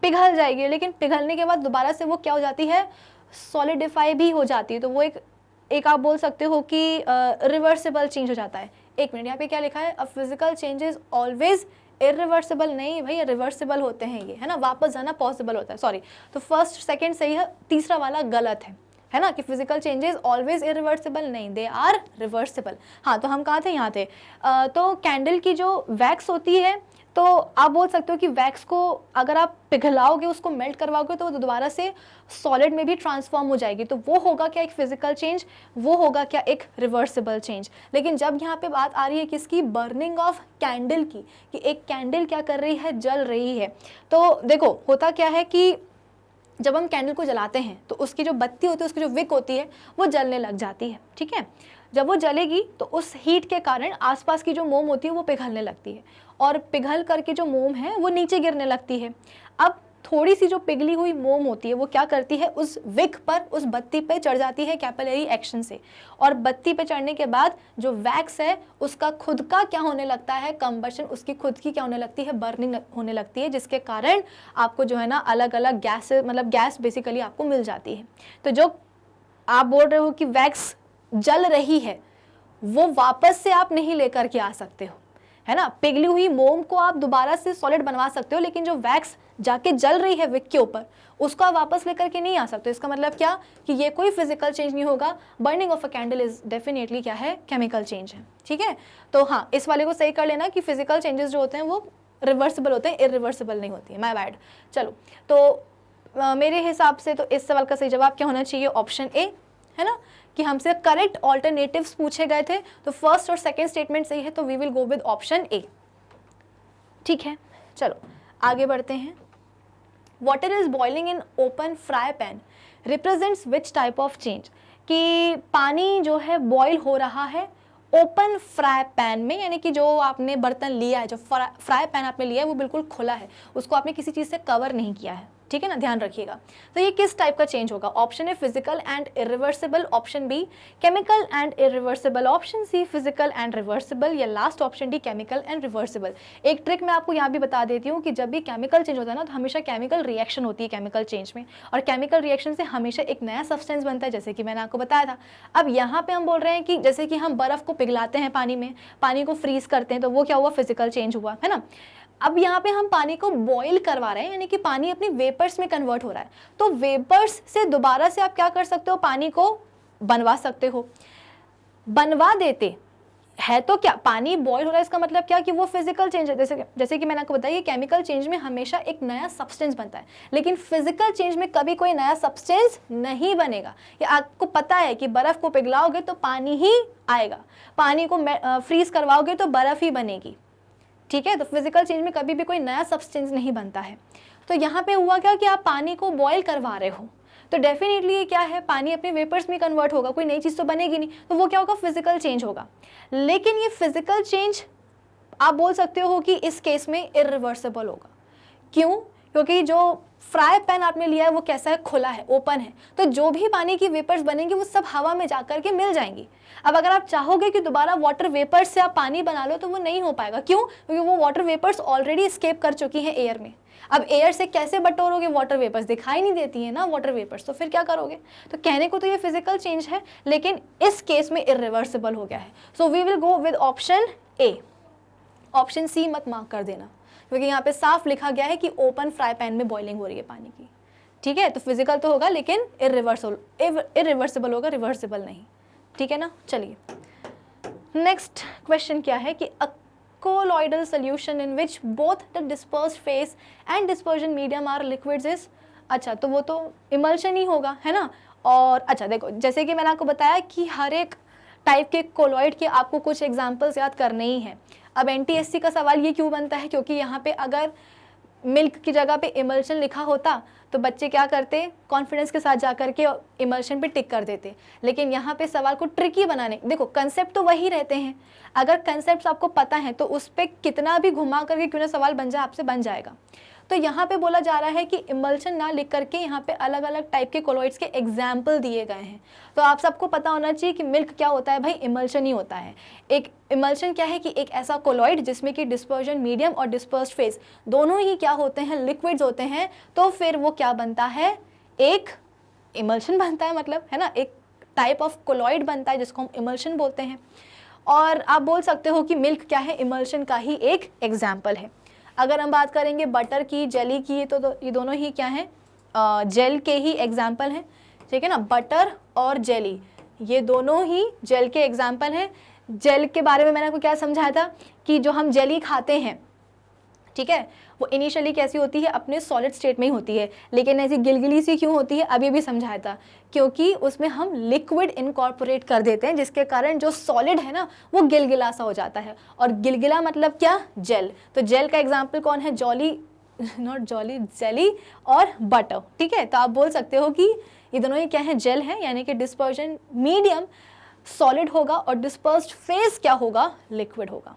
पिघल जाएगी, लेकिन पिघलने के बाद दोबारा से वो क्या हो जाती है? सॉलिडिफाई भी हो जाती है। तो वो एक आप बोल सकते हो कि रिवर्सिबल चेंज हो जाता है। एक मिनट, यहाँ पे क्या लिखा है? A physical changes always irreversible. नहीं भाई, रिवर्सिबल होते हैं ये, है ना, वापस जाना पॉसिबल होता है। सॉरी, तो फर्स्ट सेकंड सही है, तीसरा वाला गलत है ना, कि फिजिकल चेंजेस ऑलवेज इरिवर्सिबल नहीं, दे आर रिवर्सिबल। हाँ, तो हम कहाँ थे? यहाँ थे। तो कैंडल की जो वैक्स होती है तो तो आप बोल सकते हो कि वैक्स को अगर आप पिघलाओगे, उसको मेल्ट करवाओगे, तो वो दोबारा से सॉलिड में भी ट्रांसफॉर्म हो जाएगी। तो वो होगा क्या एक फिजिकल चेंज, वो होगा क्या एक रिवर्सिबल चेंज। लेकिन जब यहाँ पे बात आ रही है किसकी, बर्निंग ऑफ कैंडल की, कि एक कैंडल क्या कर रही है, जल रही है। तो देखो होता क्या है कि जब हम कैंडल को जलाते हैं तो उसकी जो बत्ती होती है, उसकी जो विक होती है, वो जलने लग जाती है, ठीक है। जब वो जलेगी तो उस हीट के कारण आसपास की जो मोम होती है वो पिघलने लगती है, और पिघल करके जो मोम है वो नीचे गिरने लगती है। अब थोड़ी सी जो पिघली हुई मोम होती है वो क्या करती है, उस विक पर, उस बत्ती पे चढ़ जाती है कैपिलरी एक्शन से, और बत्ती पे चढ़ने के बाद जो वैक्स है उसका खुद का क्या होने लगता है, कंबशन, उसकी खुद की क्या होने लगती है, बर्निंग होने लगती है, जिसके कारण आपको जो है ना अलग अलग गैस, मतलब गैस बेसिकली आपको मिल जाती है। तो जो आप बोल रहे हो कि वैक्स जल रही है, वो वापस से आप नहीं लेकर के आ सकते हो, है ना। पिघली हुई मोम को आप दोबारा से सॉलिड बनवा सकते हो, लेकिन जो वैक्स जाके जल रही है विक के ऊपर, उसको आप वापस लेकर के नहीं आ सकते। इसका मतलब क्या कि ये कोई फिजिकल चेंज नहीं होगा। Burning of a candle is definitely क्या है, केमिकल चेंज है, ठीक है। तो हाँ, इस वाले को सही कर लेना कि फिजिकल चेंजेस जो होते हैं वो रिवर्सिबल होते हैं, इरिवर्सिबल नहीं होती है, माय बैड। चलो, तो मेरे हिसाब से तो इस सवाल का सही जवाब क्या होना चाहिए, ऑप्शन ए, है ना, कि हमसे करेक्ट ऑल्टरनेटिव्स पूछे गए थे, तो फर्स्ट और सेकंड स्टेटमेंट सही है, तो we will go with option A, ठीक है। चलो आगे बढ़ते हैं। Water is boiling in open fry pan represents which type of change, कि पानी जो है बॉयल हो रहा है ओपन फ्राई पैन में, यानी कि जो आपने बर्तन लिया है, जो फ्राई पैन आपने लिया है वो बिल्कुल खुला है, उसको आपने किसी चीज़ से कवर नहीं किया है, ठीक है ना, ध्यान रखिएगा। तो ये किस टाइप का चेंज होगा, option A physical and irreversible, option B chemical and irreversible, option C physical and reversible, या last option D chemical and reversible. एक ट्रिक मैं आपको यहाँ भी बता देती हूँ कि जब भी केमिकल चेंज होता है ना, तो हमेशा केमिकल रिएक्शन होती है केमिकल चेंज में, और केमिकल रिएक्शन से हमेशा एक नया सब्सटेंस बनता है, जैसे कि मैंने आपको बताया था। अब यहाँ पे हम बोल रहे हैं कि जैसे कि हम बर्फ को पिघलाते हैं पानी में, पानी को फ्रीज करते हैं, तो वो क्या हुआ, फिजिकल चेंज हुआ, है ना। अब यहाँ पे हम पानी को बॉईल करवा रहे हैं, यानी कि पानी अपनी वेपर्स में कन्वर्ट हो रहा है, तो वेपर्स से दोबारा से आप क्या कर सकते हो, पानी को बनवा सकते हो। बनवा देते है तो क्या, पानी बॉईल हो रहा है, इसका मतलब क्या कि वो फिजिकल चेंज है। जैसे कि मैंने आपको बताया, केमिकल चेंज में हमेशा एक नया सब्सटेंस बनता है, लेकिन फिजिकल चेंज में कभी कोई नया सब्सटेंस नहीं बनेगा। ये आपको पता है कि बर्फ को पिघलाओगे तो पानी ही आएगा, पानी को फ्रीज करवाओगे तो बर्फ ही बनेगी, ठीक है। तो फिजिकल चेंज में कभी भी कोई नया सब्सटेंस नहीं बनता है। तो यहाँ पे हुआ क्या कि आप पानी को बॉईल करवा रहे हो, तो डेफिनेटली ये क्या है, पानी अपने वेपर्स में कन्वर्ट होगा, कोई नई चीज़ तो बनेगी नहीं, तो वो क्या होगा, फिजिकल चेंज होगा। लेकिन ये फिजिकल चेंज आप बोल सकते हो कि इस केस में इरिवर्सिबल होगा। क्यों, क्योंकि जो फ्राई पैन आपने लिया है वो कैसा है, खुला है, ओपन है, तो जो भी पानी की वेपर्स बनेंगी वो सब हवा में जाकर के मिल जाएंगी। अब अगर आप चाहोगे कि दोबारा वाटर वेपर्स से आप पानी बना लो, तो वो नहीं हो पाएगा। क्यों, क्योंकि वो वाटर वेपर्स ऑलरेडी एस्केप कर चुकी हैं एयर में। अब एयर से कैसे बटोरोगे वाटर वेपर्स, दिखाई नहीं देती है ना वाटर वेपर्स, तो फिर क्या करोगे। तो कहने को तो ये फिजिकल चेंज है, लेकिन इस केस में इरिवर्सिबल हो गया है। So we will go with option A, option C मत मार्क कर देना, क्योंकि यहाँ पे साफ लिखा गया है कि ओपन फ्राई पैन में बॉइलिंग हो रही है पानी की, ठीक है। तो फिजिकल तो होगा, लेकिन इरिवर्सिबल होगा, रिवर्सिबल नहीं, ठीक है ना। चलिए नेक्स्ट क्वेश्चन क्या है कि colloidal solution in which both the dispersed phase and dispersion medium are liquids is, अच्छा तो वो तो इमल्शन ही होगा, है ना। और अच्छा देखो, जैसे कि मैंने आपको बताया कि हर एक टाइप के कोलॉइड के आपको कुछ एग्जांपल्स याद करने ही हैं। अब एनटीएससी का सवाल ये क्यों बनता है, क्योंकि यहाँ पे अगर मिल्क की जगह पे इमल्शन लिखा होता तो बच्चे क्या करते, कॉन्फिडेंस के साथ जा करके इमल्शन पे टिक कर देते। लेकिन यहाँ पे सवाल को ट्रिकी बनाने, देखो कंसेप्ट तो वही रहते हैं, अगर कंसेप्ट आपको पता है तो उस पर कितना भी घुमा करके क्यों ना सवाल बन जाए, आपसे बन जाएगा। तो यहाँ पे बोला जा रहा है कि इमल्शन ना लिख करके यहाँ पे अलग अलग टाइप के कोलॉइड्स के एग्जाम्पल दिए गए हैं। तो आप सबको पता होना चाहिए कि मिल्क क्या होता है, भाई इमल्शन ही होता है। एक इमल्शन क्या है कि एक ऐसा कोलॉइड जिसमें कि डिस्पर्जन मीडियम और डिस्पर्स्ड फेज दोनों ही क्या होते हैं, लिक्विड्स होते हैं। तो फिर वो क्या बनता है, एक इमल्शन बनता है, मतलब है ना, एक टाइप ऑफ कोलॉइड बनता है जिसको हम इमल्शन बोलते हैं। और आप बोल सकते हो कि मिल्क क्या है, इमल्शन का ही एक एग्जाम्पल है। अगर हम बात करेंगे बटर की, जेली की, तो ये दोनों ही क्या हैं, जेल के ही एग्जाम्पल हैं, ठीक है ना। बटर और जेली ये दोनों ही जेल के एग्जाम्पल हैं। जेल के बारे में मैंने आपको क्या समझाया था कि जो हम जेली खाते हैं, ठीक है। वो इनिशियली कैसी होती है, अपने सॉलिड स्टेट में ही होती है, लेकिन ऐसी गिलगिली सी क्यों होती है, अभी भी समझाया था, क्योंकि उसमें हम लिक्विड इनकॉर्पोरेट कर देते हैं, जिसके कारण जो सॉलिड है ना वो गिलगिला सा हो जाता है। और गिलगिला मतलब क्या, जेल। तो जेल का एग्जाम्पल कौन है, जॉली, नॉट जॉली, जेली और बटर, ठीक है। तो आप बोल सकते हो कि ये दोनों ही क्या है, जेल है, यानी कि डिस्पर्जन मीडियम सॉलिड होगा और डिस्पर्स्ड फेज क्या होगा, लिक्विड होगा,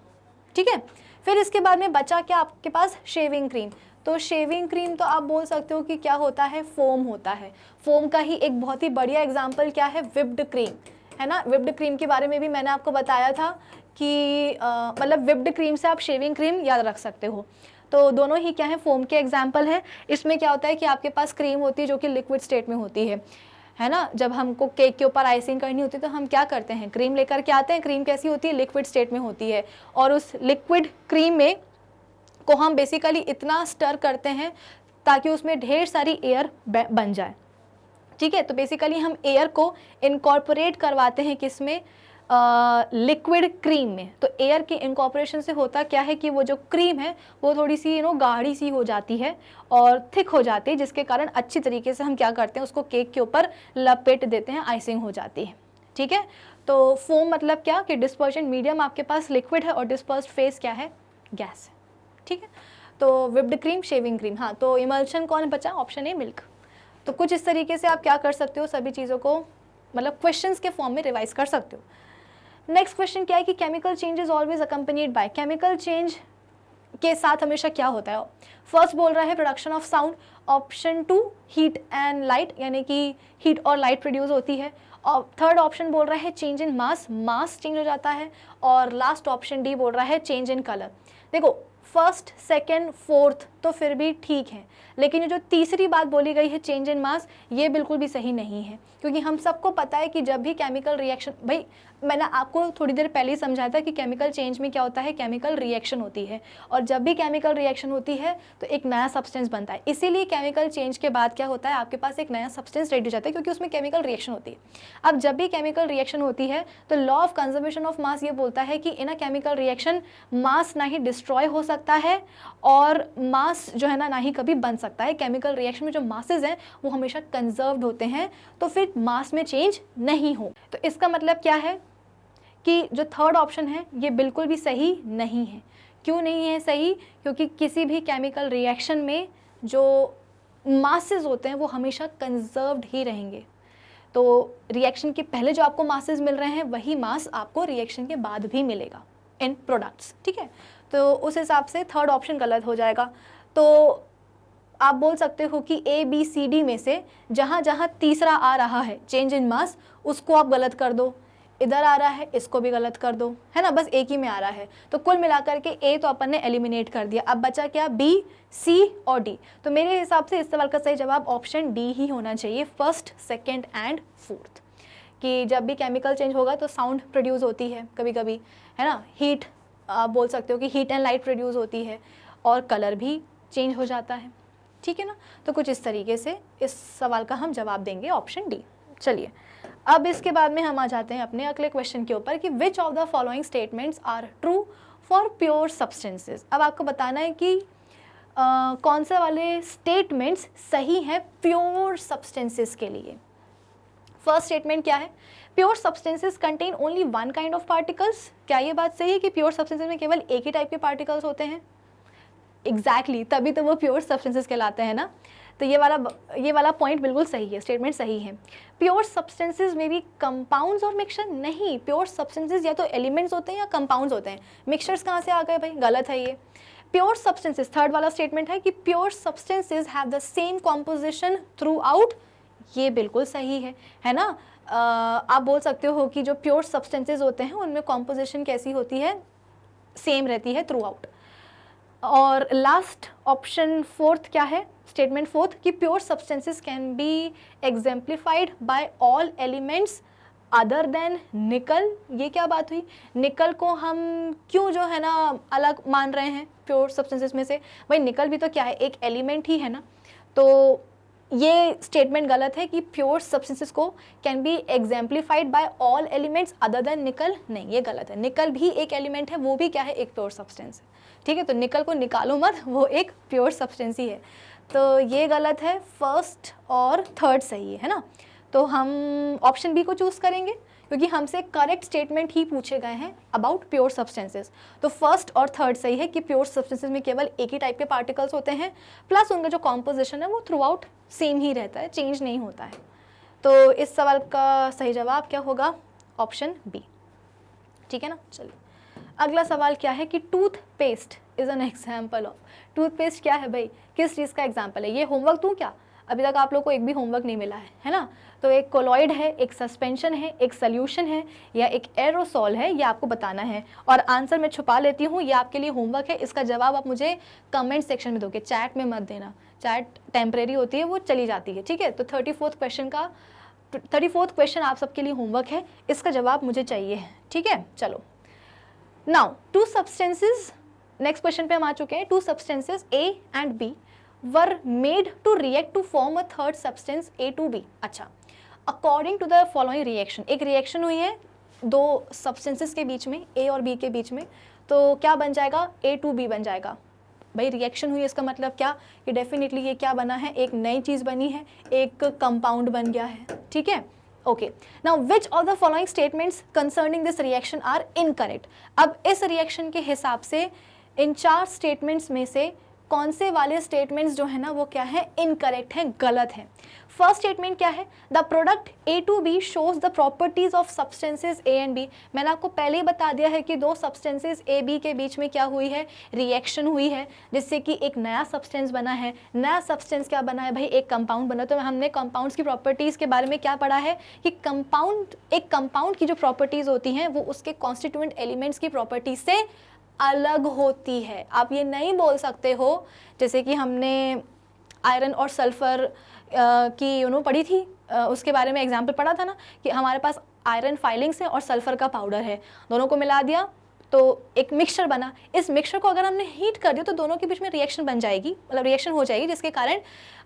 ठीक है। फिर इसके बाद में बचा क्या आपके पास, शेविंग क्रीम। तो शेविंग क्रीम तो आप बोल सकते हो कि क्या होता है, फोम होता है। फोम का ही एक बहुत ही बढ़िया एग्जांपल क्या है, विप्ड क्रीम, है ना। विप्ड क्रीम के बारे में भी मैंने आपको बताया था कि मतलब विप्ड क्रीम से आप शेविंग क्रीम याद रख सकते हो। तो दोनों ही क्या है, फोम के एग्जाम्पल हैं। इसमें क्या होता है कि आपके पास क्रीम होती है जो कि लिक्विड स्टेट में होती है ना। जब हमको केक के ऊपर आइसिंग करनी होती है तो हम क्या करते हैं, क्रीम लेकर के आते हैं। क्रीम कैसी होती है, लिक्विड स्टेट में होती है, और उस लिक्विड क्रीम में को हम बेसिकली इतना स्टर करते हैं ताकि उसमें ढेर सारी एयर बन जाए, ठीक है। तो बेसिकली हम एयर को इनकॉर्पोरेट करवाते हैं किसमें, लिक्विड क्रीम में। तो एयर के इनकॉर्पोरेशन से होता क्या है कि वो जो क्रीम है वो थोड़ी सी गाढ़ी सी हो जाती है और थिक हो जाती है, जिसके कारण अच्छी तरीके से हम क्या करते हैं, उसको केक के ऊपर लपेट देते हैं, आइसिंग हो जाती है, ठीक है। तो फोम मतलब क्या कि डिस्पर्शन मीडियम आपके पास लिक्विड है और डिस्पर्स्ड फेस क्या है, गैस है, ठीक है। तो विप्ड क्रीम, शेविंग क्रीम, हाँ। तो इमल्शन कौन बचा, ऑप्शन ए, मिल्क। तो कुछ इस तरीके से आप क्या कर सकते हो, सभी चीज़ों को मतलब क्वेश्चंस के फॉर्म में रिवाइज कर सकते हो। नेक्स्ट क्वेश्चन क्या है कि chemical change is always accompanied by, chemical change के साथ हमेशा क्या होता है। फर्स्ट बोल रहा है production of sound, option 2 heat and light, यानी कि हीट और लाइट प्रोड्यूस होती है। और थर्ड ऑप्शन बोल रहा है change in mass, mass change हो जाता है। और लास्ट ऑप्शन डी बोल रहा है चेंज इन कलर। देखो फर्स्ट, सेकेंड, फोर्थ तो फिर भी ठीक है, लेकिन ये जो तीसरी बात बोली गई है चेंज इन मास, ये बिल्कुल भी सही नहीं है, क्योंकि हम सबको पता है कि जब भी केमिकल रिएक्शन, भाई मैंने आपको थोड़ी देर पहले ही समझाया था कि केमिकल चेंज में क्या होता है, केमिकल रिएक्शन होती है, और जब भी केमिकल रिएक्शन होती है तो एक नया सब्सटेंस बनता है। इसीलिए केमिकल चेंज के बाद क्या होता है, आपके पास एक नया सब्सटेंस रेडी हो जाता है, क्योंकि उसमें केमिकल रिएक्शन होती है। अब जब भी केमिकल रिएक्शन होती है तो law of conservation of mass ये बोलता है कि इन अ केमिकल रिएक्शन मास ना ही डिस्ट्रॉय हो सकता है और मास जो है ना ही कभी बन सकता है। केमिकल रिएक्शन में जो मासेस हैं वो हमेशा कंजर्व्ड होते हैं, तो फिर मास में चेंज नहीं हो। तो इसका मतलब क्या है कि जो थर्ड ऑप्शन है ये बिल्कुल भी सही नहीं है। क्यों नहीं है सही, क्योंकि किसी भी केमिकल रिएक्शन में जो मासेस होते हैं वो हमेशा कंजर्व्ड ही रहेंगे। तो रिएक्शन के पहले जो आपको मासेस मिल रहे हैं वही मास आपको रिएक्शन के बाद भी मिलेगा इन प्रोडक्ट्स, ठीक है। तो उस हिसाब से थर्ड ऑप्शन गलत हो जाएगा। तो आप बोल सकते हो कि ए बी सी डी में से जहाँ जहाँ तीसरा आ रहा है चेंज इन मास, उसको आप गलत कर दो, इधर आ रहा है इसको भी गलत कर दो, है ना, बस एक ही में आ रहा है। तो कुल मिलाकर के ए तो अपन ने एलिमिनेट कर दिया, अब बचा क्या, बी, सी और डी। तो मेरे हिसाब से इस सवाल का सही जवाब ऑप्शन डी ही होना चाहिए, फर्स्ट, सेकेंड एंड फोर्थ। कि जब भी केमिकल चेंज होगा तो साउंड प्रोड्यूस होती है कभी कभी, है ना, हीट, आप बोल सकते हो कि हीट एंड लाइट प्रोड्यूस होती है, और कलर भी चेंज हो जाता है, ठीक है ना। तो कुछ इस तरीके से इस सवाल का हम जवाब देंगे ऑप्शन डी। चलिए अब इसके बाद में हम आ जाते हैं अपने अगले क्वेश्चन के ऊपर कि which of the following statements are true for pure substances. अब आपको बताना है कि कौन से वाले स्टेटमेंट्स सही हैं प्योर सब्सटेंसेस के लिए। फर्स्ट स्टेटमेंट क्या है, pure substances contain only one kind of particles. क्या ये बात सही है कि प्योर सब्सटेंसेस में केवल एक ही टाइप के पार्टिकल्स होते हैं? एग्जैक्टली, तभी तो वो प्योर सब्सटेंसेस कहलाते हैं ना। तो ये वाला पॉइंट बिल्कुल सही है, स्टेटमेंट सही है। प्योर सब्सटेंसेस में भी कंपाउंड्स और मिक्सचर नहीं, प्योर सब्सटेंसेस या तो एलिमेंट्स होते हैं या कंपाउंड्स होते हैं, मिक्सचर्स कहाँ से आ गए भाई, गलत है ये। प्योर सब्सटेंसेस, थर्ड वाला स्टेटमेंट है कि pure substances have the same composition through out, ये बिल्कुल सही है ना। आप बोल सकते हो कि जो प्योर सब्सटेंसेस होते हैं उनमें कॉम्पोजिशन कैसी होती है, सेम रहती है थ्रू आउट। और लास्ट ऑप्शन फोर्थ क्या है, स्टेटमेंट फोर्थ कि pure substances can be exemplified by all elements other than nickel. ये क्या बात हुई, निकल को हम क्यों जो है ना अलग मान रहे हैं प्योर सब्सटेंसेस में से? भाई निकल भी तो क्या है, एक एलिमेंट ही है ना। तो ये स्टेटमेंट गलत है कि प्योर सब्सटेंसेस को can be exemplified by all elements other than nickel, नहीं ये गलत है। निकल भी एक एलिमेंट है, वो भी क्या है, एक प्योर सब्सटेंस है, ठीक है। तो निकल को निकालो मत, वो एक प्योर सब्सटेंस ही है। तो ये गलत है, फर्स्ट और थर्ड सही है ना। तो हम ऑप्शन बी को चूज़ करेंगे क्योंकि हमसे करेक्ट स्टेटमेंट ही पूछे गए हैं अबाउट प्योर सब्सटेंसेस। तो फर्स्ट और थर्ड सही है कि प्योर सब्सटेंसेस में केवल एक ही टाइप के पार्टिकल्स होते हैं, प्लस उनका जो कॉम्पोजिशन है वो थ्रू आउट सेम ही रहता है, चेंज नहीं होता है। तो इस सवाल का सही जवाब क्या होगा, ऑप्शन बी, ठीक है ना। चलिए अगला सवाल क्या है कि toothpaste is an example of, toothpaste क्या है भाई, किस चीज़ का एग्जाम्पल है। ये होमवर्क दूँ क्या, अभी तक आप लोग को एक भी होमवर्क नहीं मिला है ना। तो एक कोलॉइड है, एक सस्पेंशन है, एक सॉल्यूशन है या एक एरोसॉल है, ये आपको बताना है। और आंसर मैं छुपा लेती हूँ, ये आपके लिए होमवर्क है। इसका जवाब आप मुझे कमेंट सेक्शन में दोगे, चैट में मत देना, चैट टेम्परेरी होती है, वो चली जाती है, ठीक है। तो 34th क्वेश्चन आप सबके लिए होमवर्क है, इसका जवाब मुझे चाहिए, ठीक है। चलो now two substances, next question पे हम आ चुके हैं। Two substances A and B were made to react to form a third substance A2B। अच्छा, according to the following reaction, एक रिएक्शन हुई है दो सब्सटेंसेस के बीच में, A और B के बीच में, तो क्या बन जाएगा, A2B बन जाएगा। भाई रिएक्शन हुई है इसका मतलब क्या, कि डेफिनेटली ये क्या बना है, एक नई चीज़ बनी है, एक कंपाउंड बन गया है, ठीक है। Okay, now which of the following statements concerning this reaction are incorrect. अब इस रिएक्शन के हिसाब से इन 4 स्टेटमेंट्स में से कौन से वाले स्टेटमेंट्स जो है ना वो क्या है, इनकरेक्ट हैं, गलत है। फर्स्ट स्टेटमेंट क्या है, the product A2B shows the properties of substances A and B। मैंने आपको पहले ही बता दिया है कि दो सब्सटेंसेस A B के बीच में क्या हुई है, रिएक्शन हुई है, जिससे कि एक नया सब्सटेंस बना है। नया सब्सटेंस क्या बना है भाई, एक कंपाउंड बना। तो हमने कंपाउंड्स की प्रॉपर्टीज़ के बारे में क्या पढ़ा है कि एक कंपाउंड की जो प्रॉपर्टीज़ होती हैं वो उसके कॉन्स्टिट्यूएंट एलिमेंट्स की प्रॉपर्टीज से अलग होती है। आप ये नहीं बोल सकते हो, जैसे कि हमने आयरन और सल्फर की पढ़ी थी, उसके बारे में एग्जाम्पल पढ़ा था ना कि हमारे पास आयरन फाइलिंग्स है और सल्फर का पाउडर है, दोनों को मिला दिया तो एक मिक्सचर बना। इस मिक्सचर को अगर हमने हीट कर दिया तो दोनों के बीच में रिएक्शन बन जाएगी, मतलब रिएक्शन हो जाएगी, जिसके कारण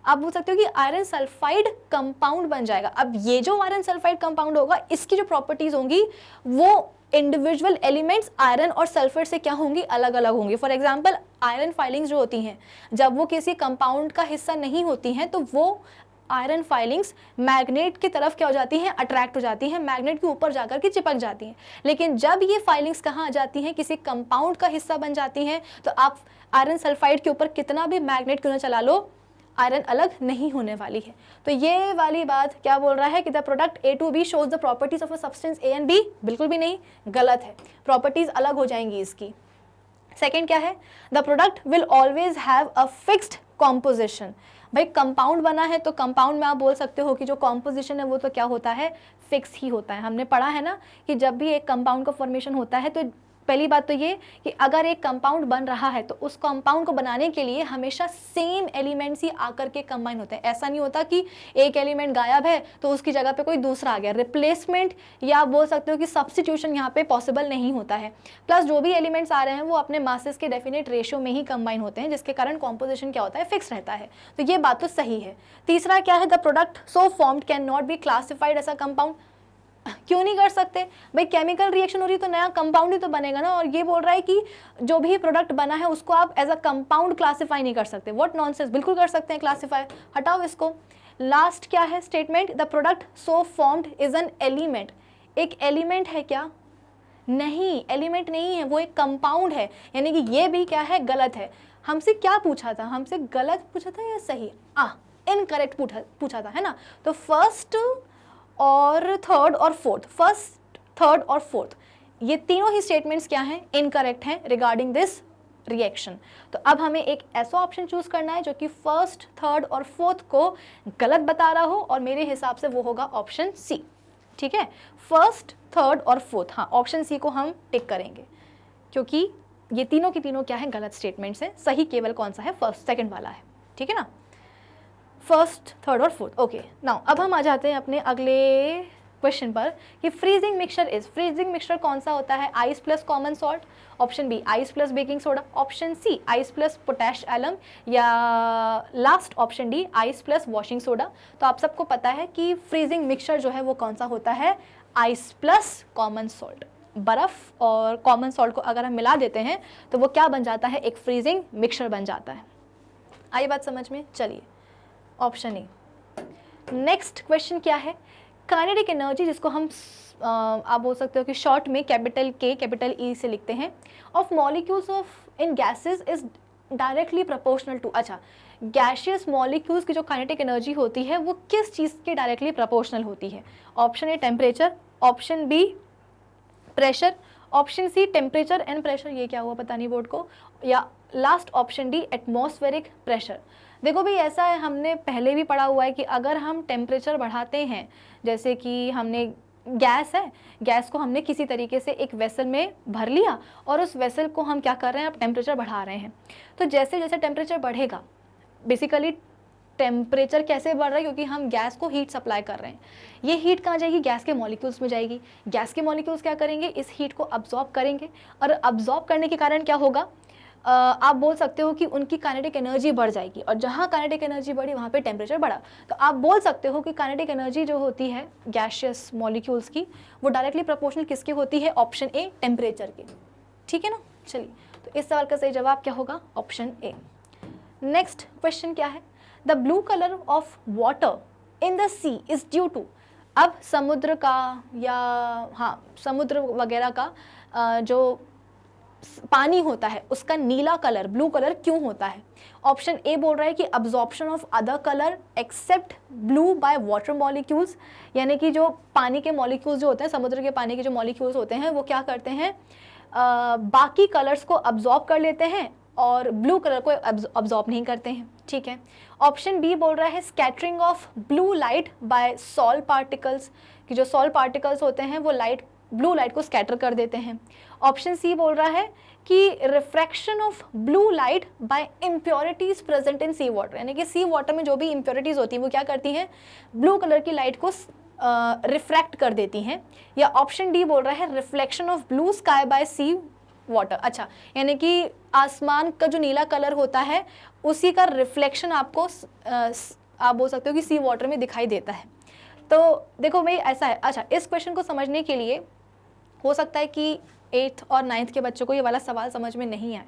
आप बोल सकते हो कि आयरन सल्फाइड कंपाउंड बन जाएगा। अब ये जो आयरन सल्फाइड कंपाउंड होगा, इसकी जो प्रॉपर्टीज होंगी वो इंडिविजुअल एलिमेंट्स आयरन और सल्फर से क्या होंगी, अलग अलग होंगी। फॉर एग्जांपल आयरन फाइलिंग्स जो होती हैं, जब वो किसी कंपाउंड का हिस्सा नहीं होती हैं तो वो आयरन फाइलिंग्स मैग्नेट की तरफ क्या हो जाती हैं, अट्रैक्ट हो जाती हैं, मैग्नेट के ऊपर जाकर के चिपक जाती हैं। लेकिन जब ये फाइलिंग्स कहाँ आ जाती हैं, किसी कंपाउंड का हिस्सा बन जाती हैं, तो आप आयरन सल्फाइड के ऊपर कितना भी मैग्नेट क्यों ना चला लो, आयरन अलग नहीं होने वाली है। तो ये वाली बात क्या बोल रहा है कि the product A2B shows the properties of a substance A and B, बिल्कुल भी नहीं, गलत है, प्रॉपर्टीज अलग हो जाएंगी इसकी। सेकेंड क्या है, the product will always have a fixed composition. भाई कंपाउंड बना है तो कंपाउंड में आप बोल सकते हो कि जो कॉम्पोजिशन है वो तो क्या होता है, फिक्स ही होता है। हमने पढ़ा है ना कि जब भी एक कंपाउंड का फॉर्मेशन होता है तो पहली बात तो ये कि अगर एक कंपाउंड बन रहा है तो उस कंपाउंड को बनाने के लिए हमेशा सेम एलिमेंट्स ही आकर के कंबाइन होते हैं। ऐसा नहीं होता कि एक एलिमेंट गायब है तो उसकी जगह पे कोई दूसरा आ गया, रिप्लेसमेंट या आप बोल सकते हो कि सब्स्टिट्यूशन यहाँ पे पॉसिबल नहीं होता है। प्लस जो भी एलिमेंट्स आ रहे हैं वो अपने मासेस के डेफिनेट रेशियो में ही कंबाइन होते हैं, जिसके कारण कॉम्पोजिशन क्या होता है, फिक्स रहता है। तो ये बात तो सही है। तीसरा क्या है, the product so formed can not be classified as a compound. क्यों नहीं कर सकते भाई, केमिकल रिएक्शन हो रही है तो नया कंपाउंड ही तो बनेगा ना। और ये बोल रहा है कि जो भी प्रोडक्ट बना है उसको आप एज अ कंपाउंड क्लासिफाई नहीं कर सकते। व्हाट नॉनसेंस, बिल्कुल कर सकते हैं क्लासिफाई, हटाओ इसको। लास्ट क्या है statement, the product so formed is an element. एक एलिमेंट है क्या, नहीं, एलिमेंट नहीं है, वो एक कंपाउंड है। यानी कि ये भी क्या है, गलत है। हमसे क्या पूछा था, हमसे गलत पूछा था या सही, इनकरेक्ट पूछा था, है ना। तो फर्स्ट और थर्ड और फोर्थ, फर्स्ट थर्ड और फोर्थ, ये तीनों ही स्टेटमेंट्स क्या हैं, इनकरेक्ट हैं रिगार्डिंग दिस रिएक्शन। तो अब हमें एक ऐसा ऑप्शन चूज करना है जो कि फर्स्ट थर्ड और फोर्थ को गलत बता रहा हो, और मेरे हिसाब से वो होगा ऑप्शन सी, ठीक है। फर्स्ट थर्ड और फोर्थ, हाँ, ऑप्शन सी को हम टिक करेंगे क्योंकि ये तीनों की तीनों क्या है, गलत स्टेटमेंट्स हैं। सही केवल कौन सा है, फर्स्ट सेकंड वाला है, ठीक है ना, फर्स्ट थर्ड और फोर्थ। ओके, नाउ अब हम आ जाते हैं अपने अगले क्वेश्चन पर कि फ्रीजिंग मिक्सचर कौन सा होता है? Ice plus common salt, option B ice plus baking soda, option C ice plus potash alum, या last option D ice plus washing soda. तो आप सबको पता है कि फ्रीजिंग मिक्सचर जो है वो कौन सा होता है? Ice plus common salt. बर्फ़ और कॉमन सॉल्ट को अगर हम मिला देते हैं तो वो क्या बन जाता है? एक फ्रीजिंग मिक्सचर बन जाता है। आई बात समझ में? चलिए, ऑप्शन ए। नेक्स्ट क्वेश्चन क्या है? काइनेटिक एनर्जी, जिसको हम आप बोल सकते हो कि शॉर्ट में कैपिटल के कैपिटल ई से लिखते हैं, of molecules of in gases is directly proportional to. अच्छा, गैशियस मॉलिक्यूल्स की जो काइनेटिक एनर्जी होती है वो किस चीज़ के डायरेक्टली प्रोपोर्शनल होती है? Option A temperature, option B pressure, option C temperature and pressure, ये क्या हुआ पता नहीं बोर्ड को, या last option D atmospheric pressure. देखो भाई, ऐसा है, हमने पहले भी पढ़ा हुआ है कि अगर हम टेम्परेचर बढ़ाते हैं, जैसे कि हमने गैस है, गैस को हमने किसी तरीके से एक वेसल में भर लिया और उस वेसल को हम क्या कर रहे हैं? अब टेम्परेचर बढ़ा रहे हैं। तो जैसे जैसे टेम्परेचर बढ़ेगा, बेसिकली टेम्परेचर कैसे बढ़ रहा है? क्योंकि हम गैस को हीट सप्लाई कर रहे हैं। ये हीट कहाँ जाएगी? गैस के मॉलिक्यूल्स में जाएगी। गैस के मॉलिक्यूल्स क्या करेंगे? इस हीट को अब्जॉर्ब करेंगे, और अब्जॉर्ब करने के कारण क्या होगा? आप बोल सकते हो कि उनकी काइनेटिक एनर्जी बढ़ जाएगी, और जहाँ काइनेटिक एनर्जी बढ़ी वहाँ पे टेम्परेचर बढ़ा। तो आप बोल सकते हो कि काइनेटिक एनर्जी जो होती है गैशियस मॉलिक्यूल्स की, वो डायरेक्टली प्रोपोर्शनल किसकी होती है? ऑप्शन ए टेम्परेचर की। ठीक है ना? चलिए, तो इस सवाल का सही जवाब क्या होगा? ऑप्शन ए। नेक्स्ट क्वेश्चन क्या है? The blue colour of water in the sea is due to. अब समुद्र का, या हाँ, समुद्र वगैरह का जो पानी होता है उसका नीला कलर, ब्लू कलर क्यों होता है? ऑप्शन ए बोल रहा है कि absorption of other colour except blue by water molecules, यानी कि जो पानी के मॉलिक्यूल्स जो होते हैं, समुद्र के पानी के जो मॉलिक्यूल्स होते हैं वो क्या करते हैं? बाकी कलर्स को अब्जॉर्ब कर लेते हैं और ब्लू कलर को अब्जॉर्ब नहीं करते हैं। ठीक है। ऑप्शन बी बोल रहा है scattering of blue light by sol particles, कि जो सॉल पार्टिकल्स होते हैं वो ब्लू लाइट को स्कैटर कर देते हैं। ऑप्शन सी बोल रहा है कि refraction of blue light by impurities present in sea water, यानी कि सी वाटर में जो भी इम्प्योरिटीज होती हैं वो क्या करती हैं? ब्लू कलर की लाइट को रिफ्रैक्ट कर देती हैं। या ऑप्शन डी बोल रहा है reflection of blue sky by sea water. अच्छा, यानी कि आसमान का जो नीला कलर होता है उसी का रिफ्लेक्शन आपको आप बोल सकते हो कि सी वाटर में दिखाई देता है। तो देखो भाई, ऐसा है। अच्छा, इस क्वेश्चन को समझने के लिए हो सकता है कि 8th और 9th के बच्चों को ये वाला सवाल समझ में नहीं आए।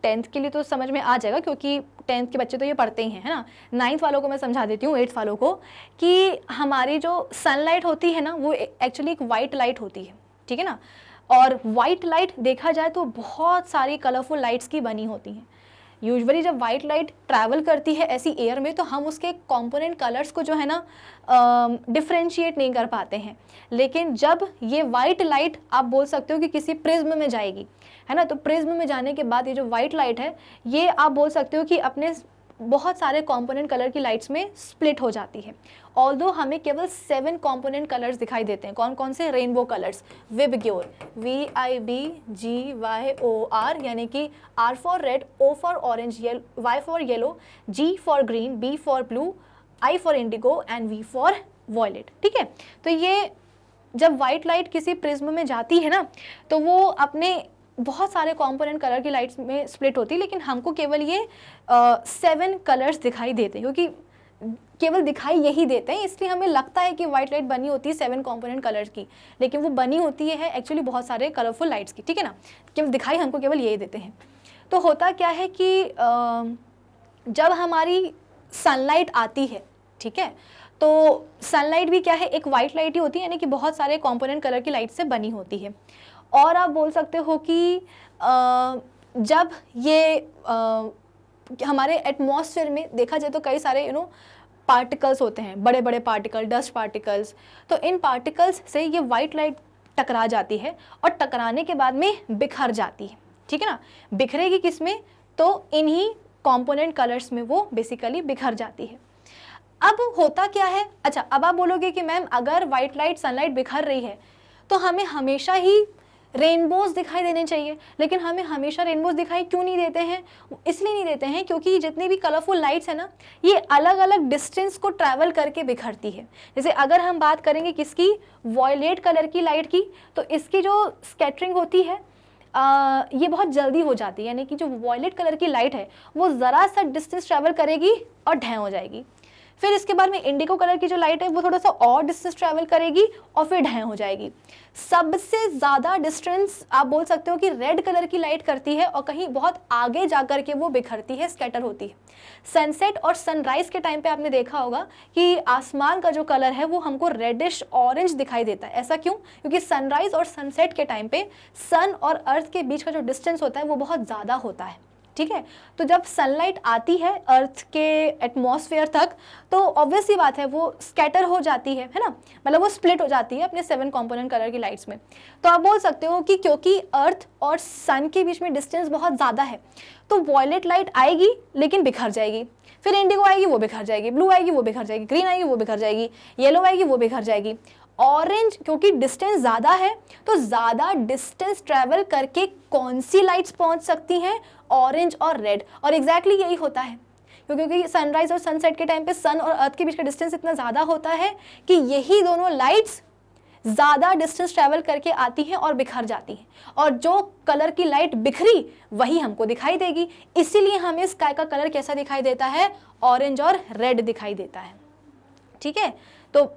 10th के लिए तो समझ में आ जाएगा, क्योंकि 10th के बच्चे तो ये पढ़ते ही हैं, है ना। 9th वालों को मैं समझा देती हूँ, 8th वालों को, कि हमारी जो सनलाइट होती है ना वो एक्चुअली एक वाइट लाइट होती है। ठीक है ना। और वाइट लाइट देखा जाए तो बहुत सारी कलरफुल लाइट्स की बनी होती हैं। यूजुअली जब वाइट लाइट ट्रैवल करती है ऐसी एयर में तो हम उसके कंपोनेंट कलर्स को जो है ना डिफ्रेंशिएट नहीं कर पाते हैं। लेकिन जब ये वाइट लाइट आप बोल सकते हो कि किसी प्रिज्म में जाएगी, है ना, तो प्रिज्म में जाने के बाद ये जो वाइट लाइट है ये आप बोल सकते हो कि अपने बहुत सारे कंपोनेंट कलर की लाइट्स में स्प्लिट हो जाती है। ऑल्दो हमें केवल 7 कंपोनेंट कलर्स दिखाई देते हैं। कौन कौन से? रेनबो कलर्स, विबग्योर, VIBGYOR, यानी कि R for red, O for orange, Y for yellow, G for green, B for blue, I for indigo and V for violet. ठीक है। तो ये जब वाइट लाइट किसी प्रिज्म में जाती है ना तो वो अपने बहुत सारे कंपोनेंट कलर की लाइट्स में स्प्लिट होती है, लेकिन हमको केवल ये 7 कलर्स दिखाई देते हैं, क्योंकि केवल दिखाई यही देते हैं, इसलिए हमें लगता है कि वाइट लाइट बनी होती है 7 कंपोनेंट कलर्स की, लेकिन वो बनी होती है एक्चुअली बहुत सारे कलरफुल लाइट्स की। ठीक है ना। केवल दिखाई हमको केवल यही देते हैं। तो होता क्या है कि जब हमारी सनलाइट आती है, ठीक है, तो सनलाइट भी क्या है? एक वाइट लाइट ही होती है, यानी कि बहुत सारे कंपोनेंट कलर की लाइट से बनी होती है। और आप बोल सकते हो कि जब ये हमारे एटमॉस्फेयर में देखा जाए तो कई सारे पार्टिकल्स होते हैं, बड़े बड़े पार्टिकल, डस्ट पार्टिकल्स। तो इन पार्टिकल्स से ये वाइट लाइट टकरा जाती है और टकराने के बाद में बिखर जाती है। ठीक है ना। बिखरेगी किस में? तो इन्हीं कंपोनेंट कलर्स में वो बेसिकली बिखर जाती है। अब होता क्या है? अच्छा, अब आप बोलोगे कि मैम अगर वाइट लाइट सनलाइट बिखर रही है तो हमें हमेशा ही रेनबोज दिखाई देने चाहिए, लेकिन हमें हमेशा रेनबोज दिखाई क्यों नहीं देते हैं? इसलिए नहीं देते हैं क्योंकि जितनी भी कलरफुल लाइट्स है ना, ये अलग अलग डिस्टेंस को ट्रैवल करके बिखरती है। जैसे अगर हम बात करेंगे किसकी, वॉयलेट कलर की लाइट की, तो इसकी जो स्कैटरिंग होती है ये बहुत जल्दी हो जाती है, यानी कि जो वॉयलेट कलर की लाइट है वो ज़रा सा डिस्टेंस ट्रैवल करेगी और ढह हो जाएगी। फिर इसके बाद में इंडिगो कलर की जो लाइट है वो थोड़ा सा और डिस्टेंस ट्रैवल करेगी और फिर ढह हो जाएगी। सबसे ज़्यादा डिस्टेंस आप बोल सकते हो कि रेड कलर की लाइट करती है और कहीं बहुत आगे जाकर के वो बिखरती है, स्कैटर होती है। सनसेट और सनराइज के टाइम पे आपने देखा होगा कि आसमान का जो कलर है वो हमको रेडिश ऑरेंज दिखाई देता है। ऐसा क्यों? क्योंकि सनराइज और सनसेट के टाइम पे सन और अर्थ के बीच का जो डिस्टेंस होता है वो बहुत ज़्यादा होता है, ठीक है। तो जब सनलाइट आती है अर्थ के एटमॉस्फेयर तक तो ऑब्वियस सी बात है वो स्कैटर हो जाती है ना, मतलब वो स्प्लिट हो जाती है अपने 7 कंपोनेंट कलर की लाइट्स में। तो आप बोल सकते हो कि क्योंकि अर्थ और सन के बीच में डिस्टेंस बहुत ज़्यादा है तो वॉयलेट लाइट आएगी लेकिन बिखर जाएगी, फिर इंडिगो आएगी वो बिखर जाएगी, ब्लू आएगी वो बिखर जाएगी, ग्रीन आएगी वो बिखर जाएगी, येलो आएगी वो बिखर जाएगी। ऑरेंज क्योंकि डिस्टेंस ज़्यादा है तो ज़्यादा डिस्टेंस ट्रैवल करके कौन सी लाइट्स पहुंच सकती हैं? ऑरेंज और रेड। और एग्जैक्टली यही होता है क्योंकि सनराइज और सनसेट के टाइम पे सन और अर्थ के बीच का डिस्टेंस इतना ज़्यादा होता है कि यही दोनों लाइट्स ज़्यादा डिस्टेंस ट्रैवल करके आती हैं और बिखर जाती हैं, और जो कलर की लाइट बिखरी वही हमको दिखाई देगी। इसीलिए हमें स्काई का कलर कैसा दिखाई देता है? ऑरेंज और रेड दिखाई देता है, ठीक है। तो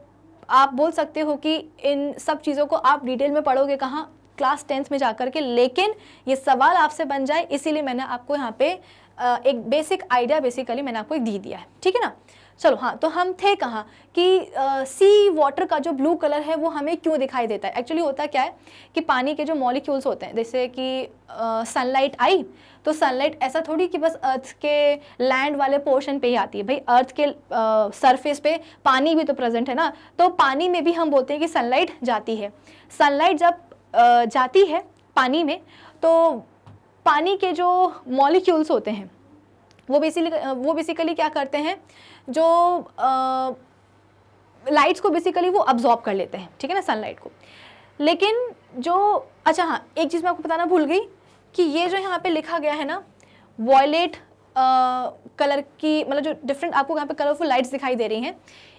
आप बोल सकते हो कि इन सब चीज़ों को आप डिटेल में पढ़ोगे कहाँ? क्लास 10th में जाकर के, लेकिन ये सवाल आपसे बन जाए इसीलिए मैंने आपको यहाँ पे एक बेसिक आइडिया बेसिकली मैंने आपको दे दिया है, ठीक है ना। चलो हाँ, तो हम थे कहाँ कि सी वाटर का जो ब्लू कलर है वो हमें क्यों दिखाई देता है? एक्चुअली होता क्या है कि पानी के जो मॉलिक्यूल्स होते हैं, जैसे कि सनलाइट आई तो सनलाइट ऐसा थोड़ी कि बस अर्थ के लैंड वाले पोर्शन पे ही आती है, भाई अर्थ के सरफेस पे पानी भी तो प्रेजेंट है ना, तो पानी में भी हम बोलते हैं कि सनलाइट जाती है। सनलाइट जब जाती है पानी में तो पानी के जो मॉलिक्यूल्स होते हैं वो बेसिकली क्या करते हैं, जो लाइट्स को बेसिकली वो अब्जॉर्ब कर लेते हैं, ठीक है ना, सनलाइट को। लेकिन जो अच्छा हाँ, एक चीज़ मैं आपको बताना भूल गई कि ये जो यहाँ पे लिखा गया है ना वॉयलेट कलर की, मतलब जो डिफरेंट आपको यहाँ पे कलरफुल लाइट्स दिखाई दे रही हैं,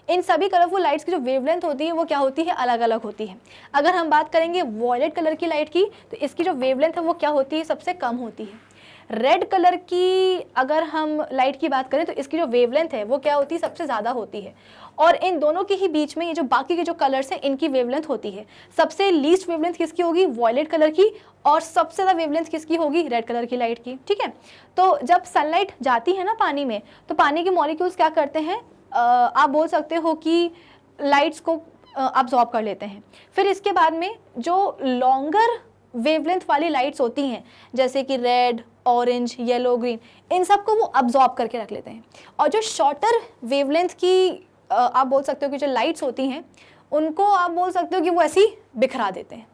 इन सभी कलरफुल लाइट्स की जो वेवलेंथ होती है वो क्या होती है? अलग अलग होती है। अगर हम बात करेंगे वॉयलेट कलर की लाइट की तो इसकी जो वेवलेंथ है वो क्या होती है? सबसे कम होती है। रेड कलर की अगर हम लाइट की बात करें तो इसकी जो वेवलेंथ है वो क्या होती है? सबसे ज़्यादा होती है। और इन दोनों के ही बीच में ये जो बाकी के जो कलर्स हैं इनकी वेवलेंथ होती है। सबसे लीस्ट वेवलेंथ किसकी होगी? वॉयलेट कलर की। और सबसे ज़्यादा वेवलेंथ किसकी होगी? रेड कलर की लाइट की, ठीक है। तो जब सनलाइट जाती है ना पानी में तो पानी के मॉलिक्यूल्स क्या करते हैं? आप बोल सकते हो कि लाइट्स को अब्जॉर्ब कर लेते हैं। फिर इसके बाद में जो लॉन्गर वेवलेंथ वाली लाइट्स होती हैं जैसे कि रेड, ऑरेंज, येलो, ग्रीन, इन सब को वो अब्जॉर्ब करके रख लेते हैं। और जो शॉर्टर वेवलेंथ की आप बोल सकते हो कि जो लाइट्स होती हैं उनको आप बोल सकते हो कि वो ऐसी बिखरा देते हैं।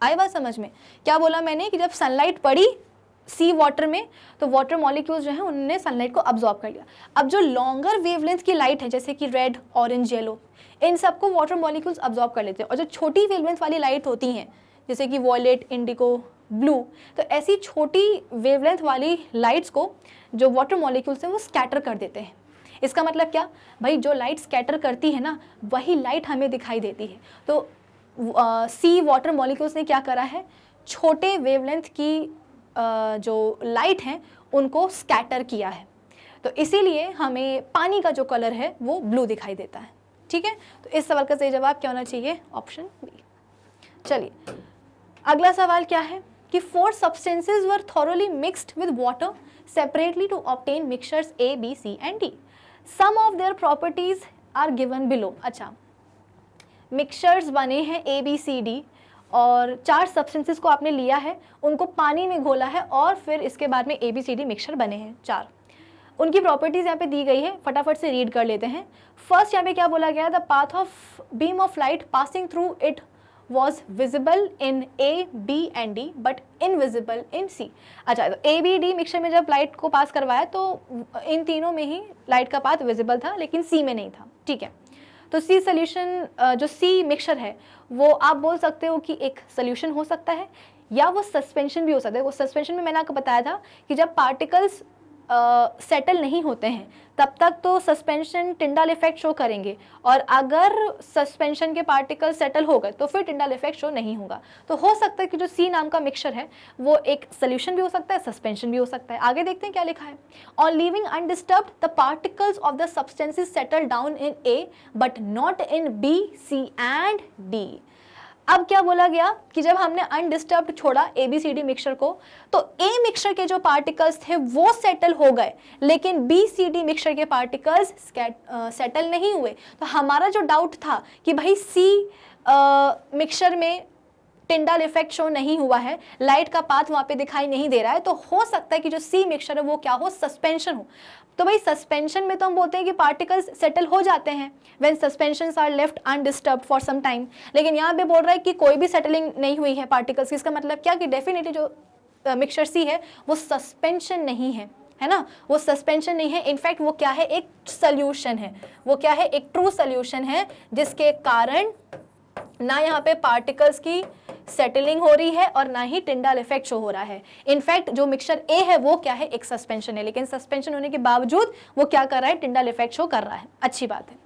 आई बात समझ में? क्या बोला मैंने कि जब सनलाइट पड़ी सी वाटर में तो वाटर मॉलिक्यूल्स जो है उन्होंने सनलाइट को अब्जॉर्ब कर लिया। अब जो लॉन्गर वेवलेंथ की लाइट है जैसे कि रेड, ऑरेंज, येलो, इन सबको वाटर मॉलिक्यूल्स अब्जॉर्ब कर लेते हैं। और जो छोटी वेवलेंथ वाली लाइट होती हैं जैसे कि वॉयलेट, इंडिगो, ब्लू, तो ऐसी छोटी वेवलेंथ वाली लाइट्स को जो वाटर मॉलिक्यूल्स हैं वो स्कैटर कर देते हैं। इसका मतलब क्या भाई? जो लाइट स्कैटर करती है ना वही लाइट हमें दिखाई देती है। तो सी वाटर मॉलिक्यूल्स ने क्या करा है? छोटे वेवलेंथ की जो लाइट हैं उनको स्कैटर किया है। तो इसीलिए हमें पानी का जो कलर है वो ब्लू दिखाई देता है, ठीक है। तो इस सवाल का सही जवाब क्या होना चाहिए? Option B. चलिए अगला सवाल क्या है कि 4 substances were thoroughly mixed with water separately to obtain mixtures A, B, C and D. Some of their properties are given below. अच्छा, मिक्सचर्स बने हैं A, B, C, D और 4 सब्सटेंसेस को आपने लिया है, उनको पानी में घोला है और फिर इसके बाद में A, B, C, D mixture बने हैं 4। उनकी प्रॉपर्टीज़ यहाँ पे दी गई है, फटाफट से रीड कर लेते हैं। फर्स्ट यहाँ पे क्या बोला गया? The path of beam of light passing through it was visible in A, B and D but invisible in C। अच्छा, तो A, B, D मिक्सचर में जब लाइट को पास करवाया तो इन तीनों में ही लाइट का पाथ विजिबल था लेकिन C में नहीं था, ठीक है। तो सी सोल्यूशन, जो सी मिक्सचर है वो आप बोल सकते हो कि एक सोल्यूशन हो सकता है या वो सस्पेंशन भी हो सकता है। वो सस्पेंशन में मैंने आपको बताया था कि जब पार्टिकल्स सेटल नहीं होते हैं तब तक तो सस्पेंशन टिंडाल इफेक्ट शो करेंगे, और अगर सस्पेंशन के पार्टिकल सेटल हो गए तो फिर टिंडाल इफेक्ट शो नहीं होगा। तो हो सकता है कि जो सी नाम का मिक्सचर है वो एक सोल्यूशन भी हो सकता है, सस्पेंशन भी हो सकता है। आगे देखते हैं क्या लिखा है। On living undisturbed the particles of the substances settle down in A but not in B, C and D. अब क्या बोला गया कि जब हमने अनडिस्टर्ब्ड छोड़ा ABCD मिक्सचर को तो ए मिक्सचर के जो पार्टिकल्स थे वो सेटल हो गए, लेकिन BCD मिक्सचर के पार्टिकल्स सेटल नहीं हुए। तो हमारा जो डाउट था कि भाई सी मिक्सचर में टिंडाल इफेक्ट शो नहीं हुआ है, लाइट का पाथ वहाँ पे दिखाई नहीं दे रहा है, तो हो सकता है कि जो सी मिक्सचर है वो क्या हो, सस्पेंशन हो। तो भाई सस्पेंशन में तो हम बोलते हैं कि पार्टिकल्स सेटल हो जाते हैं when suspensions are left undisturbed for some time, लेकिन यहाँ पे बोल रहा है कि कोई भी सेटलिंग नहीं हुई है पार्टिकल्स की। इसका मतलब क्या कि डेफिनेटली जो मिक्सचर सी है वो सस्पेंशन नहीं है ना, वो सस्पेंशन नहीं है। इनफैक्ट वो क्या है, एक सोल्यूशन है। वो क्या है, एक ट्रू सोल्यूशन है, जिसके कारण ना यहाँ पे पार्टिकल्स की सेटलिंग हो रही है और ना ही टिंडाल इफेक्ट शो हो रहा है। इनफैक्ट जो मिक्सचर ए है वो क्या है, एक सस्पेंशन है, लेकिन सस्पेंशन होने के बावजूद वो क्या कर रहा है, टिंडाल इफेक्ट शो कर रहा है। अच्छी बात है।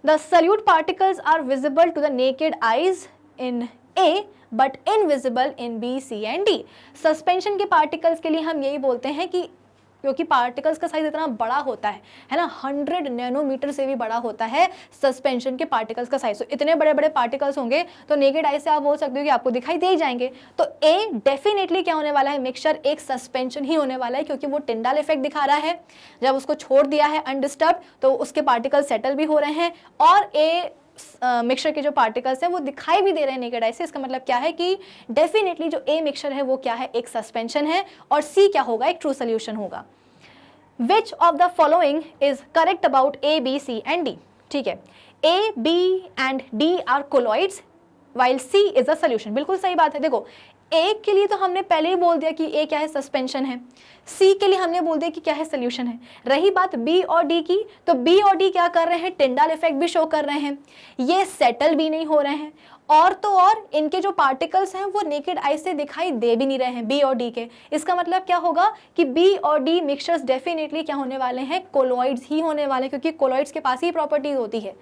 The solute particles are visible to the naked eyes in A but invisible in B, C and D. Suspension के पार्टिकल्स के लिए हम यही बोलते हैं कि क्योंकि पार्टिकल्स का साइज इतना बड़ा होता है ना, 100 नैनोमीटर से भी बड़ा होता है सस्पेंशन के पार्टिकल्स का साइज। तो इतने बड़े बड़े पार्टिकल्स होंगे तो नेकेड आई से आप बोल सकते हो कि आपको दिखाई दे ही जाएंगे। तो ए डेफिनेटली क्या होने वाला है, मिक्सचर एक सस्पेंशन ही होने वाला है, क्योंकि वो टिंडाल इफेक्ट दिखा रहा है। जब उसको छोड़ दिया है अनडिस्टर्ब तो उसके पार्टिकल सेटल भी हो रहे हैं, और ए मिक्सचर के जो पार्टिकल्स हैं वो दिखाई भी दे रहे हैं नेकेड आई से। इसका मतलब क्या है कि डेफिनेटली जो ए मिक्सचर है वो क्या है, एक सस्पेंशन है, और सी क्या होगा, एक ट्रू सोल्यूशन होगा। Which of the following is correct about A, B, C and D? ठीक है, A, B and D are colloids while C is a solution। बिल्कुल सही बात है। देखो A के लिए तो हमने पहले ही बोल दिया कि A क्या है, सस्पेंशन है। C के लिए हमने बोल दिया कि क्या है, सोल्यूशन है। रही बात B और D की, तो B और D क्या कर रहे हैं, टिंडाल इफेक्ट भी शो कर रहे हैं, ये सेटल भी नहीं हो रहे हैं, और तो और इनके जो पार्टिकल्स हैं वो नेकेड आई से दिखाई दे भी नहीं रहे हैं, बी और डी के। इसका मतलब क्या होगा कि बी और डी मिक्सचर्स डेफिनेटली क्या होने वाले हैं, कोलॉइड्स ही होने वाले हैं, क्योंकि कोलॉइड्स के पास ही प्रॉपर्टीज होती है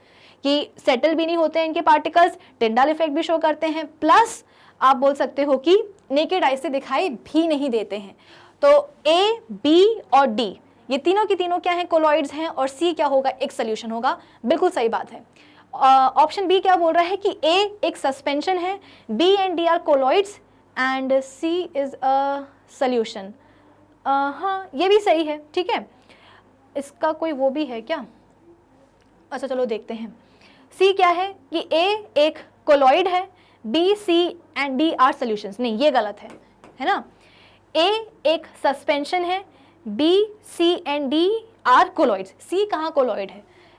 कि सेटल भी नहीं होते हैं इनके पार्टिकल्स, टिंडाल इफेक्ट भी शो करते हैं, प्लस आप बोल सकते हो कि नेकेड आई से दिखाई भी नहीं देते हैं। तो ए, बी और डी ये तीनों की तीनों क्या हैं, कोलॉइड्स हैं, और सी क्या होगा, एक सोल्यूशन होगा। बिल्कुल सही बात है। ऑप्शन बी क्या बोल रहा है कि ए एक सस्पेंशन है, B and D are colloids and C is a solution. हाँ ये भी सही है, ठीक है। इसका कोई वो भी है क्या, अच्छा चलो देखते हैं। सी क्या है कि ए एक कोलॉइड है, B, C and D are solutions. नहीं ये गलत है ना। ए एक सस्पेंशन है, B, C and D are colloids. C कहाँ कोलॉइड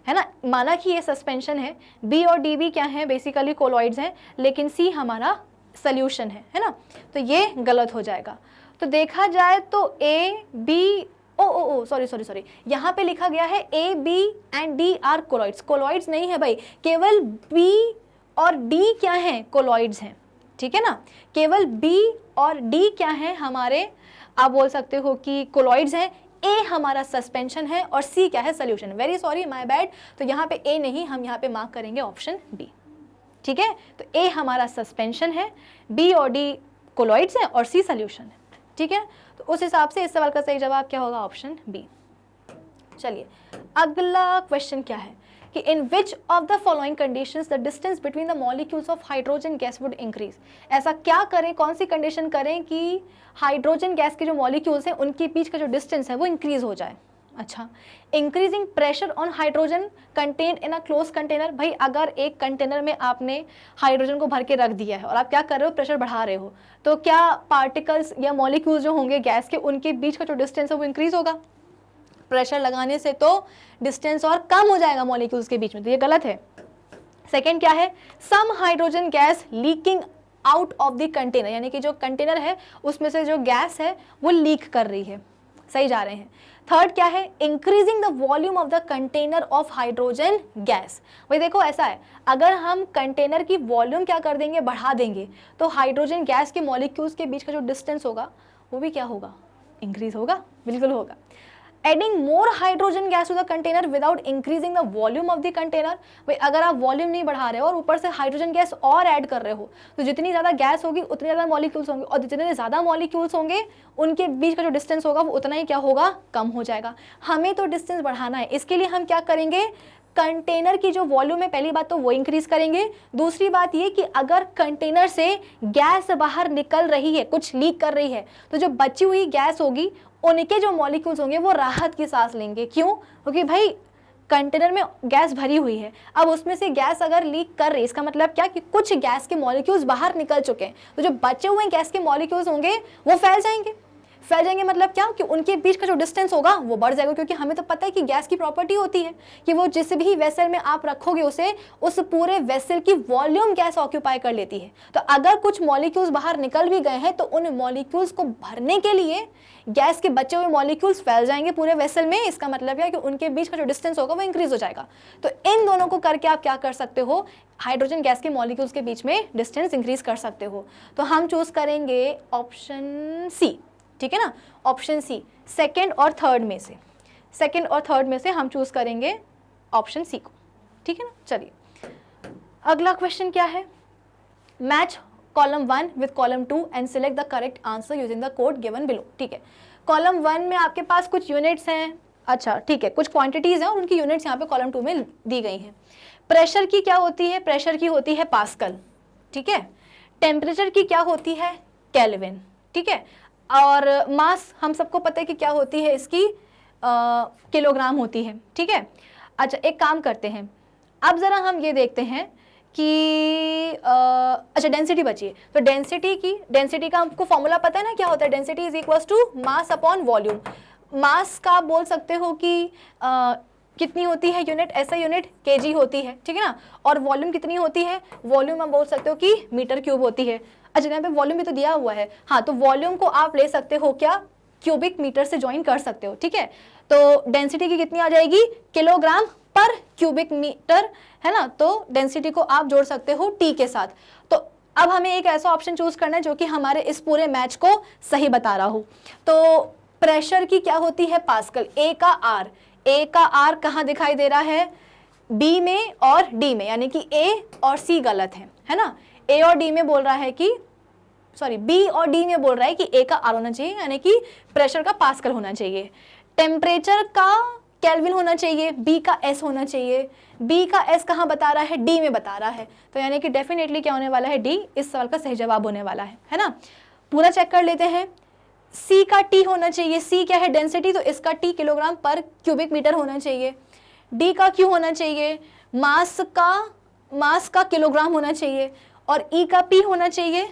है ना, माना कि ये सस्पेंशन है, बी और डी भी क्या है, बेसिकली कोलॉइड्स हैं, लेकिन सी हमारा सोल्यूशन है ना, तो ये गलत हो जाएगा। तो देखा जाए तो ए, बी, ओ सॉरी यहाँ पे लिखा गया है A, B and D are colloids. Colloids नहीं है भाई, केवल बी और डी क्या है, कोलॉइड्स हैं, ठीक है ना। केवल बी और डी क्या है हमारे, आप बोल सकते हो कि कोलॉइड्स हैं। ए हमारा सस्पेंशन है और सी क्या है, solution. Very sorry, my bad. तो यहाँ पे ए नहीं, हम यहाँ पे मार्क करेंगे ऑप्शन बी, ठीक है। तो ए हमारा सस्पेंशन है, बी और डी कोलॉइड्स हैं और सी सोल्यूशन है, ठीक है। तो उस हिसाब से इस सवाल का सही जवाब क्या होगा, ऑप्शन बी। चलिए अगला क्वेश्चन क्या है कि in which of the following conditions the distance between the molecules of hydrogen gas would increase. ऐसा क्या करें, कौन सी कंडीशन करें कि हाइड्रोजन गैस के जो मॉलिक्यूल्स हैं उनके बीच का जो डिस्टेंस है वो इंक्रीज हो जाए। अच्छा, increasing pressure on hydrogen contained in a close container. भाई अगर एक कंटेनर में आपने हाइड्रोजन को भर के रख दिया है और आप क्या कर रहे हो, प्रेशर बढ़ा रहे हो, तो क्या पार्टिकल्स या मॉलिक्यूल्स जो होंगे गैस के, उनके बीच का जो डिस्टेंस है वो इंक्रीज होगा। प्रेशर लगाने से तो डिस्टेंस और कम हो जाएगा मॉलिक्यूल्स के बीच में, तो ये गलत है। सेकेंड क्या है, some hydrogen gas leaking out of the container, यानी कि जो कंटेनर है उसमें से जो गैस है वो लीक कर रही है। सही जा रहे हैं। थर्ड क्या है, increasing the volume of the container of hydrogen gas. भाई देखो ऐसा है, अगर हम कंटेनर की वॉल्यूम क्या कर देंगे, बढ़ा देंगे, तो हाइड्रोजन गैस के मॉलिक्यूल्स के बीच का जो डिस्टेंस होगा वो भी क्या होगा, इंक्रीज होगा, बिल्कुल होगा। Adding more hydrogen gas to the container without increasing the volume of the container. भाई अगर आप वॉल्यूम नहीं बढ़ा रहे हो और ऊपर से हाइड्रोजन गैस और ऐड कर रहे हो, तो जितनी ज़्यादा गैस होगी उतने ज़्यादा मॉलिक्यूल्स होंगे, और जितने ज़्यादा मॉलिक्यूल्स होंगे उनके बीच का जो डिस्टेंस होगा वो उतना ही क्या होगा, कम हो जाएगा। हमें तो डिस्टेंस बढ़ाना है, इसके लिए हम क्या करेंगे, कंटेनर की जो वॉल्यूम है, पहली बात तो वो इंक्रीज करेंगे। दूसरी बात ये कि अगर कंटेनर से गैस बाहर निकल रही है, कुछ लीक कर रही है, तो जो बची हुई गैस होगी उनके जो मॉलिक्यूल्स होंगे वो राहत की सांस लेंगे। क्यों? क्योंकि भाई कंटेनर में गैस भरी हुई है, अब उसमें से गैस अगर लीक कर रही है, इसका मतलब क्या कि कुछ गैस के मॉलिक्यूल्स बाहर निकल चुके हैं, तो जो बचे हुए गैस के मॉलिक्यूल्स होंगे वो फैल जाएंगे। फैल जाएंगे मतलब क्या, कि उनके बीच का जो डिस्टेंस होगा वो बढ़ जाएगा, क्योंकि हमें तो पता है कि गैस की प्रॉपर्टी होती है कि वो जिस भी वेसल में आप रखोगे उसे, उस पूरे वेसल की वॉल्यूम गैस ऑक्यूपाई कर लेती है। तो अगर कुछ मॉलिक्यूल्स बाहर निकल भी गए हैं तो उन मॉलिक्यूल्स को भरने के लिए गैस के बचे हुए मॉलिक्यूल्स फैल जाएंगे पूरे वेसल में। इसका मतलब है कि उनके बीच का जो डिस्टेंस होगा वो इंक्रीज हो जाएगा। तो इन दोनों को करके आप क्या कर सकते हो, हाइड्रोजन गैस के मॉलिक्यूल्स के बीच में डिस्टेंस इंक्रीज कर सकते हो। तो हम चूज करेंगे ऑप्शन सी, ठीक है ना, ऑप्शन सी, सेकेंड और थर्ड में से, सेकेंड और थर्ड में से हम चूज करेंगे ऑप्शन सी को, ठीक है ना। चलिए अगला क्वेश्चन क्या है, match column 1 with column 2 and select the correct answer using the code given below. ठीक है, कॉलम 1 में आपके पास कुछ यूनिट्स हैं, अच्छा ठीक है, कुछ क्वांटिटीज हैं और उनकी यूनिट्स यहाँ पे कॉलम 2 में दी गई हैं। प्रेशर की क्या होती है, प्रेशर की होती है पास्कल, ठीक है। टेम्परेचर की क्या होती है, केल्विन, ठीक है। और मास हम सबको पता है कि क्या होती है इसकी, किलोग्राम होती है, ठीक है। अच्छा एक काम करते हैं, अब ज़रा हम ये देखते हैं कि अच्छा डेंसिटी बची है, तो डेंसिटी का हमको फॉर्मूला पता है ना, क्या होता है, density is equals to mass upon volume. Mass का आप बोल सकते हो कि कितनी होती है यूनिट, ऐसा यूनिट केजी होती है, ठीक है ना। और वॉल्यूम कितनी होती है, वॉल्यूम आप बोल सकते हो कि मीटर क्यूब होती है। अच्छा यहाँ पे वॉल्यूम भी तो दिया हुआ है, हाँ, तो वॉल्यूम को आप ले सकते हो क्या, क्यूबिक मीटर से ज्वाइन कर सकते हो, ठीक है। तो डेंसिटी की कितनी आ जाएगी, किलोग्राम पर क्यूबिक मीटर, है ना। तो डेंसिटी को आप जोड़ सकते हो टी के साथ। तो अब हमें एक ऐसा ऑप्शन चूज करना है जो कि हमारे इस पूरे मैच को सही बता रहा हो। तो प्रेशर की क्या होती है, पास्कल। ए का आर कहाँ दिखाई दे रहा है, बी में और डी में, यानी कि ए और सी गलत है ना। ए और डी में बोल रहा है कि, सॉरी बी और डी में बोल रहा है कि ए का आर होना चाहिए, यानी कि प्रेशर का पास्कल होना चाहिए। टेम्परेचर का केल्विन होना चाहिए, बी का एस होना चाहिए। बी का एस कहाँ बता रहा है, डी में बता रहा है, तो यानी कि डेफिनेटली क्या होने वाला है, डी इस सवाल का सही जवाब होने वाला है ना। पूरा चेक कर लेते हैं। सी का टी होना चाहिए, सी क्या है, डेंसिटी, तो इसका टी किलोग्राम पर क्यूबिक मीटर होना चाहिए। डी का क्यू होना चाहिए, मास का किलोग्राम होना चाहिए। और ई का पी होना चाहिए,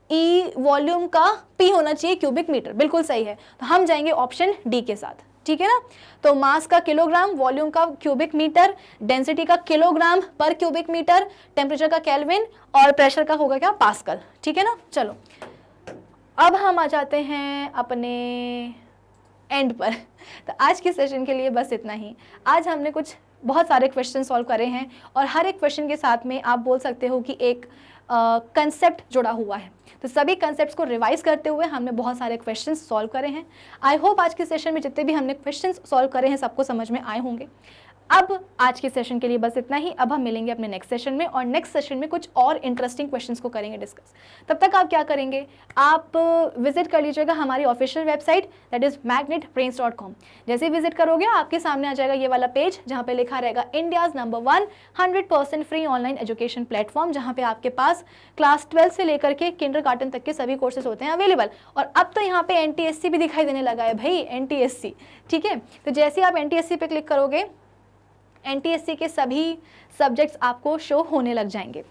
ई वॉल्यूम का पी होना चाहिए क्यूबिक मीटर, बिल्कुल सही है। तो हम जाएंगे ऑप्शन डी के साथ, ठीक है ना। तो मास का किलोग्राम, वॉल्यूम का क्यूबिक मीटर, डेंसिटी का किलोग्राम पर क्यूबिक मीटर, टेम्परेचर का केल्विन और प्रेशर का होगा क्या, पास्कल, ठीक है ना। चलो अब हम आ जाते हैं अपने एंड पर। तो आज के सेशन के लिए बस इतना ही। आज हमने कुछ बहुत सारे क्वेश्चन सॉल्व करे हैं और हर एक क्वेश्चन के साथ में आप बोल सकते हो कि एक कंसेप्ट जुड़ा हुआ है। तो सभी कंसेप्ट्स को रिवाइज करते हुए हमने बहुत सारे क्वेश्चंस सॉल्व करे हैं। आई होप आज के सेशन में जितने भी हमने क्वेश्चंस सॉल्व करे हैं सबको समझ में आए होंगे। अब आज के सेशन के लिए बस इतना ही। अब हम मिलेंगे अपने नेक्स्ट सेशन में और नेक्स्ट सेशन में कुछ और इंटरेस्टिंग क्वेश्चंस को करेंगे डिस्कस। तब तक आप क्या करेंगे, आप विजिट कर लीजिएगा हमारी official website that is magnetbrains.com। जैसे ही विजिट करोगे आपके सामने आ जाएगा ये वाला पेज जहाँ पे लिखा रहेगा India's number 1 100% free online education platform, जहाँ पे आपके पास क्लास 12 से लेकर के किंडरगार्टन तक के सभी कोर्सेज होते हैं अवेलेबल। और अब तो यहाँ पे NTSC भी दिखाई देने लगा है भाई, NTSC, ठीक है। तो जैसे ही आप NTSC पे क्लिक करोगे NTSC के सभी सब्जेक्ट्स आपको शो होने लग जाएंगे।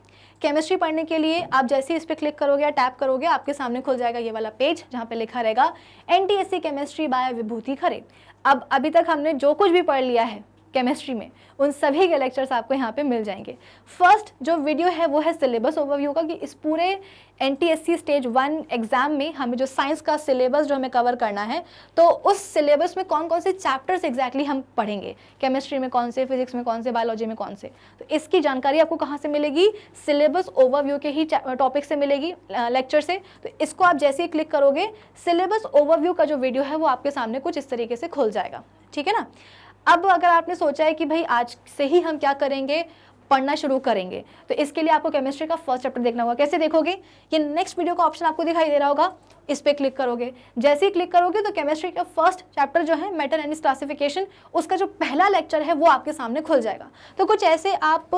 केमिस्ट्री पढ़ने के लिए आप जैसे ही इस पर क्लिक करोगे या टैप करोगे आपके सामने खुल जाएगा ये वाला पेज जहाँ पे लिखा रहेगा NTSC केमिस्ट्री बाय विभूति खरे। अब अभी तक हमने जो कुछ भी पढ़ लिया है केमिस्ट्री में, उन सभी के लेक्चर्स आपको यहाँ पे मिल जाएंगे। फर्स्ट जो वीडियो है वो है सिलेबस ओवरव्यू का, कि इस पूरे NTSC स्टेज 1 एग्जाम में हमें जो साइंस का सिलेबस जो हमें कवर करना है, तो उस सिलेबस में कौन कौन से चैप्टर्स एग्जैक्टली हम पढ़ेंगे, केमिस्ट्री में कौन से, फिजिक्स में कौन से, बायोलॉजी में कौन से, तो इसकी जानकारी आपको कहाँ से मिलेगी, सिलेबस ओवरव्यू के ही टॉपिक से मिलेगी, लेक्चर से। तो इसको आप जैसे ही क्लिक करोगे, सिलेबस ओवरव्यू का जो वीडियो है वो आपके सामने कुछ इस तरीके से खुल जाएगा, ठीक है ना। अब अगर आपने सोचा है कि भाई आज से ही हम क्या करेंगे, पढ़ना शुरू करेंगे, तो इसके लिए आपको केमिस्ट्री का फर्स्ट चैप्टर देखना होगा। कैसे देखोगे, ये नेक्स्ट वीडियो का ऑप्शन आपको दिखाई दे रहा होगा, इस पे क्लिक करोगे। जैसे ही क्लिक करोगे तो केमिस्ट्री का फर्स्ट चैप्टर जो है मेटल एनालिसिस क्लासिफिकेशन, उसका जो पहला लेक्चर है वो आपके सामने खुल जाएगा। तो कुछ ऐसे आप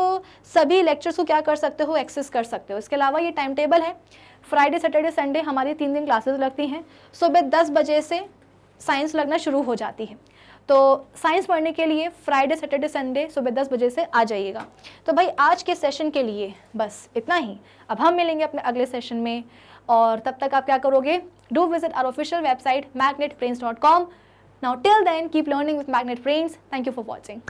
सभी लेक्चर्स को क्या कर सकते हो, एक्सेस कर सकते हो। इसके अलावा ये टाइम टेबल है, फ्राइडे सैटरडे संडे हमारी 3 दिन क्लासेस लगती हैं। सुबह 10 बजे से साइंस लगना शुरू हो जाती है, तो साइंस पढ़ने के लिए फ्राइडे सैटरडे संडे सुबह 10 बजे से आ जाइएगा। तो भाई आज के सेशन के लिए बस इतना ही। अब हम मिलेंगे अपने अगले सेशन में, और तब तक आप क्या करोगे, do visit our official website magnetbrains.com. Now till then, keep learning with Magnet Brains. Thank you for watching.